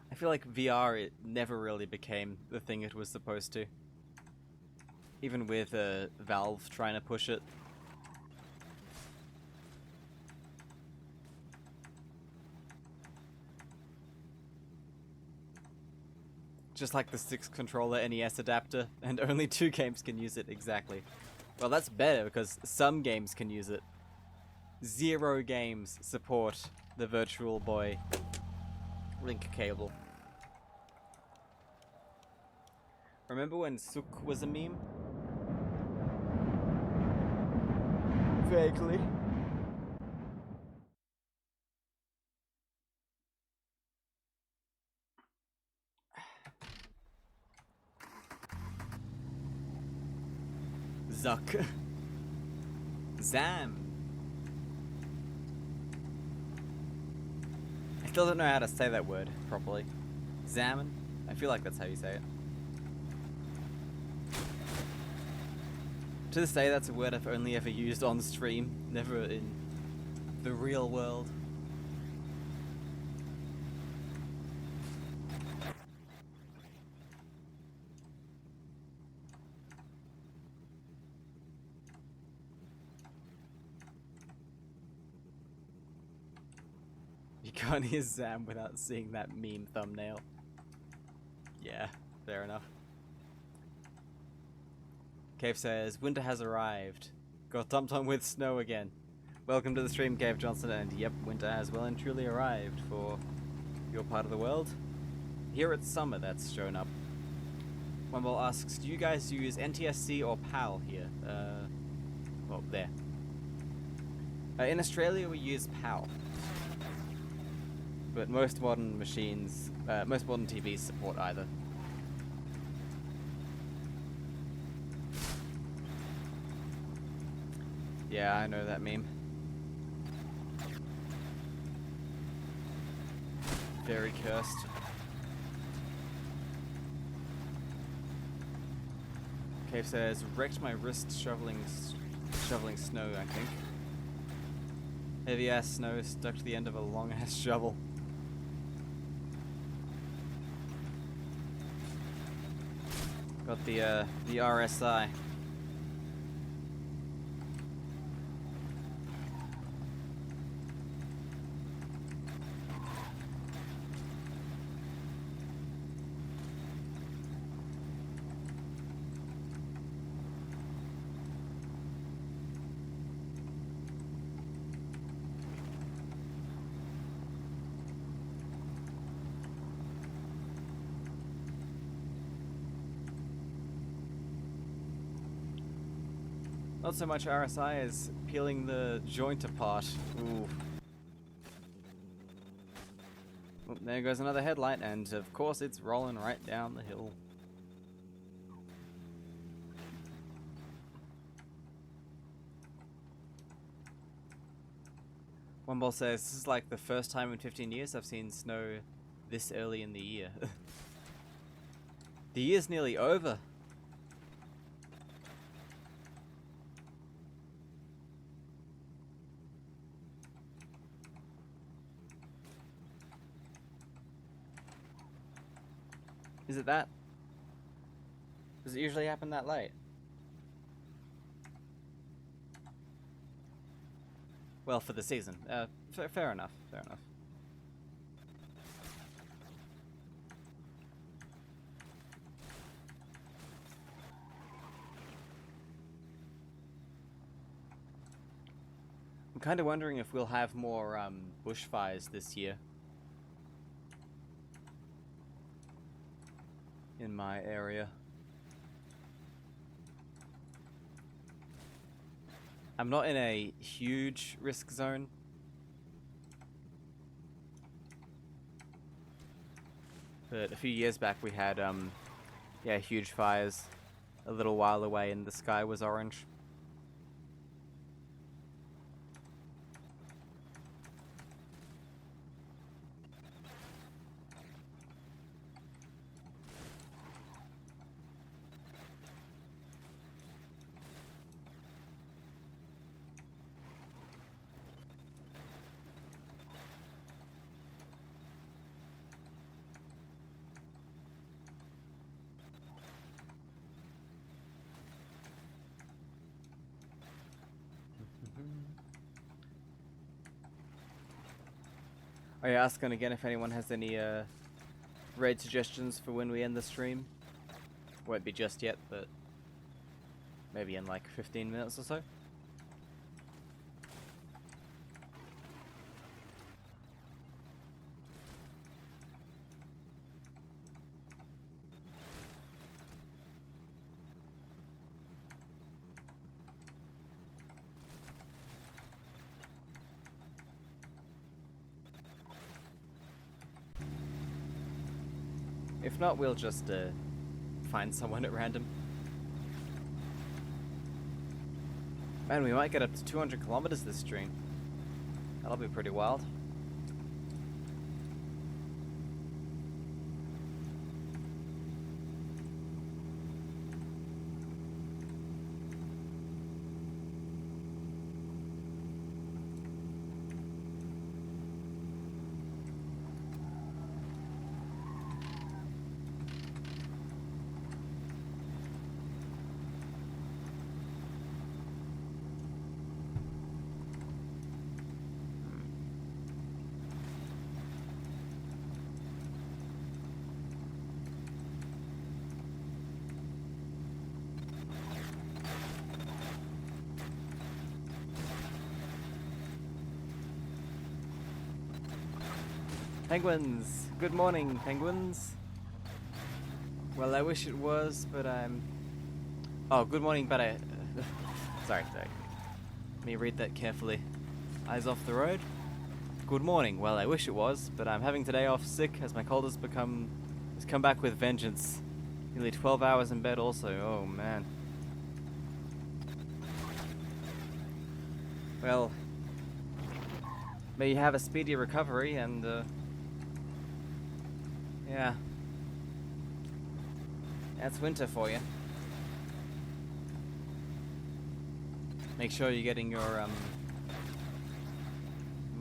[SPEAKER 1] I feel like VR, it never really became the thing it was supposed to. Even with Valve trying to push it. just like the 6 controller NES adapter, and only 2 games can use it exactly. Well, that's better because some games can use it. 0 games support the Virtual Boy link cable. Remember when Suk was a meme? Vaguely. Zuck. Zam. I still don't know how to say that word properly. Zamen? I feel like that's how you say it. To this day, that's a word I've only ever used on stream, never in the real world. You can't hear Zam without seeing that meme thumbnail. Yeah, fair enough. Cave says, winter has arrived. Got dumped on with snow again. Welcome to the stream, Cave Johnson, and yep, winter has well and truly arrived for your part of the world. Here it's summer that's shown up. Wumble asks, do you guys use NTSC or PAL here? Well, there. In Australia we use PAL. But most modern machines, most modern TVs support either. Yeah, I know that meme. Very cursed. Cave says, wrecked my wrist shoveling snow, I think. Heavy ass snow stuck to the end of a long ass shovel. Got the RSI. Not so much RSI as peeling the joint apart. Ooh. Oh, there goes another headlight, and of course it's rolling right down the hill. One says, this is like the first time in 15 years I've seen snow this early in the year. The year's nearly over. Is it that? Does it usually happen that late? Well, for the season. Fair enough, fair enough. I'm kind of wondering if we'll have more bushfires this year. In my area. I'm not in a huge risk zone. But a few years back we had yeah, huge fires a little while away and the sky was orange. Oh yeah, asking again if anyone has any raid suggestions for when we end the stream. Won't be just yet, but maybe in like 15 minutes or so. If not, we'll just find someone at random. Man, we might get up to 200 kilometers this stream. That'll be pretty wild. Penguins! Good morning, penguins! Well, I wish it was, but I'm... Oh, good morning, but I... sorry. Let me read that carefully. Eyes off the road. Good morning. Well, I wish it was, but I'm having today off sick as my cold has come back with vengeance. Nearly 12 hours in bed also. Oh, man. Well, may you have a speedy recovery and, yeah. That's winter for you. Make sure you're getting your,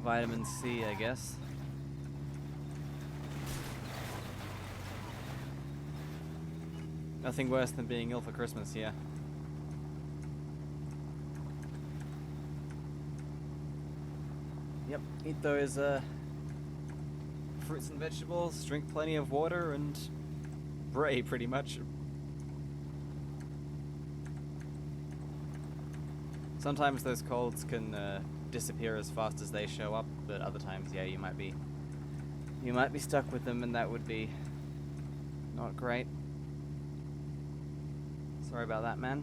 [SPEAKER 1] vitamin C, I guess. Nothing worse than being ill for Christmas, yeah. Yep, eat those, fruits and vegetables, drink plenty of water, and pray, pretty much. Sometimes those colds can disappear as fast as they show up, but other times, yeah, you might be stuck with them, and that would be not great. Sorry about that, man.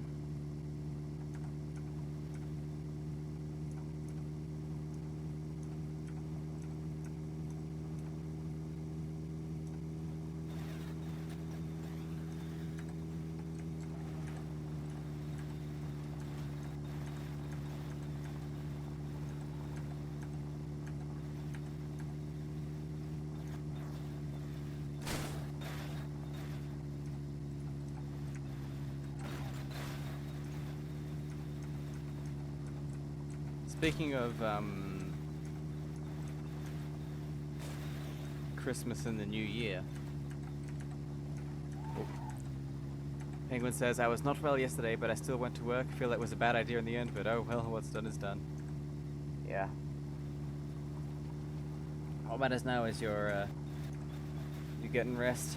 [SPEAKER 1] Speaking of Christmas and the New Year, Penguin says, I was not well yesterday, but I still went to work. Feel that was a bad idea in the end, but oh well, what's done is done. Yeah. What matters now is you're getting rest.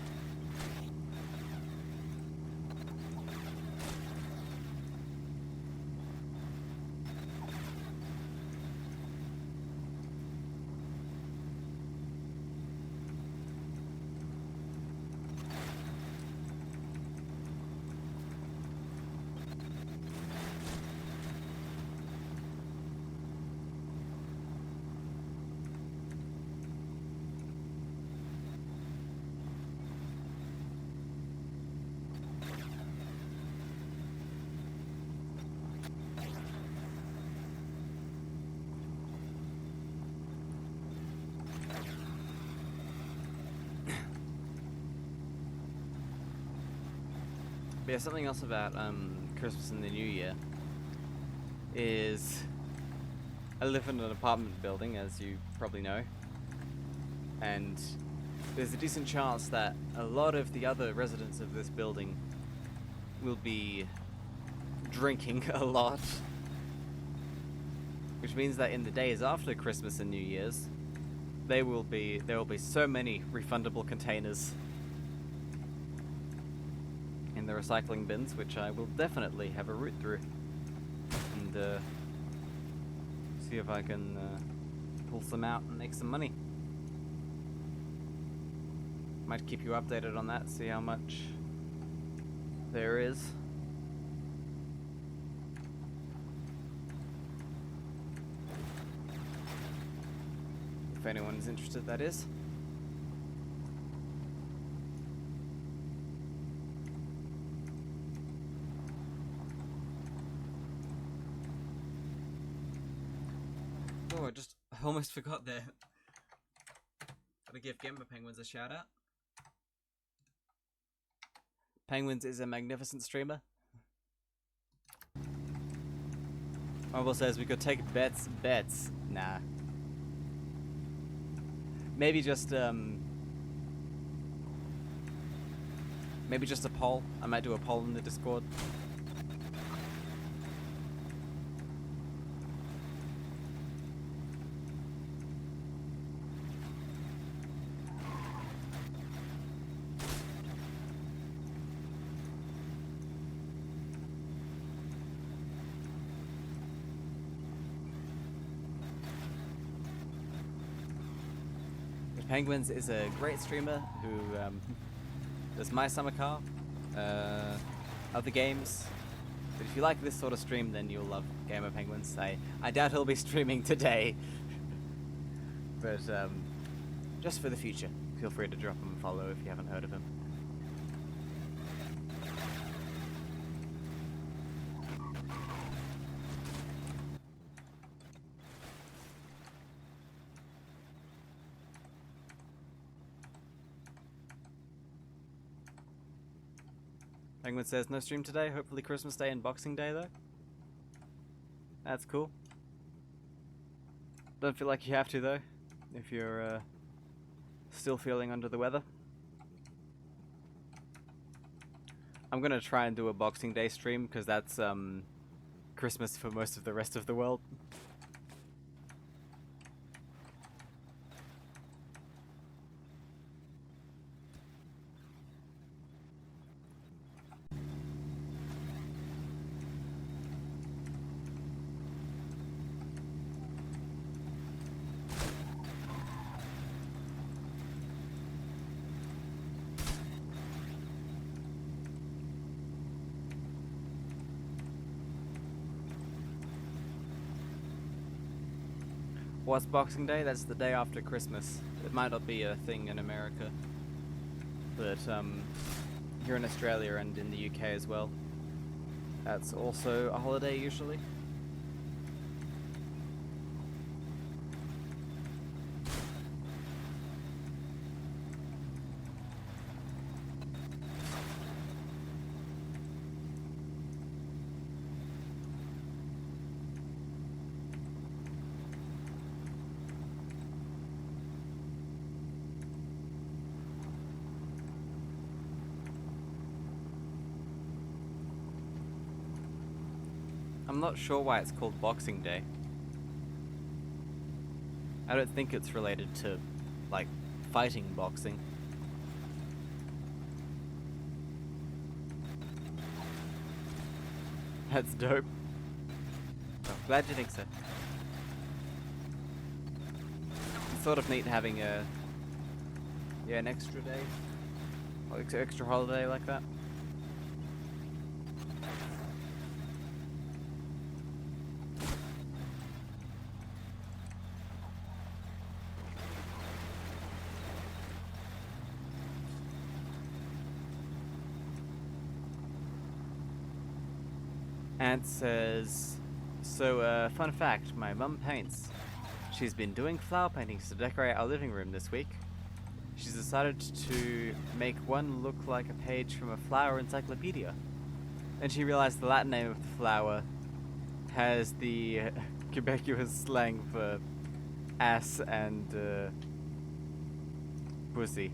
[SPEAKER 1] But yeah, something else about Christmas and the New Year is I live in an apartment building, as you probably know, and there's a decent chance that a lot of the other residents of this building will be drinking a lot, which means that in the days after Christmas and New Year's, there will be so many refundable containers in the recycling bins, which I will definitely have a root through and see if I can pull some out and make some money. Might keep you updated on that, see how much there is. If anyone is interested, that is. Oh, I almost forgot there. Gotta give Gemba Penguins a shout out. Penguins is a magnificent streamer. Marvel says we could take bets. Nah. Maybe just a poll. I might do a poll in the Discord. Penguins is a great streamer who does My Summer Car, other games. But if you like this sort of stream, then you'll love Gamer Penguins. I doubt he'll be streaming today, but just for the future, feel free to drop him a follow if you haven't heard of him. Penguin says no stream today, hopefully Christmas Day and Boxing Day though. That's cool. Don't feel like you have to though, if you're still feeling under the weather. I'm gonna try and do a Boxing Day stream because that's Christmas for most of the rest of the world. What's Boxing Day? That's the day after Christmas. It might not be a thing in America, but here in Australia and in the UK as well, that's also a holiday usually. I'm not sure why it's called Boxing Day. I don't think it's related to, like, fighting boxing. That's dope. Oh, glad you think so. It's sort of neat having an extra day, like extra holiday like that. Ant says, so fun fact, my mum paints. She's been doing flower paintings to decorate our living room this week. She's decided to make one look like a page from a flower encyclopedia. Then she realized the Latin name of the flower has the Quebecuous slang for ass and pussy.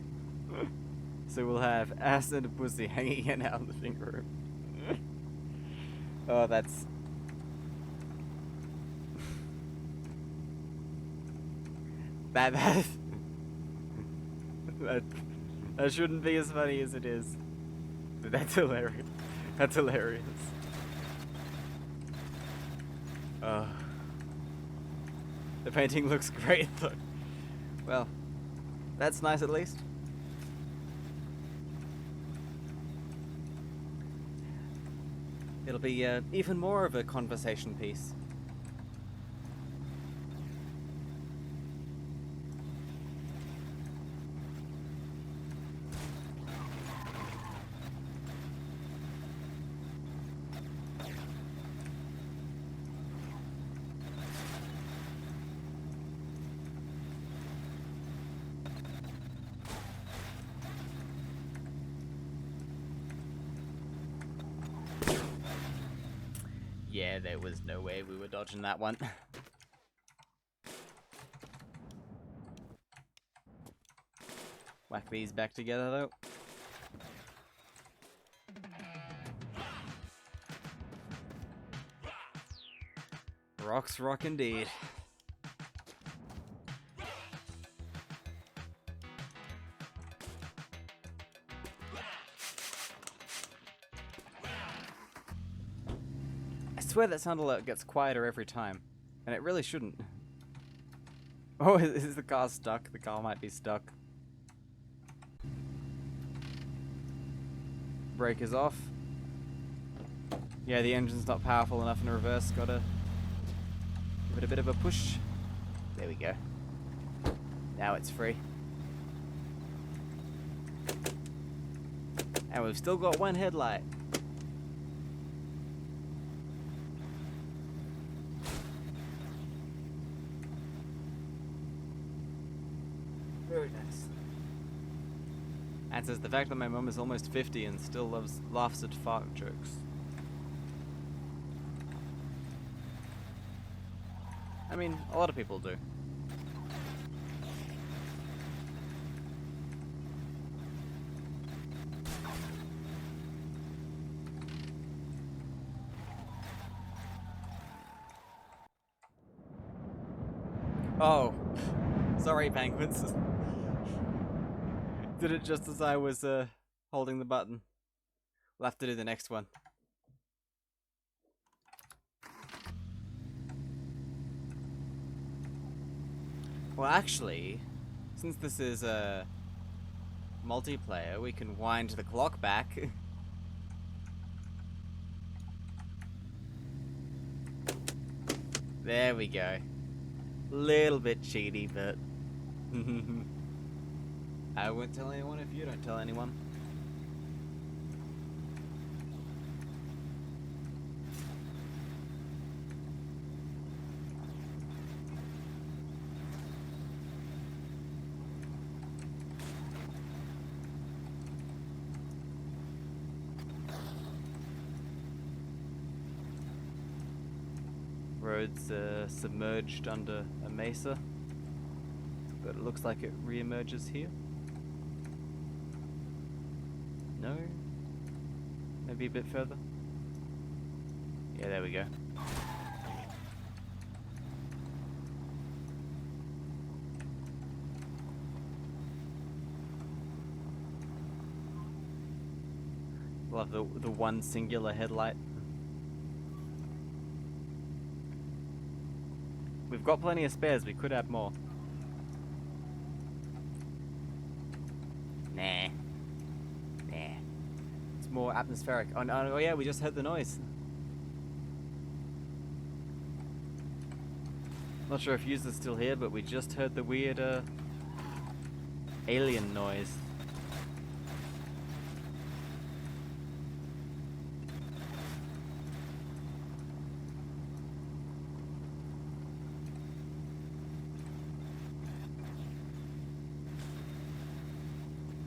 [SPEAKER 1] So we'll have ass and pussy hanging in our living room. Oh, that's... that, that that shouldn't be as funny as it is. But that's hilarious. That's hilarious. The painting looks great though. Well, that's nice at least. It'll be even more of a conversation piece. Yeah, there was no way we were dodging that one. Whack these back together though. Rocks rock indeed. I swear that sound alert gets quieter every time, and it really shouldn't. Oh, is the car stuck? The car might be stuck. Brake is off. Yeah, the engine's not powerful enough in reverse. Gotta give it a bit of a push. There we go. Now it's free. And we've still got one headlight. Very nice. And says the fact that my mum is almost 50 and still laughs at fart jokes. I mean, a lot of people do. Oh, sorry, penguins. Did it just as I was holding the button. We'll have to do the next one. Well, actually, since this is a multiplayer, we can wind the clock back. There we go. Little bit cheaty, but I won't tell anyone if you don't tell anyone. Road's submerged under a mesa, but it looks like it re-emerges here. No? Maybe a bit further? Yeah, there we go. We'll have the one singular headlight. We've got plenty of spares, we could add more. Nah. Nah. It's more atmospheric. Oh, no, oh yeah, we just heard the noise. Not sure if users still here, but we just heard the weird alien noise.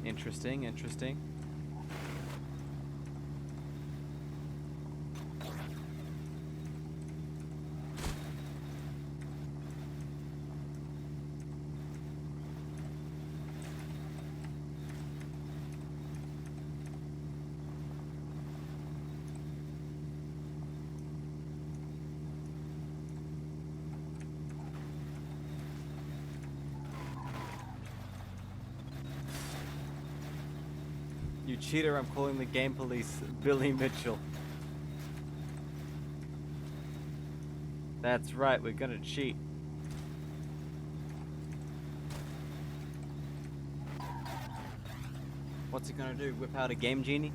[SPEAKER 1] Interesting, interesting. You cheater, I'm calling the game police, Billy Mitchell. That's right, we're gonna cheat. What's he gonna do? Whip out a game genie?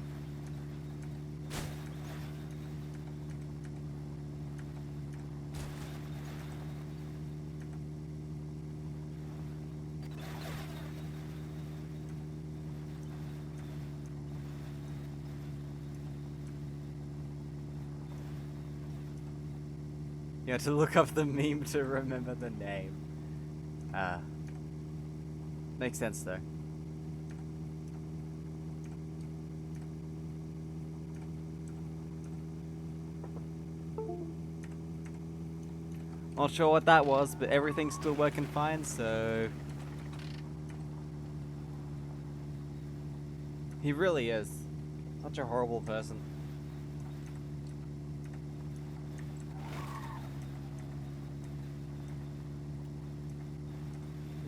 [SPEAKER 1] You had to look up the meme to remember the name. Makes sense though. Not sure what that was, but everything's still working fine, so... He really is. Such a horrible person.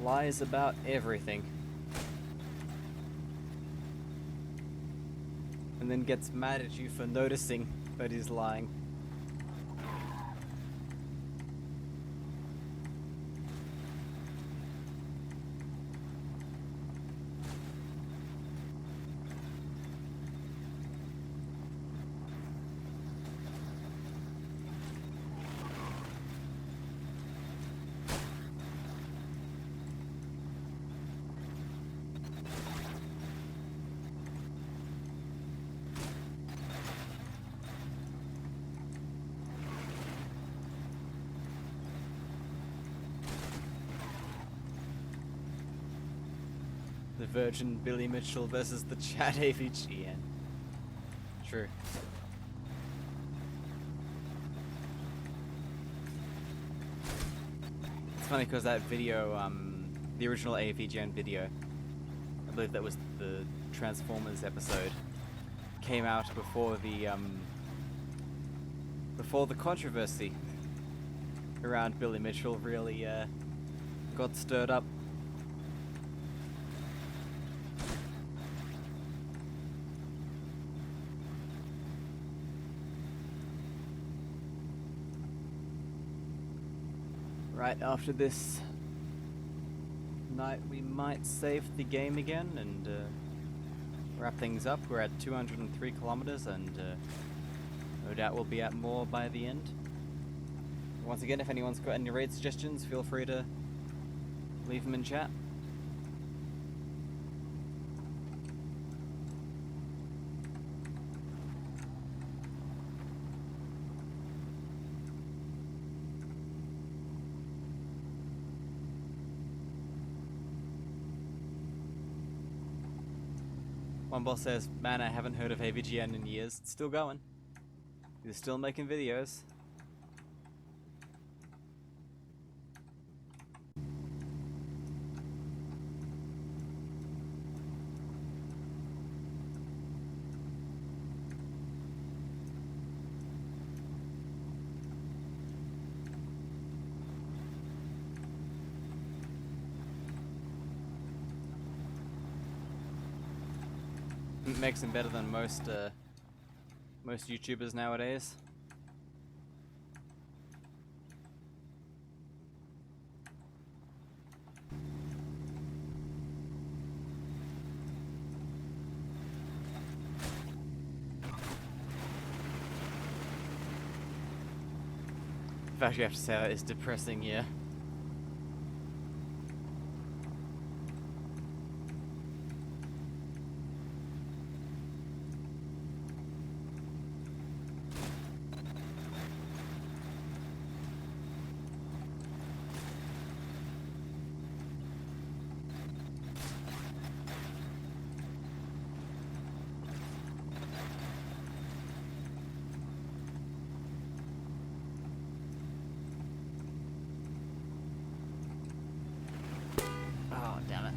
[SPEAKER 1] Lies about everything. And then gets mad at you for noticing that he's lying. The Virgin Billy Mitchell versus the Chad AVGN. True. It's funny because that video, the original AVGN video, I believe that was the Transformers episode, came out before the controversy around Billy Mitchell really got stirred up. Right after this night, we might save the game again and wrap things up. We're at 203 kilometers, and no doubt we'll be at more by the end. Once again, if anyone's got any raid suggestions, feel free to leave them in chat. One boss says, man, I haven't heard of AVGN in years. It's still going. He's still making videos. It makes him better than most YouTubers nowadays. In fact, you have to say that is depressing, yeah. Oh, damn it.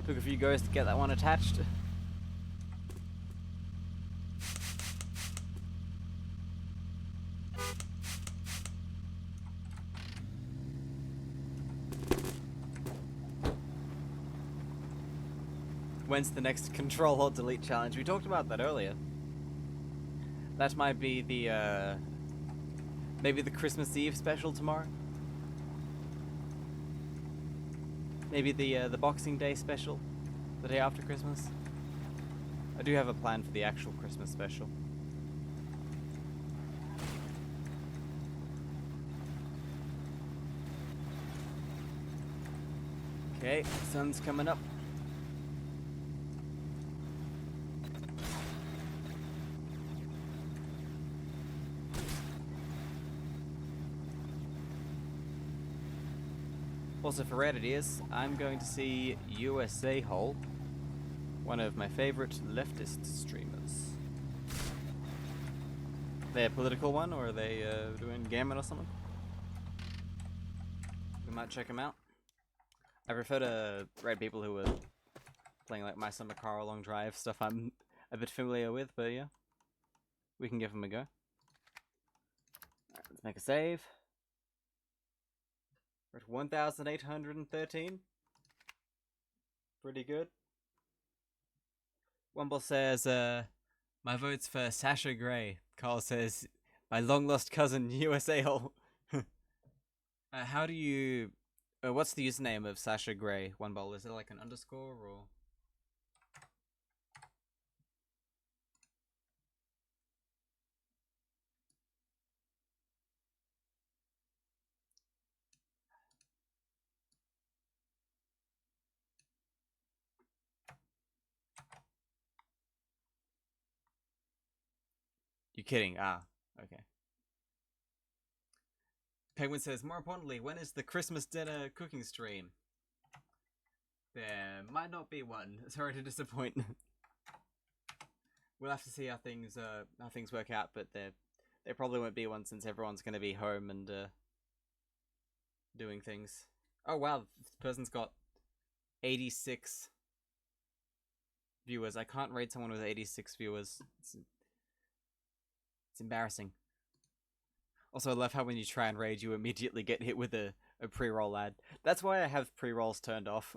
[SPEAKER 1] Took a few goes to get that one attached. When's the next Control Alt Delete challenge? We talked about that earlier. That might be the maybe the Christmas Eve special tomorrow. Maybe the Boxing Day special, the day after Christmas. I do have a plan for the actual Christmas special. Okay, sun's coming up. Also for Reddit is, I'm going to see USA Hole, one of my favorite leftist streamers. They a political one, or are they doing Gammon or something? We might check them out. I prefer to raid people who are playing like My Summer Car or Long Drive, stuff I'm a bit familiar with, but yeah. We can give them a go. Alright, let's make a save. We're at 1,813. Pretty good. Wumble says, my vote's for Sasha Grey. Carl says, my long lost cousin, USA Hole. How do you... what's the username of Sasha Grey? Wumble, is it like an underscore or... You kidding? Ah, okay. Penguin says, more importantly, when is the Christmas dinner cooking stream? There might not be one. Sorry to disappoint. We'll have to see how things work out, but there probably won't be one since everyone's going to be home and doing things. Oh wow, this person's got 86 viewers. I can't rate someone with 86 viewers. It's embarrassing. Also, I love how when you try and raid, you immediately get hit with a pre-roll ad. That's why I have pre-rolls turned off.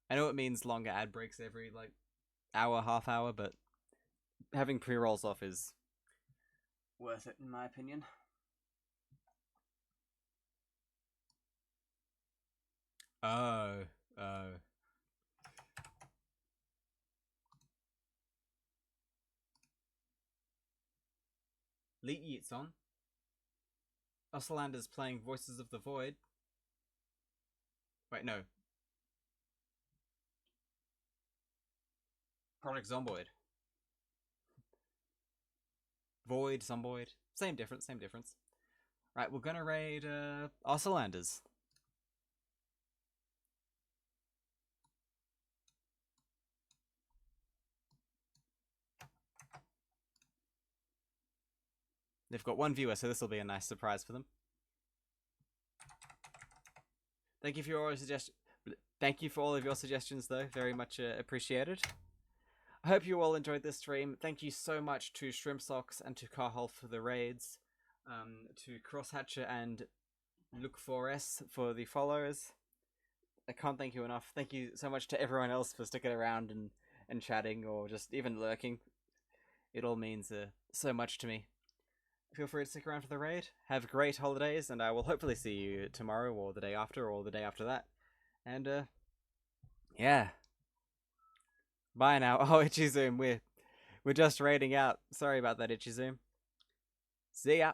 [SPEAKER 1] I know it means longer ad breaks every, like, hour, half hour, but having pre-rolls off is worth it, in my opinion. Oh. Lee Yeats on. Osterlander's playing Voices of the Void. Wait, no. Product Zomboid. Void, Zomboid. Same difference, same difference. Right, we're gonna raid Osterlanders. They've got one viewer, so this will be a nice surprise for them. Thank you for your Thank you for all of your suggestions, though. Very much appreciated. I hope you all enjoyed this stream. Thank you so much to Shrimp Socks and to Carhol for the raids, to Crosshatcher and Look4S for the followers. I can't thank you enough. Thank you so much to everyone else for sticking around and chatting or just even lurking. It all means so much to me. Feel free to stick around for the raid. Have great holidays, and I will hopefully see you tomorrow or the day after or the day after that. And, yeah. Bye now. Oh, Itchy Zoom, we're just raiding out. Sorry about that, Itchy Zoom. See ya.